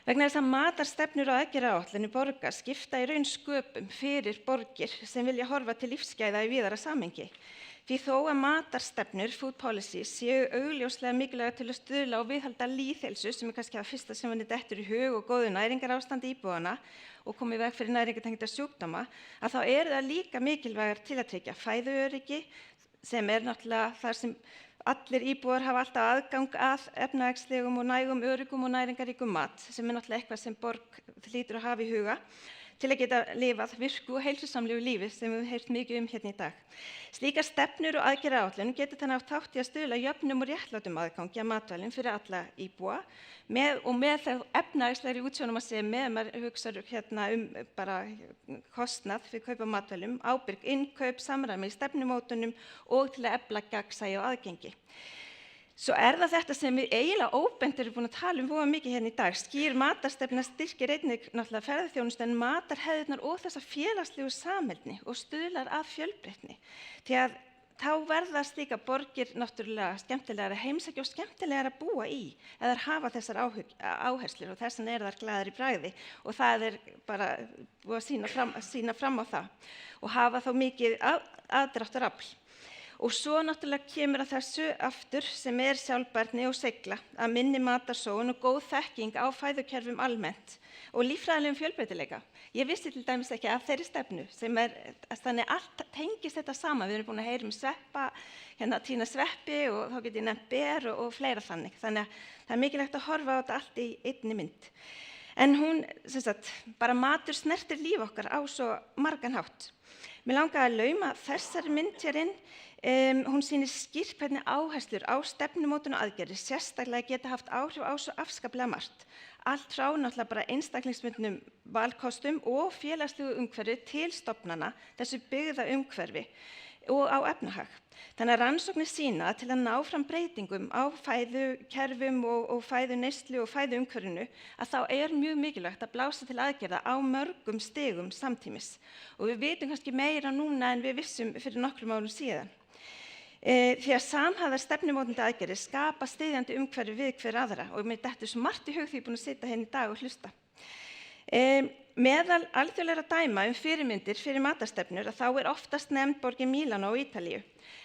Vegna þess að matarstefnur og aðgerðaáætlanir borgar skipta í raun sköpum fyrir borgir sem vilja horfa til lífsgæða í víðara samhengi. Því þó að matarstefnur, food policies, séu augljóslega mikilvægar til að stuðla og viðhalda lýðheilsu sem kannski það fyrsta sem henni dettur í hug og góðu næringarástandi íbúanna og komið í veg fyrir næringatengda sjúkdóma, að þá eru það líka mikilvægar til að tryggja fæðuöryggi sem náttúrulega þar sem allir íbúar hafa alltaf aðgang að efnahagslegum og nægum, öruggum og næringaríkum mat sem náttúrulega eitthvað sem borg hlýtur að hafa í huga til að geta lifað virku og heilsusamlegu lífi sem við höfum heyrt mikið hérna í dag. Slíkar stefnur og aðgerðaáætlun getur þannig átt þátt í að stuðla jöfnum og réttlátum aðgangi að matvælum fyrir alla íbúa með það efnahagslegri útsjónum að segja með maður hugsar bara kostnað fyrir kaup á matvælum, ábyrg innkaup, samræmi í stefnumótunum og til að efla gagnsæi og aðgengi. Svo það þetta sem við eiginlega óbeint erum búin að tala voða mikið hérna í dag. Skýr matarstefna styrkir einnig náttúrulega ferðaþjónustu en matarhefðirnar og þessa félagslegu samheldni og stuðlar að fjölbreytni. Því að þá verða slíka borgir náttúrulega skemmtilegar að heimsækja og skemmtilegar að búa í eða hafa þessar áherslur og þess vegna þær glaðar í bragði og það bara búið að sýna fram á það og hafa þá mikið aðdráttarafl. Og svo náttúrulega kemur að þessu aftur sem sjálfbærni og seigla, að minni matarsóun og góð þekking á fæðukerfum almennt og líffræðilegum fjölbreytileika. Ég vissi til dæmis ekki af þeirri stefnu sem þannig allt tengist þetta saman. Við erum búin að heyra sveppa, tína sveppi og þá get ég nefnt ber og fleira þannig. Þannig að það mikilvægt að horfa á þetta allt í einni mynd. En hún, bara matur snertir líf okkar á svo margan hátt. Mér langaði að lauma þessari mynd hér inn. Hún sýnir skýrt hvernig áherslur á stefnumótun og aðgerðir sérstaklega geta haft áhrif á svo afskaplega margt. Allt frá náttúrulega bara einstaklingsbundnum valkostum og félagslegu umhverfi til stofnana, þessu byggða umhverfi. og á efnahag. Þannig að rannsóknir sýna að til að ná fram breytingum á fæðukerfum og fæðuneyslu og fæðuumhverfinu að þá mjög mikilvægt að blása til aðgerða á mörgum stigum samtímis. Og við vitum kannski meira núna en við vissum fyrir nokkrum árum síðan. Því að samhæfðar stefnumótandi aðgerðir skapa styðjandi umhverfi við hver aðra og mér dettur svo margt í hug því ég er búin að sitja hérna í dag og hlusta. Meðal alþjóðlegra dæma fyrirmyndir fyrir matarstefnur að þá oftast nefnd borgin Mílanó á Ítalíu,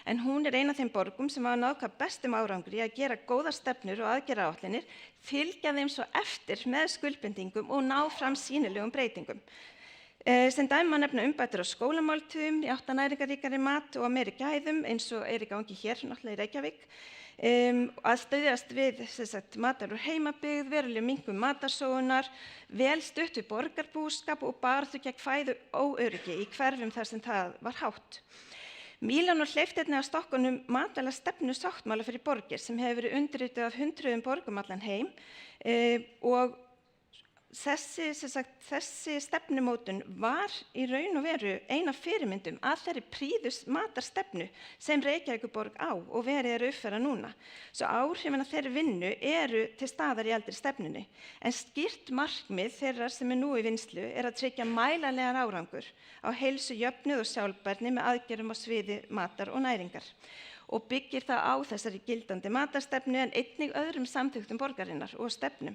en hún ein af þeim borgum sem hafa náð hvað bestum árangri í að gera góðar stefnur og aðgerðaáætlanir, fylgja þeim svo eftir með skuldbindingum og ná fram sýnilegum breytingum. Sem dæmi má nefna umbætur á skólamáltíðum, í átt að næringarríkari mat og að meiri gæðum eins og í gangi hér náttúrulega í Reykjavík, að styðjast við matar úr heimabyggð, veruleg minnkun matarsóunar, vel stutt við borgarbúskap og baráttu gegn fæðuóöryggi í hverfum þar sem það var hátt. Mílanó hleypti einnig af stokkunum matvælastefnu sáttmála fyrir borgir sem hefur verið undirritað af hundruðum borgum allan heim og þessi stefnumótun var í raun og veru ein af fyrirmyndum að þeirri prýðus matarstefnu sem Reykjavíkurborg á og verið uppfæra núna. Svo áhrifin af þeirri vinnu til staðar í eldri stefnunni, en skýrt markmið þeirra sem nú í vinnslu að tryggja mælanlegan árangur á heilsu, jöfnuð og sjálfbærni með aðgerðum á sviði matar og næringar. Og byggir það á þessari gildandi matarstefnu en einnig öðrum samþykktum borgarinnar og stefnum.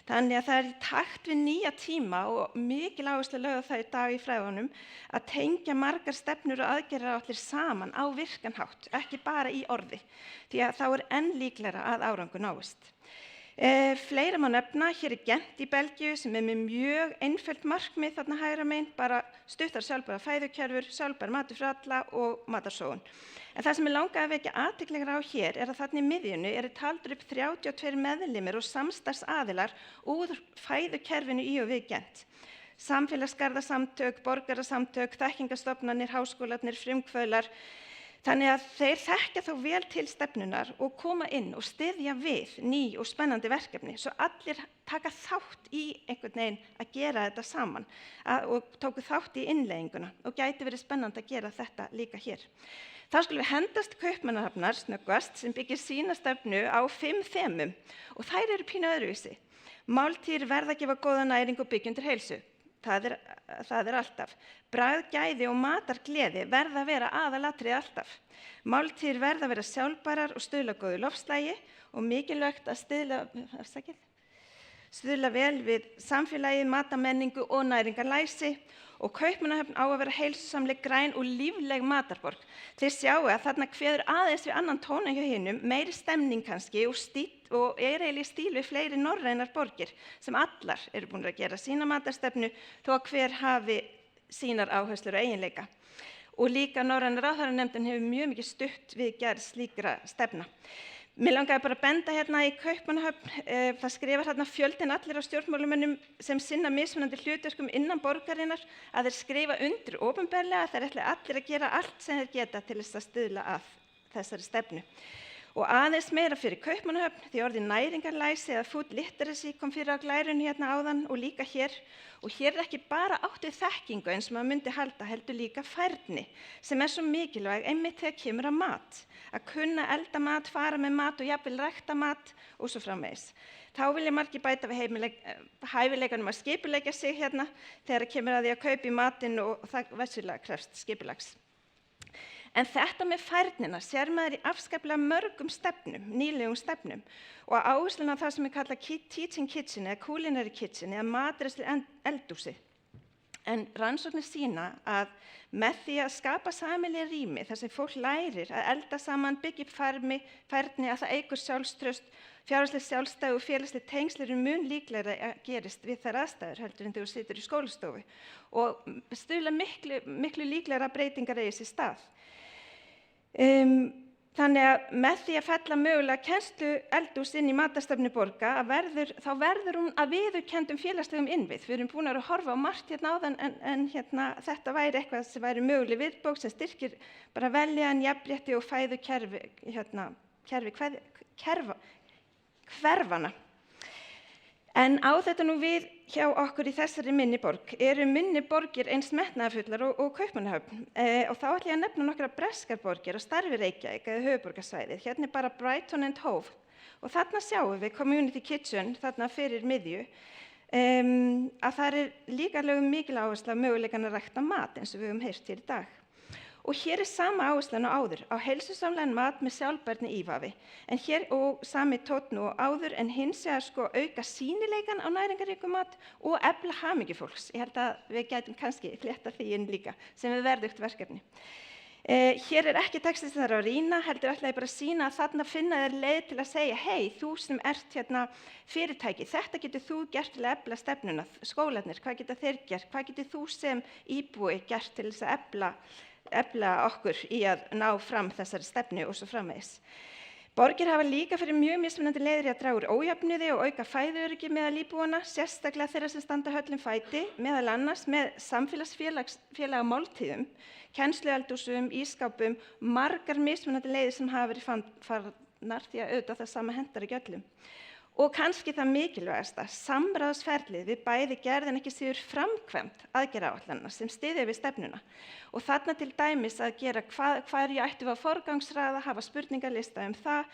Þannig að það í takt við nýja tíma og mikil áhersla lögð á það í dag í fræðunum að tengja margar stefnur og aðgerðaáætlanir saman á virkan hátt, ekki bara í orði, því að þá enn líklegra að árangur náist. Fleira má nefna, hér Gent í Belgíu sem með mjög einföld markmið þarna hægra megin, bara stuttar sjálfbæra fæðukerfur, sjálfbær matur fyrir alla og matarsóun. En það sem langaði að vekja athygli á hér að þarna í miðjunni taldir upp 32 meðlimir og samstarfsaðilar úr fæðukerfinu í og við Gent. Samfélagsgarðasamtök, borgarasamtök, þekkingarstofnanir, háskólarnir, frumkvöðlar. Þannig að þeir þekkja þá vel til stefnunar og koma inn og styðja við ný og spennandi verkefni svo allir taka þátt í einhvern veginn að gera þetta saman og tóku þátt í innleiðinguna og gæti verið spennandi að gera þetta líka hér. Þá skulum við hendast Kaupmannahafnar snöggvast sem byggir sína stefnu á 5 þemum og þær pínu öðruvísi. Máltíðir verða að gefa góða næring og byggja undir heilsu. Það alltaf. Bragð, gæði og matargleði verða að vera aðalatriði alltaf. Máltíðir verða að vera sjálfbærar og stuðla að góðu loftslagi og mikilvægt að stuðla vel við samfélagið, matamenningu og næringarlæsi og Kaupmannahöfn á að vera heilsusamleg, græn og lífleg matarborg. Þið sjáu að þarna kveður aðeins við annan tóna hjá hinum, meiri stemning kannski og eiginlega í stíl við fleiri norrænar borgir sem allar eru búin að gera sína matarstefnu þó að hver hafi sínar áherslur og eiginleika. Og líka norræna ráðherranefndin hefur mjög mikið stutt við gerð slíkra stefna. Mér langaði bara að benda hérna í Kaupmannahöfn, það skrifar hérna fjöldinn allir á stjórnmálumönnum sem sinna mismunandi hlutverkum innan borgarinnar að þeir skrifa undir opinberlega, þeir ætla allir að gera allt sem þeir geta til þess að stuðla að þessari stefnu. Og aðeins meira fyrir Kaupmannahöfn því orðið næringarlæsi eða food literacy kom fyrir á glærunni hérna áðan og líka hér. Og hér ekki bara átt við þekkingu eins og maður myndi halda, heldur líka færni sem svo mikilvæg einmitt þegar kemur að mat. Að kunna elda mat, fara með mat og jafnvel rækta mat og svo framvegis. Þá vilja margir bæta við hæfileikanum að skipuleggja sig hérna þegar kemur að því að kaupa í matinn og það vissulega krefst skipulags. En þetta með færnina sér maður í afskaplega mörgum stefnum, nýlegum stefnum og áhersluna á það sem kallað teaching kitchen eða culinary kitchen eða matreiðslu eldhúsi. En rannsóknir sýna að með því að skapa sameiginleg rými þar sem fólk lærir að elda saman, byggja upp færni að það eykur sjálfstraust, fjárhagsleg sjálfstæði og félagsleg tengsl eru mun líklegra að gerist við þær aðstæður heldur en þegar þú situr í skólastofu og stuðla miklu líklegra breytingar eigi sér stað. Þannig að með því að fella mögulega kennslu eldhús inn í matarstefnu borga þá verður hún að viðurkenndum félagslegum innvið. Við erum búin að horfa á margt hérna áðan en þetta væri eitthvað sem væri möguleg viðbók sem styrkir bara veljan, jafnrétti og fæðukerfi hverfana. En á þetta nú við hjá okkur í þessari minni borg. Eru minni borgir eins metnaðarfullar og Kaupmannahöfn? Og þá ætla ég að nefna nokkra breskar borgir á starfi Reykjavík eða höfuðborgarsvæðið. Hérna bara Brighton and Hove. Og þarna sjáum við Community Kitchen, þarna fyrir miðju, að það líka lögum mikil áhersla á möguleikann að rækta mat eins og við höfum heyrt hér í dag. Og hér sama áherslan á áður, á heilsusamlegan mat með sjálfbærni ívafi. En hér og sami tónn og áður, en hins vegar auka sýnileikan á næringaríkum mat og efla hamingju fólks. Ég held að við gætum kannski flétta því inn líka, sem er verðugt verkefni. Hér ekki texti sem það að rýna, heldur ætla ég bara að sýna að þarna finna þér leið til að segja, hei, þú sem ert hérna fyrirtæki, þetta getur þú gert til að efla stefnuna, skólarnir, hvað geta þeir gert, hvað getur þú sem íbúi gert til þess að efla okkur í að ná fram þessari stefnu og svo framvegis. Borgir hafa líka fyrir mjög mismunandi leiðir í að draga úr ójöfnuði og auka fæðuöryggi meðal íbúanna, sérstaklega þeirra sem standa höllum fæti, meðal annars með samfélagsfélaga máltíðum, kennslueldhúsum, ísskápum, margar mismunandi leiðir sem hafa verið farnar því að auðvitað það sama hentar ekki öllum. Og kannski það mikilvægasta, samráðsferlið við bæði gerð en ekki síður framkvæmd aðgerðaáætlana sem styðja við stefnuna. Og þarna til dæmis að gera hverju ættum við að forgangsraða, hafa spurningalista það,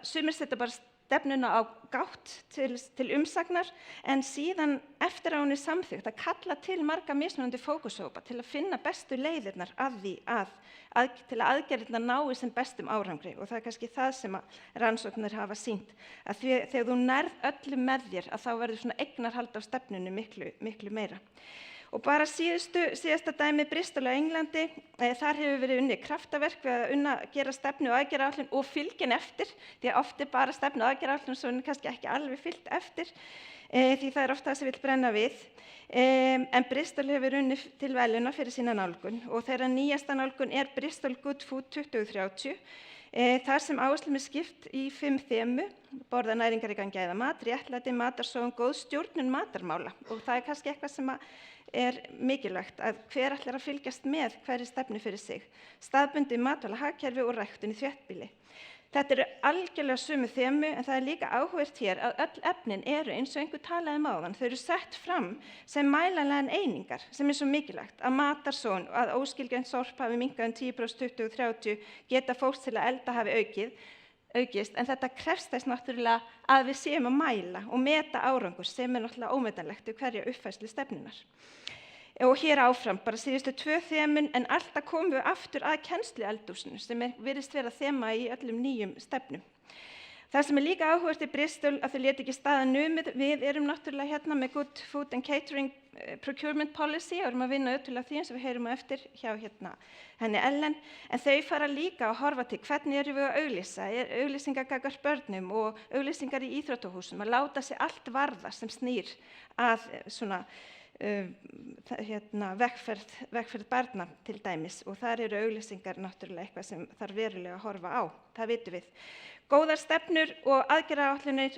sumir setja bara stefnuna á gátt til umsagnar, en síðan eftir að hún samþykkt að kalla til marga mismunandi fókushópa til að finna bestu leiðirnar að því til að aðgerðirnar nái sem bestum árangri. Og það er kannski það sem rannsóknir hafa sýnt, að þegar þú nærð öllum með þér, að þá verður svona eignarhald á stefnunni miklu meira. Og bara síðasta dæmi Bristol á Englandi, þar hefur verið unnið kraftaverk við að gera stefnu og aðgerðaáætlun og fylgin eftir, því að oft bara stefnu og aðgerðaáætlun svo er kannski ekki alveg fylgt eftir, því það oft það sem vill brenna við. En Bristol hefur unnið til veluna fyrir sína nálgun og þeirra nýjasta nálgun er Bristol Good Food 2030, þar sem áherslum skipt í 5 þemu, borða næringaríkan gæða mat, réttlæti, matarsóun, góð stjórnun matarmála. Og það kannski eitthvað sem er mikilvægt að hver ætlar að fylgjast með hverri stefnu fyrir sig. Staðbundið matvælahagkerfi og ræktun í þéttbýli. Þetta eru algjörlega sömu þemu, en það er líka áhugavert hér að öll efnin eru eins og einhver talaði áðan. Þau eru sett fram sem mælanlegar einingar, sem er svo mikilvægt. Að matarsóun, að óskilgreint sorp hafi minnkað 10% 2030, geta fólks til að elda hafi aukist, en þetta krefst þess náttúrulega að við séum að mæla og meta árangur sem er náttúrulega ómetanlegt við hverja uppfærslu stefnunar. Og hér áfram, bara síðustu 2 þemun, en alltaf komum við aftur að kennslueldhúsinu sem virðist vera þema í öllum nýjum stefnum. Það sem er líka áhugavert í Bristol að þau létu ekki staðar numið, við erum náttúrulega hérna með Good Food and Catering Procurement Policy og erum að vinna öttulega því eins og við heyrum á eftir hjá henni Ellen, en þau fara líka að horfa til hvernig erum við að auglýsa, auglýsingar gagnvart börnum og auglýsingar í íþróttahúsum, að láta sig allt varða sem snýr að svona vegferð barna til dæmis og þar eru auglýsingar náttúrulega eitthvað sem þarf verulega að horfa á, það vitum við. Góðar stefnur og aðgerðaáætlanir,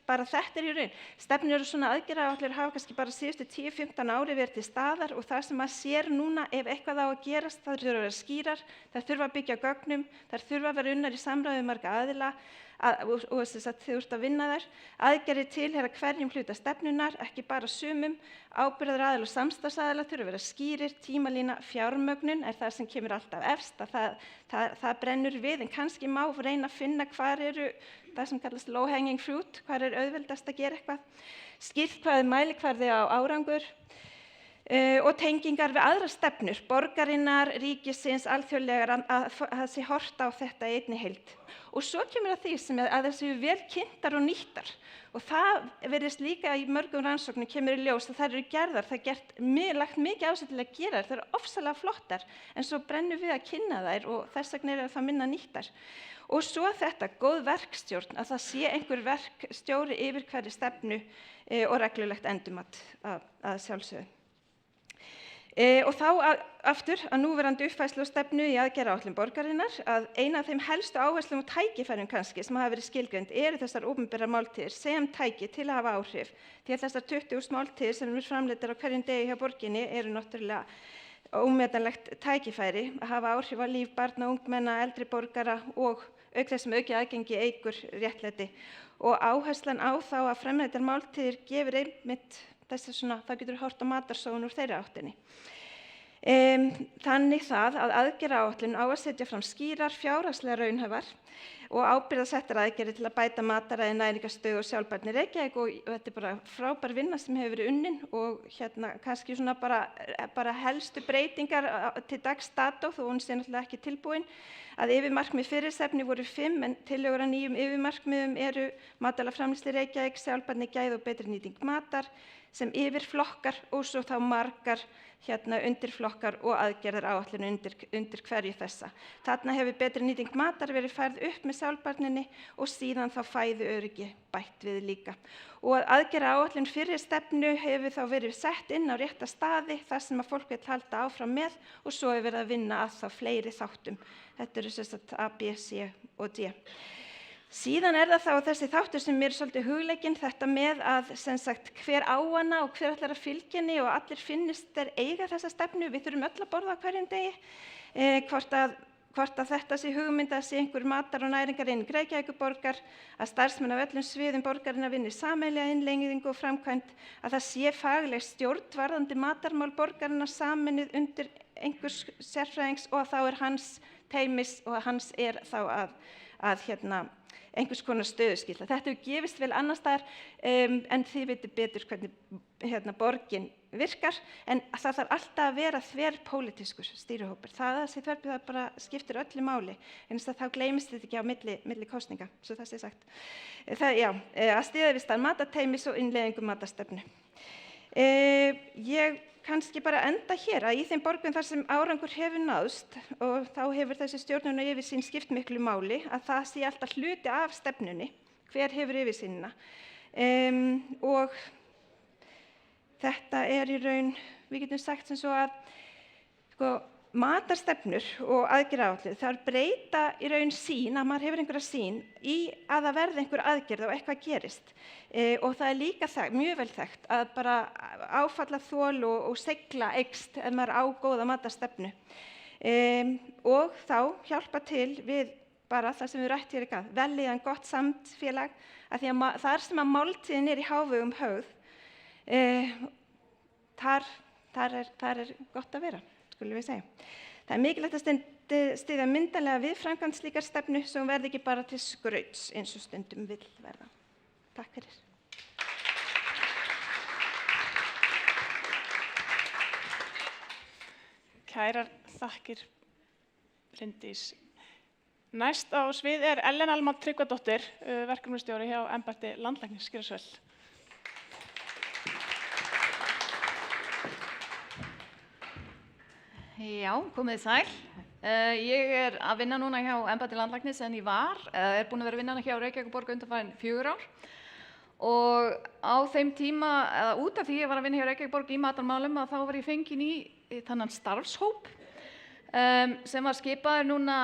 bara þetta í raun. Stefnur og svona aðgerðaáætlanir hafa kannski bara síðustu 10-15 ári verið til staðar og það sem maður sér núna ef eitthvað á að gerast, það þurfa að vera skýrar, það þurfa að byggja á gögnum, það þurfa að vera unnar í samráði við marga aðila og þess að þau ert að vinna þær. Aðgerðir tilheyra hverjum hluta stefnunar, ekki bara sumum. Ábyrgðaraðilar og samstarfsaðilar þurfa að vera skýrir, tímalína, fjármögnun er það sem kemur alltaf efst, að það brennur við, en kannski má reyna að finna hvar eru það sem kallast low hanging fruit, hvar er auðveldast að gera eitthvað. Skýrt hvað er mælikvarði á árangur og tengingar við aðrar stefnur, borgarinnar, ríkisins, alþjóðlegar, að það sé horft á þetta í einni heild. Og svo kemur að því sem að það séu vel kynntar og nýttar. Og það virðist líka í mörgum rannsóknum kemur í ljós að það eru gerðar, það er lagt mikið á sig til að gera þær, það eru ofsalega flottar, en svo brennum við að kynna þær og þess vegna er það minna nýttar. Og svo þetta, góð verkstjórn, að það sé einhver verkstjóri yfir hverri stefnu og reglulegt endurmat að sjálfsögðu. Og þá aftur að núverandi uppfærslu og stefnu í aðgerðaáætlun borgarinnar að eina af þeim helstu áherslum og tækifærum kannski sem hafa verið skilgreind eru þessar opinberar máltíðir sem tæki til að hafa áhrif. Því að þessar 20.000 máltíðir sem eru framleiddar á hverjum degi hjá borginni eru náttúrulega ómetanlegt tækifæri að hafa áhrif á líf barna, ungmenna, eldri borgara og auk þess sem aukið aðgengi eykur réttlæti. Og áherslan á þá að framleiddar máltíðir gefur einmitt þessi svona, þá getur hort á matarsóun úr þeirri áttinni. Þannig það að aðgerðaáætlun á að setja fram skýrar, fjárhagslega raunhæfar og ábyrgðarsettar aðgerðir til að bæta mataræði, næringarstöðu og sjálfbærni í Reykjavík og þetta bara frábær vinna sem hefur verið unnin og kannski svona bara helstu breytingar til dags dato, þó hún sé náttúrulega ekki tilbúin, að yfirmarkmið fyrirstefnu voru 5 en tillögur að nýjum yfirmarkmiðum eru matvælaframleiðsla í Reykjavík, sjálfbærni, gæði og betri nýting matar sem yfirflokkar og svo þá margar undirflokkar og aðgerðaráætlun undir hverju þessa. Þarna hefur betri nýting matar verið færð upp með sjálfbærninni og síðan þá fæðuöryggi bætt við líka. Og aðgerðaráætlun fyrir stefnu hefur þá verið sett inn á rétta staði þar sem að fólk vill halda áfram með og svo hefur verið að vinna að þá fleiri þáttum. Þetta eru sem sagt A, B, C og D. Síðan það þá þessi þáttur sem mér er svolítið hugleikinn, þetta með að sem sagt hver á hana og hver ætlar að fylgja henni og allir finnist þeir eiga þessa stefnu, við þurfum öll að borða á hverjum degi, hvort að þetta sé hugmynd að sé einhver matar- og næringareining Reykjavíkurborgar, að starfsmenn af öllum sviðum borgarinnar vinni sameiginlega innleiðingu og framkvæmd, að það sé fagleg stjórn varðandi matarmál borgarinnar sameinuð undir einhvers sérfræðings og þá hans teymis og hans þá að einhvers konar stöðuskýrsla. Þetta hefur gefist vel annars staðar en þið vitið betur hvernig borgin virkar en það þarf alltaf að vera þverpólitískur stýrihópur. Það bara skiptir öllu máli en þá gleymist þetta ekki á milli kosninga, svo það sé sagt. Að styðja við stað matarteymis og innleiðingu matarstefnu. Ég kannski bara enda hér að í þeim borgum þar sem árangur hefur náðst og þá hefur þessi stjórnun og yfirsýn skipt miklu máli að það sé alltaf hluti af stefnunni, hver hefur yfirsýnina og þetta í raun, við getum sagt sem svo að matarstefnur og aðgerðaáætlun þar breyta í raun sýn, að maður hefur einhverja sýn í að það verði einhver aðgerð og eitthvað gerist og það líka mjög vel þekkt að bara áfallaþol og seigla eykst ef maður á góða matarstefnu og þá hjálpa til við bara það sem við rætt hér eitthvað, vellíðan gott samfélag að því að þar sem að máltíðin í hávegum höfð þar gott að vera. Skulum við segja. Það mikilvægt að styðja myndarlega við framkvæmd slíkar stefnu sem verði ekki bara til skrauts eins og stundum vill verða. Takk fyrir. Kærar þakkir, Bryndís. Næst á svið Ellen Alma Tryggvadóttir, verkefnastjóri hjá embætti landlæknis. Gjörðu svo vel. Já, komið sæl. Ég að vinna núna hjá embætti landlæknis en ég búin að vera að vinna hjá Reykjavíkurborg undanfarin 4 ár og á þeim tíma, út af því ég var að vinna hjá Reykjavíkurborg í matarmálum að þá var ég fengin í þannan starfshóp sem var skipaður núna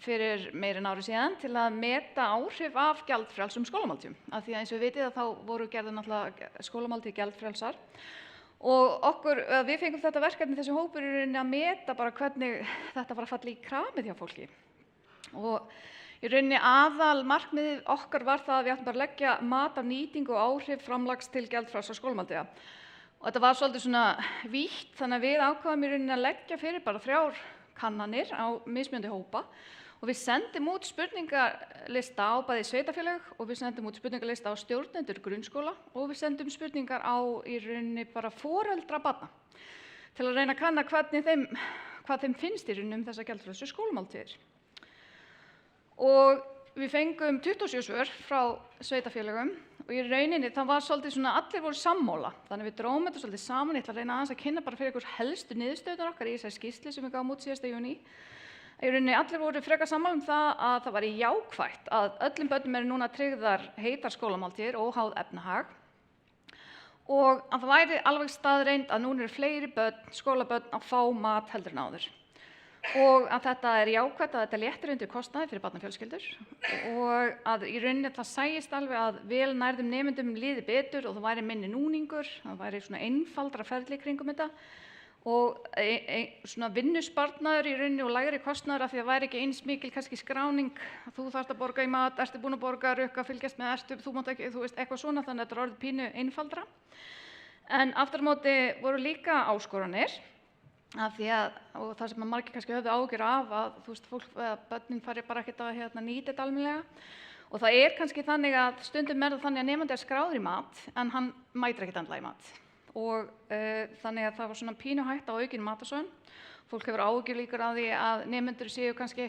fyrir meira en ári síðan til að meta áhrif af gjaldfrjálsum skólamáltíðum. Af því að eins og við vitið að þá voru gerðar náttúrulega skólamáltíðir gjaldfrjálsar. Og við fengum þetta verkefni þessi hópur í rauninni að meta bara hvernig þetta var að falla í kramið hjá fólki. Og í rauninni aðal markmiðið okkar var það að við ættum bara að leggja mat á nýtingu og áhrif framlags til gjaldfrjálsra skólamáltíða. Og þetta var svolítið svona vítt þannig að við ákváðum í rauninni að leggja fyrir bara 3 kannanir á mismunandi hópa og við sendum út spurningalista á bæði sveitarfélög og við sendum út spurningalista á stjórnendur grunnskóla og við sendum spurningar á í rauninni bara foreldra barna til að reyna að kanna hvað þeim finnst í rauninni þessa gjaldfrjálsu skólamáltíðir. Og við fengum 27 svör frá sveitarfélögum og í rauninni það var svolítið svona allir voru sammála þannig við dróum þetta svolítið saman, ég ætla að reyna aðeins að kynna bara fyrir ykkur helstu niðurstöðunar okkar í þessari skýrslu sem við gáum út síðasta júní. Í rauninni allir voru frekar sammála það að það væri jákvætt að öllum börnum eru núna tryggðar heitar skólamáltíðir óháð efnahag og að það væri alveg staðreynd að núna eru fleiri skólabörn að fá mat heldur en áður. Og að þetta jákvætt að þetta léttir undir kostnaði fyrir barnafjölskyldur og að í rauninni það sæist alveg að vel nærðum nemendum liði betur og það væri minni núningur, það væri svona einfaldara ferli kringum þetta og svona vinnusparnaður í rauninni og lægri kostnaður af því að það væri ekki eins mikil kannski skráning, þú þarft að borga í mat, ertu búin að borga, rukka, fylgjast með, þú mátt ekki, þú veist, eitthvað svona, þannig að þetta er orðið pínu einfaldra. En aftur á móti voru líka áskoranir, af því að, og það sem að margir kannski höfðu áhyggjur af, að þú veist, börnin fari bara ekkert að nýta þetta almennilega. Og það er kannski þannig að stundum er það þannig að nemandi er skráður í mat, en hann mætir ekkert endilega í mat. Og þannig að það var svona pínu hætta á aukin matasóun. Fólk hefur áhyggjur líka af því að nemendur séu kannski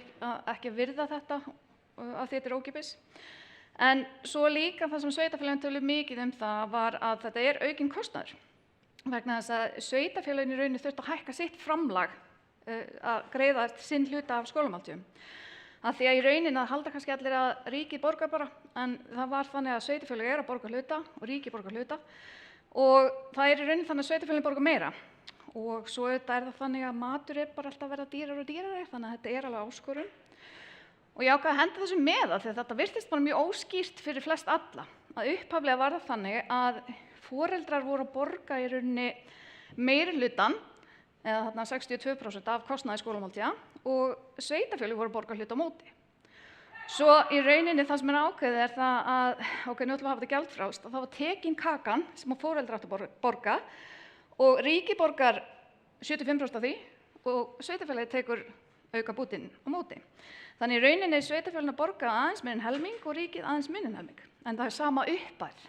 ekki að virða þetta af því þetta er ókeypis. En svo líka það sem sveitarfélögin töluðu mikið það var að þetta er aukin kostnaður. Vegna þess að sveitarfélögin í rauninni þurftu að hækka sitt framlag að greiða sinn hluta af skólamáltíðum. Af því að í rauninni að halda kannski allir að ríkið borgar bara, en það var þannig að sveitarfélög að borga hluta og ríkið borgar hluta. Og það er í rauninni þannig að sveitarfélögin borga meira og svo er það þannig að matur er bara alltaf að verða dýrari og dýrari, þannig að þetta er alveg áskorun. Og ég ákvað að henda þessu með það því að þetta virtist bara mjög óskýrt fyrir flest alla. Að upphaflega var það þannig að foreldrar voru að borga í rauninni meirihlutann, eða þarna 62% af kostnaði skólamáltíða og sveitarfélög voru að borga hluta á móti. Svo í rauninni það sem er ákveðið er það að, ok, nú ætlum við að hafa þetta gjaldfrjálst, að það var tekin kakan sem að foreldrar áttu að borga og ríkið borgar 75% af því og sveitarfélagið tekur auka bútinn á móti. Þannig í rauninni sveitarfélagin að borga aðeins minni en helming og ríkið aðeins minni en helming, en það er sama uppæð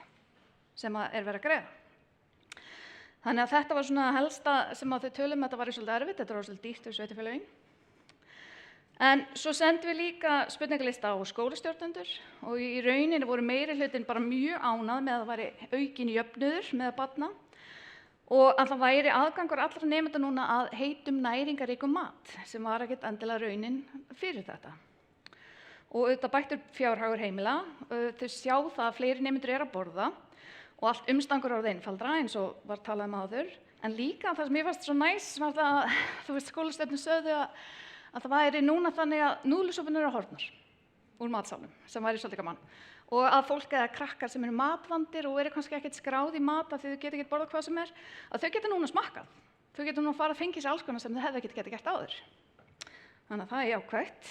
sem að er verið að greiða. Þannig að þetta var svona helsta sem að þau tölum að þetta var svolítið erfitt, þetta var svolítið dýrt fyrir sveitarfélagin. En svo sendum við líka spurningalista á skólastjórnendur og í rauninni voru meirihlutin bara mjög ánað með að það væri aukin jöfnuður með barna og að það væri aðgangur allra nemenda núna að heitum næringaríkum mat sem var ekkert endilega raunin fyrir þetta. Og auðvitað bættur fjárhagur heimila, þau sjá það að fleiri nemendur að borða og allt umstangur orðið einfaldra eins og var talað áður, en líka það sem ég fannst svo næs var það að, þú veist, skólastjórnir sögðu að það væri núna þannig að núðlusúpur eru horfnar úr matsálum, sem væri svolítið gaman. Og að fólk eða krakkar sem eru matvandir og eru kannski ekkert skráð í mat af því þau geta ekkert borðað hvað sem er, að þau geta núna smakkað. Þau geta núna að fara að fengja sér alls konar sem þau hefðu ekkert getað gert áður. Þannig að það er jákvætt.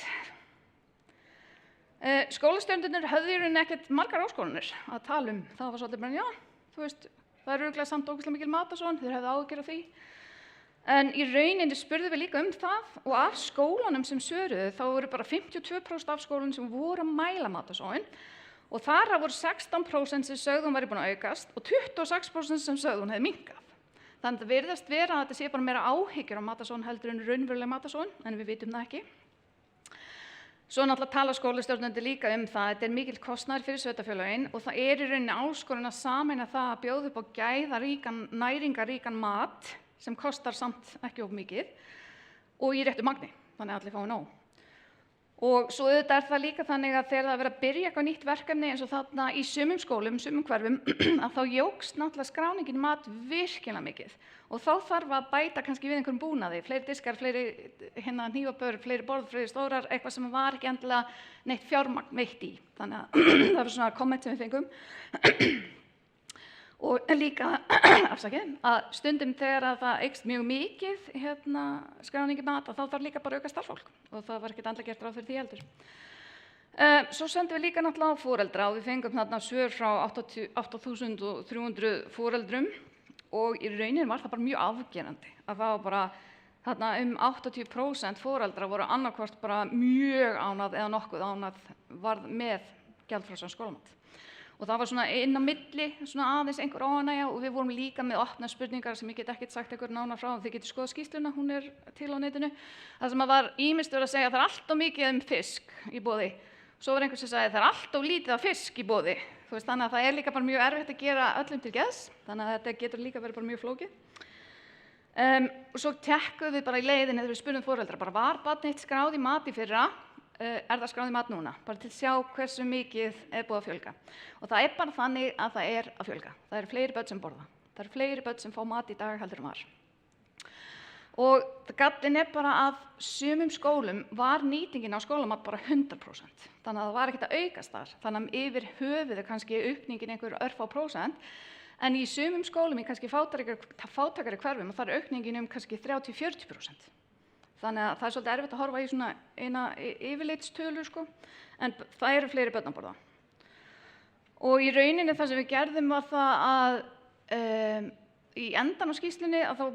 Skólastjórnirnir höfðu í rauninni ekkert margar áskoranir að tala um. Það var svolítið bara, já, þú veist, það er örugglega samt ógeðslega mikil matasóun, þeir hefðu áhyggjur af því. En í rauninni spurðum við líka það og af skólanum sem svöruðu þá voru bara 52% af skólunum sem voru að mæla matasóun og þar voru 16% sem sögðu hún væri búin að aukast og 26% sem sögðu hún hefði minnkað. Þannig að það virðist vera að þetta sé bara meira áhyggjur af matasóun heldur en raunveruleg matasóun, en við vitum það ekki. Svo náttúrulega tala skólastjórnendur líka það að þetta er mikill kostnaður fyrir sveitarfélögin og það er í rauninni áskorun að sameina það að bjóða upp á gæðaríkan, næringaríkan mat sem kostar samt ekki of mikið og í réttu magni, þannig að allir fái nóg. Og svo auðvitað er það líka þannig að þegar það er verið að byrja eitthvað nýtt verkefni eins og þarna í sumum skólum, sumum hverfum, að þá jókst náttúrulega skráningin í mat virkilega mikið og þá þarf að bæta kannski við einhverjum búnaði, fleiri diskar, fleiri hnífapör, fleiri borð, fleiri stórar, eitthvað sem var ekki endilega neitt fjármagn veitt í. Þannig að það var svona komment sem við fengum. Og líka, að stundum þegar að það eykst mjög mikið skráningi mat, að þá þarf líka bara auka starfsfólk og það var ekkert andlega gert ráð fyrir því heldur. Svo sendum við líka náttúrulega á foreldra og við fengum þarna svör frá 8.300 foreldrum og í rauninni var það bara mjög afgerandi að það var bara þarna 80% foreldra voru annarkvort bara mjög ánað eða nokkuð ánað varð með gjaldfrjálsan skólamat. Og það var svona inn á milli, svona aðeins einhver óánægja og við vorum líka með opna spurningar sem ég get ekkert sagt einhver nánar frá, þið getur skoðað skýrsluna, hún er til á netinu. Það sem var ýmist verið að segja að það er allt of mikið fisk í boði. Svo var einhver sem sagði að það er allt of lítið af fisk í boði. Þannig að það er líka bara mjög erfitt að gera öllum til geðs, þannig að þetta getur líka verið bara mjög flókið. Og svo tekkuðum við bara í leiðinni þegar við spurðum foreldra, bara var barnið þitt skráð í mat í fyrra? Er það skráð í mat núna, bara til að sjá hversu mikið er búið að fjölga. Og það er bara þannig að það er að fjölga. Það eru fleiri börn sem borða. Það eru fleiri börn sem fá mat í dag heldur en var. Og gallinn er bara að sumum skólum var nýtingin á skólamat bara 100%. Þannig að það var ekkert að aukast þar. Þannig að yfir höfuðu kannski aukningin einhver örfá prósent. En í sumum skólum, í kannski fátækari hverfum, þar er aukningin kannski 30–40%. Þannig að það er svolítið erfitt að horfa í svona eina yfirlitstölu, sko, en það eru fleiri börn að borða. Og í rauninni það sem við gerðum var það að í endan á skýrslunni að þá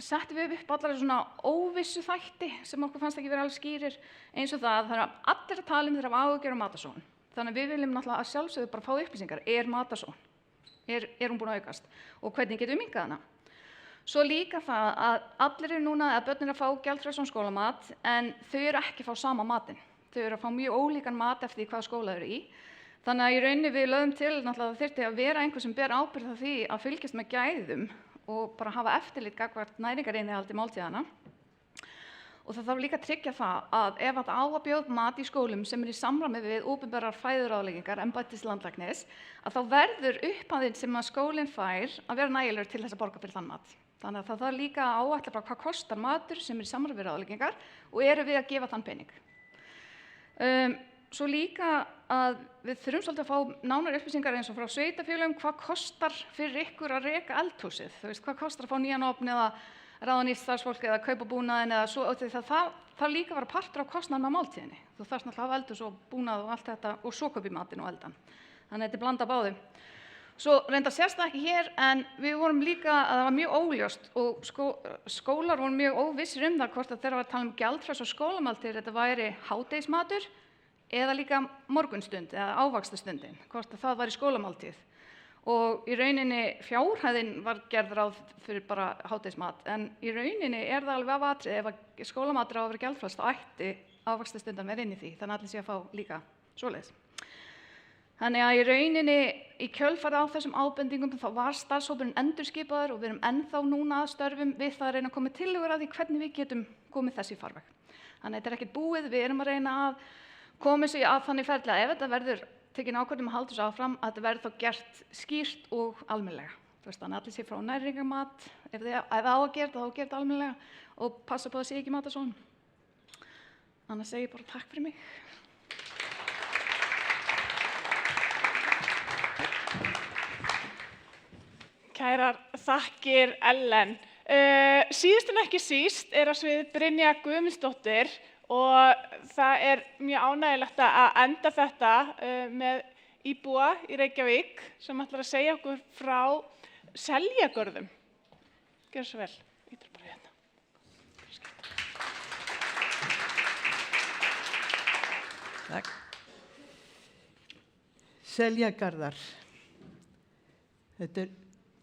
settum við upp allar svona óvissu þætti sem okkur fannst ekki vera alveg skýrir, eins og það er allir að tala þeirra af áhyggjur af matarsóun. Þannig að við viljum náttúrulega að sjálfsögðu bara fá upplýsingar. Er matarsóun? Er hún búin að aukast? Og hvernig getum við minnkað hana? Svo líka það að allir eru núna að börnin að fá gjaldfrjálsan skólamat en þau eru ekki að fá sama matinn. Þau eru að fá mjög ólíkan mat eftir því hvaða skóla þau eru í. Þannig að í rauninni við lögðum til náttúrulega að það þyrfti að vera einhver sem ber ábyrgð á því að fylgjast með gæðum og bara hafa eftirlit gagnvart næringarinnihaldi máltíðanna. Og það þarf líka að tryggja það að ef það á að bjóða mat í skólum sem er í samræmi við opinberar fæðuráðleggingar embættis landlæknis, að þá verður upphæðin sem að skólinn fær að vera nægilegur til þess að borga fyrir þann mat. Þannig að það þarf líka að áætla bara hvað kostar matur sem er í samræmi við ráðleggingar og eru við að gefa þann pening. Svo líka að við þurfum svolítið að fá nánari upplýsingar eins og frá sveitarfélögum hvað kostar fyrir ykkur að reka eldhúsið. Þú veist, hvað kostar að fá nýjan ofn eða ráða nýtt starfsfólk eða kaupa búnaðinn eða svo. Það líka að vera partur af kostnaðinn á máltíðinni. Þú þarft náttúrulega að hafa eldhús og búnað og allt þetta og svo kaupa í matinn og eldan. Þannig að þetta er blanda báðu. Svo reyndar sést það ekki hér en við vorum líka að það var mjög óljóst og skólar voru mjög óvissir það hvort að þeirra var að tala gjaldfrjáls og skólamáltíðir þetta væri hádegismatur eða líka morgunstund eða ávaxtastundin, hvort að það væri skólamáltíð. Og í rauninni fjárhæðin var gerð ráð fyrir bara hádegismat en í rauninni er það alveg af atriði ef að skólamatur á að vera gjaldfrjáls þá ætti ávaxtastundan vera inn í því, þannig að allir sé að fá líka svoleiðis. Þannig að í rauninni í kjölfarið á þessum ábendingum þá var starfshópurinn endurskipaður og við erum ennþá núna að störfum við það að reyna að koma með tillögur að því hvernig við getum komið þessu í farveg. Þannig að þetta er ekkert búið, við erum að reyna að koma þessu að þannig ferli að ef þetta verður tekin ákvörðum að halda þessu áfram að þetta verður þá gert skýrt og almennilega. Þú veist, þannig að allir sé frá næringarmat, ef það á að gera þá gera þetta almennilega og passa på að sé ekki matarsóun. Annars segi ég bara takk fyrir mig. Kærar þakkir Ellen. Síðust en ekki síst er að svið Brynja Guðmundsdóttir og það er mjög ánægilegt að enda þetta með íbúa í Reykjavík sem ætlar að segja okkur frá Seljagörðum. Gjörðu svo vel. Ítur bara hérna. Takk. Seljagarðar. Þetta er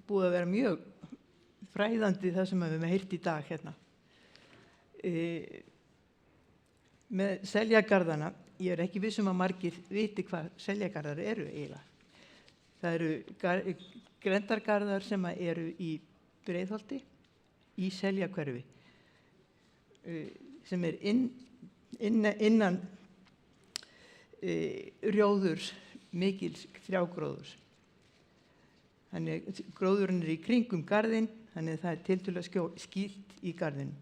búið að vera mjög fræðandi það sem við höfum heyrt í dag hérna. Með Seljagarðana, ég er ekki viss að margir viti hvað Seljagarðar eru eiginlega. Það eru grendargarðar sem eru í Breiðholti, í Seljahverfi, sem er innan rjóðurs mikils trjágróðurs. Þannig gróðurinn er í kringum garðinn, þannig það er tiltölulega skýrt í garðinum.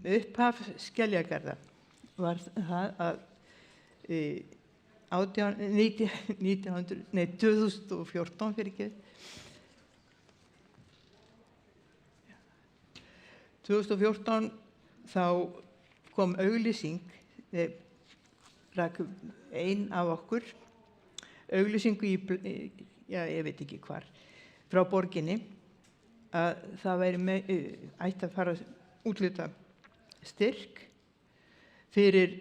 Upphaf Seljagarða var það að 2014 fyrir ekki. 2014 þá kom auglýsing, rak ein af okkur, auglýsingu í, ég veit ekki hvar, frá borginni, að það væri ætti að fara að útluta styrk fyrir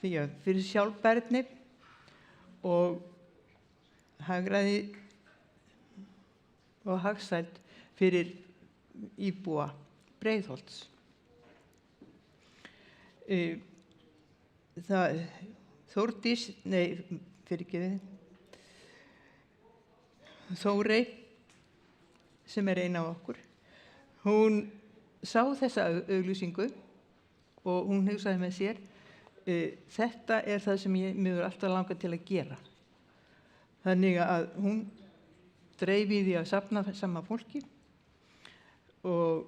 fyrir sjálfbærni og hagræði og hagsæld fyrir íbúa Breiðholts. Þórdís, Þórey, sem er ein af okkur, hún sá þessa auglýsingu og hún hugsaði með sér, þetta er það sem ég mig alltaf langað til að gera. Þannig að hún dreif í því að safna sama fólki og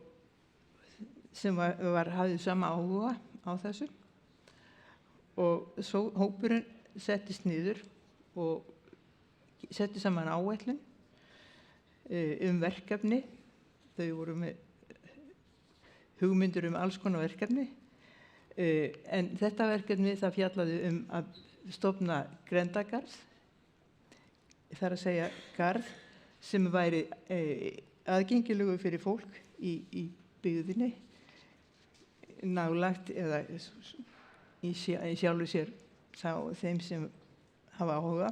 sem hafði sama áhuga á þessu og svo hópurinn settist niður og setti saman áætlun verkefni. Þau voru með hugmyndir alls konar verkefni en þetta verkefni það fjallaði að stofna grenndargarð, þar að segja garð sem væri aðgengilegur fyrir fólk í byggðinni, nálægt eða í sjálfu sér þeim sem hafa áhuga.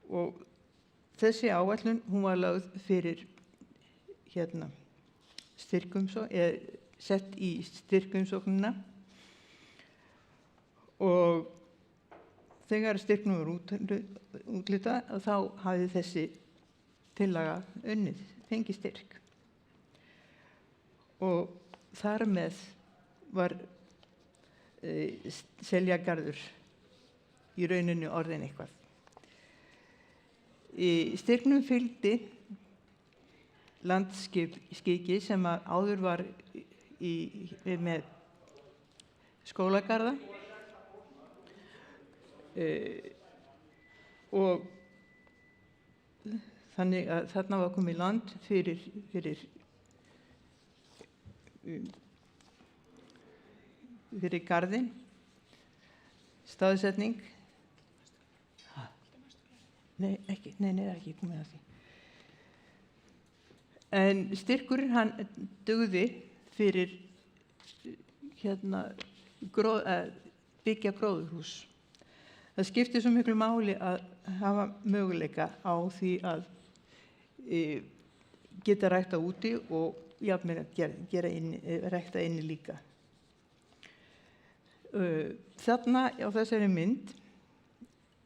Og þessi áætlun, hún var lögð fyrir sett í styrkumsóknina og þegar styrknum var úthlutað þá hafði þessi tillaga unnið, fengið styrk. Og þar með var Seljagarður í rauninni orðin eitthvað. Í styrknum fylgdi landskiki sem áður var með skólagarða og þannig að þarna var komið land fyrir garðinn, staðsetning. Nei, það er ekki komið að því. En styrkurinn hann dugði fyrir byggja gróðurhús. Það skiptir svo miklu máli að hafa möguleika á því að geta rækta úti og jafnvel að rækta inni líka. Þarna á þessari mynd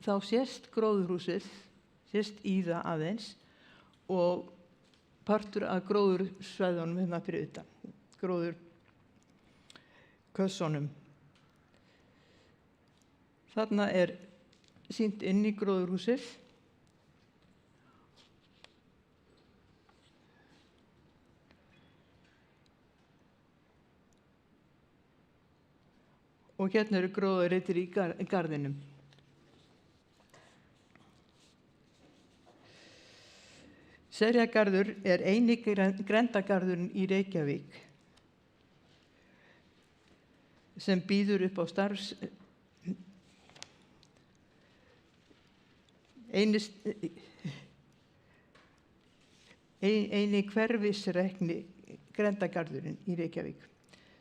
þá sést gróðurhúsið, sést í það aðeins og partur af gróðursvæðunum hérna fyrir utan, gróðurkössunum. Þarna er sýnt inn í gróðurhúsið og hérna eru gróðurreitir í garðinum. Seljagarður er eini grenndargarðurinn í Reykjavík sem býður upp á eini hverfisrekni grenndargarðurinn í Reykjavík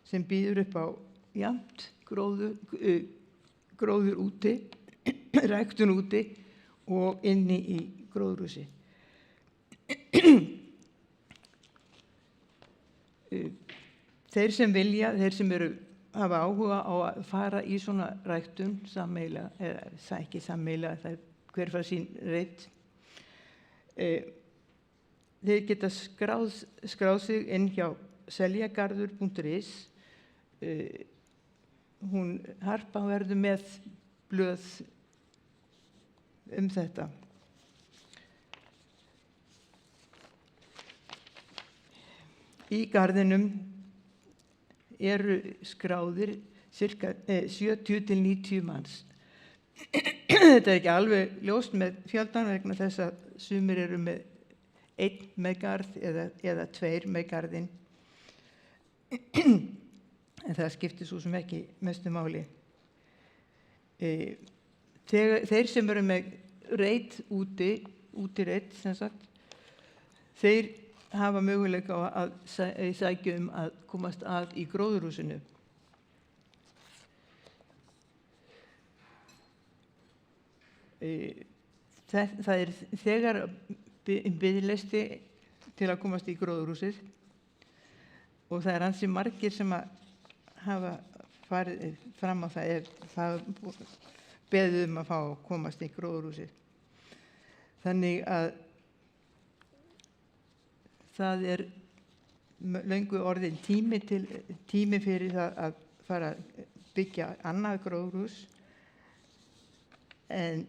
sem býður upp á jafnt gróður úti, ræktun úti og inni í gróðurhúsi. Þeir sem hafa áhuga á að fara í svona ræktun sameiginlega, eða ekki sameiginlega, það er hver fær sín reit, þeir geta skráð sig inn hjá seljagarður.is. Harpa verður með blöð þetta. Í garðinum eru skráðir cirka 70-90 manns. Þetta er ekki alveg ljóst með fjöldan vegna þess að sumir eru með 1 með garð eða 2 með garðinn. En það skiptir svo sem ekki mestu máli. Þeir sem eru með reit útireit, sem sagt, þeir hafa möguleika á að sækja að komast að í gróðurhúsinu. Það er þegar biðlisti til að komast í gróðurhúsið og það er ansi margir sem hafa farið fram á það beðið að fá að komast í gróðurhúsið. Þannig að það er löngu orðin tími fyrir það að fara að byggja annað gróðurhús en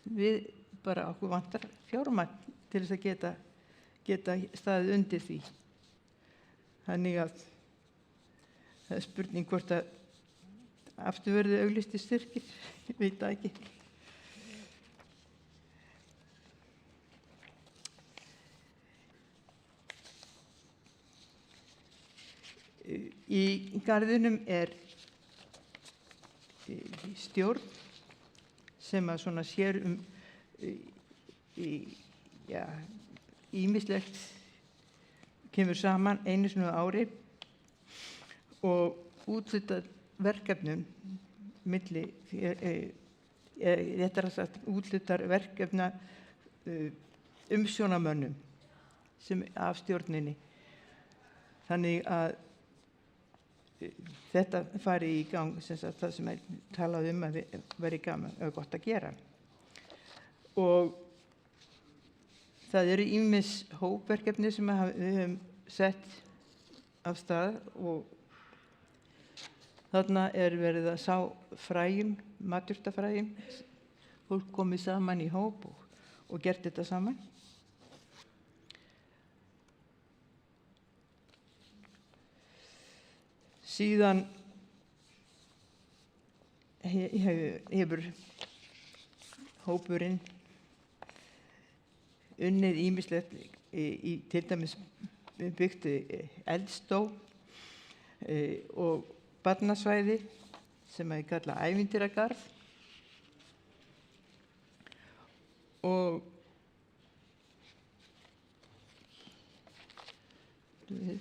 við bara okkur vantar fjármagn til þess að geta staðið undir því. Þannig að það er spurning hvort að aftur verði auglýstir styrkir, ég veit það ekki. Í garðinum er stjórn sem að svona sér ýmislegt kemur saman einu sinni á ári og úthlutar verkefnum milli, réttara sagt úthlutar verkefna umsjónarmönnum sem af stjórninni. Þannig að þetta fari í gang, sem sagt, það sem talað að veri gaman og gott að gera. Og það eru ýmis hópverkefni sem við höfum sett af stað og þarna er verið að sá fræjum, matjurtafræjum, fólk komið saman í hóp og gert þetta saman. Síðan hefur hópurinn unnið ýmislegt í til dæmis byggt eldstó og barnasvæði sem er kallað ævintýragarð og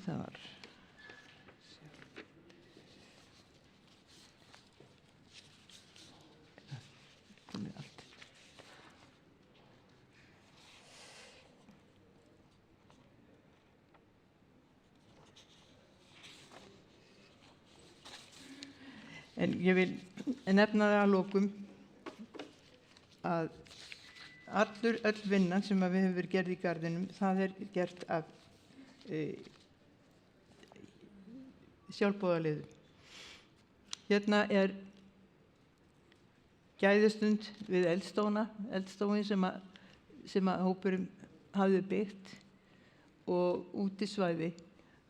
það var allt. En ég vil nefna það að lokum að öll vinnan sem við hefur verið gerð í garðinum, það er gert af sjálfboðaliðum. Hérna er gæðistund við eldstóin sem að hópurum hafði byggt og útisvæði,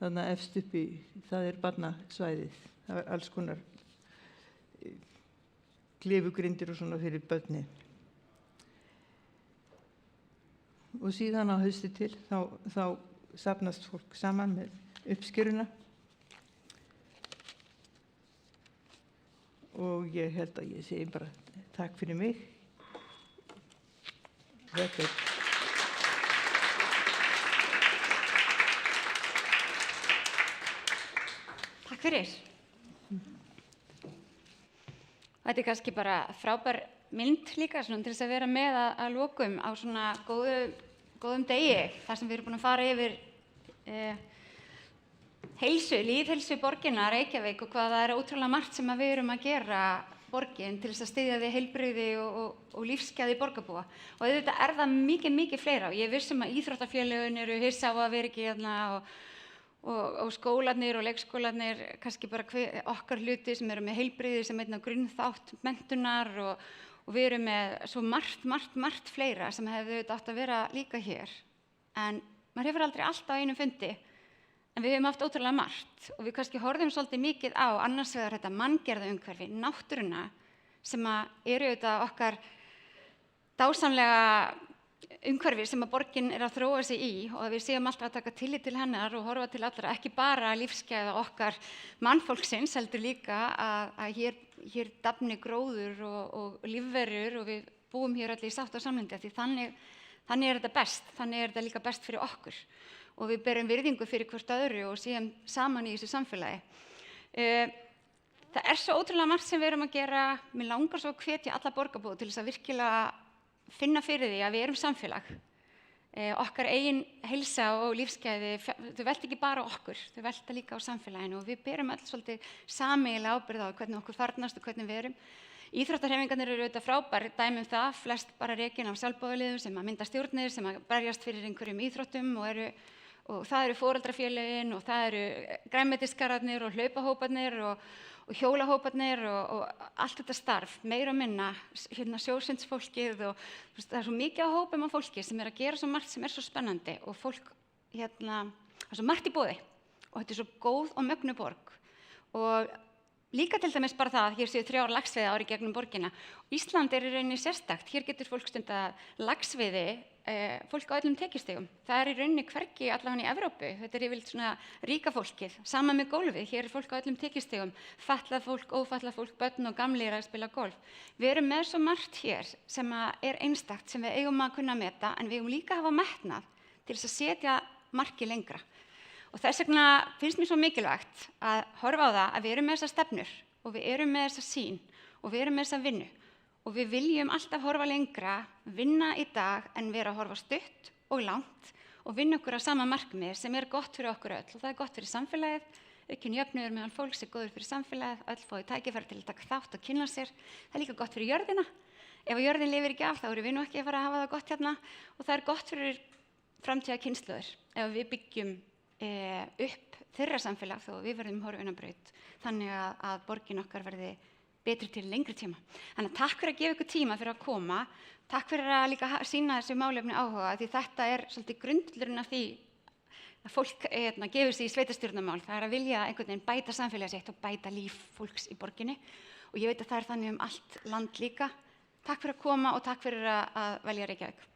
þannig að efst uppi, það er barnasvæðið. Það var alls konar klifugrindir og svona fyrir börni. Og síðan á hausti til, þá safnast fólk saman með uppskeruna og ég held að ég segi bara takk fyrir mig. Takk fyrir. Þetta er kannski bara frábær mynd líka svona, til þess að vera með að lokum á svona góðum degi þar sem við erum búin að fara yfir lýðheilsu borginna Reykjavík og hvað það er ótrúlega margt sem við erum að gera borgin til þess að styðja við heilbrigði og lífsgæði borgarbúa. Og auðvitað er það mikið fleira og ég er viss að íþróttafélögin eru hissa á að vera ekki hérna og skólarnir og leikskólarnir, kannski bara okkar hluti sem eru með heilbrigði sem einn af grunnþátt menntunar og við erum með svo margt fleira sem hefði auðvitað átt að vera líka hér. En maður hefur aldrei allt á einum fundi, en við hefum haft ótrúlega margt og við kannski horfum svolítið mikið á annars vegar þetta manngerða umhverfi, náttúruna sem eru auðvitað okkar dásamlega umhverfi sem að borgin er að þróa sig í og að við séum alltaf að taka tillit til hennar og horfa til allra, ekki bara lífsgæða okkar mannfólksins, heldur líka að hér dafni gróður og lífverur og við búum hér allir í sátt og samlyndi því þannig er þetta best, þannig er þetta líka best fyrir okkur og við berum virðingu fyrir hvort öðru og séum saman í þessu samfélagi. Það er svo ótrúlega margt sem við erum að gera, mér langar svo að hvetja alla borgarbúa til þess að virkilega finna fyrir því að við erum samfélag. Okkar eigin heilsa og lífsgæði, þau velta ekki bara okkur, þau velta líka á samfélaginu og við berum öll svolítið sameiginlega ábyrgð á hvernig okkur farnast og hvernig við erum. Íþróttahreyfingarnir eru auðvitað frábær dæmi það, flest bara rekin af sjálfboðaliðum sem að mynda stjórnir, sem að berjast fyrir einhverjum íþróttum og eru og það eru foreldrafélögin og það eru grænmetisgararnir og hlaupahóparnir og hjólahóparnir og allt þetta starf, meira og minna, sjósundsfólkið og það er svo mikið á hópum af fólki sem að gera svo margt sem svo spennandi og fólk, það er svo margt í boði og þetta er svo góð og mögnuð borg og líka til dæmis bara það að hér séu 3 laxveiðiár í gegnum borgina. Ísland í rauninni sérstakt, hér getur fólk stundað laxveiði, fólk á öllum tekjustigum. Það í rauninni hvergi allavega í Evrópu, þetta yfirleitt svona ríka fólkið, sama með gólfið, hér fólk á öllum tekjustigum, fatlað fólk, ófatlað fólk, börn og gamlir að spila golf. Við erum með svo margt hér sem er einstakt, sem við eigum að kunna meta, en við eigum líka að hafa metnað til þess að setja markið lengra. Og þess vegna finnst mér svo mikilvægt að horfa á það að við erum með þessar stefnur og við erum með þessa sýn og við erum með þessa vinnu og við viljum alltaf horfa lengra, vinna í dag en vera að horfa stutt og langt og vinna okkur á sama markmið sem gott fyrir okkur öll og það gott fyrir samfélagið, aukinn jöfnuður meðal fólks góður fyrir samfélagið, öll fái tækifæri til að taka þátt og kynna sér, það líka gott fyrir jörðina, ef jörðin lifir ekki af þá erum við nú ekki að fara að hafa það gott hérna og það gott fyrir framtíða kynslóðir ef við byggjum upp þeirra samfélag þó við verðum horfin á braut þannig að borgin okkar verði betri til lengri tíma. Þannig að takk fyrir að gefa ykkur tíma fyrir að koma, takk fyrir að líka sýna þessu málefni áhuga því þetta svolítið grundvöllurinn af því að fólk gefur sig í sveitarstjórnarmál, það að vilja einhvern veginn bæta samfélagið sitt og bæta líf fólks í borginni og ég veit að það þannig allt land líka. Takk fyrir að koma og takk fyrir að velja Reykjavík.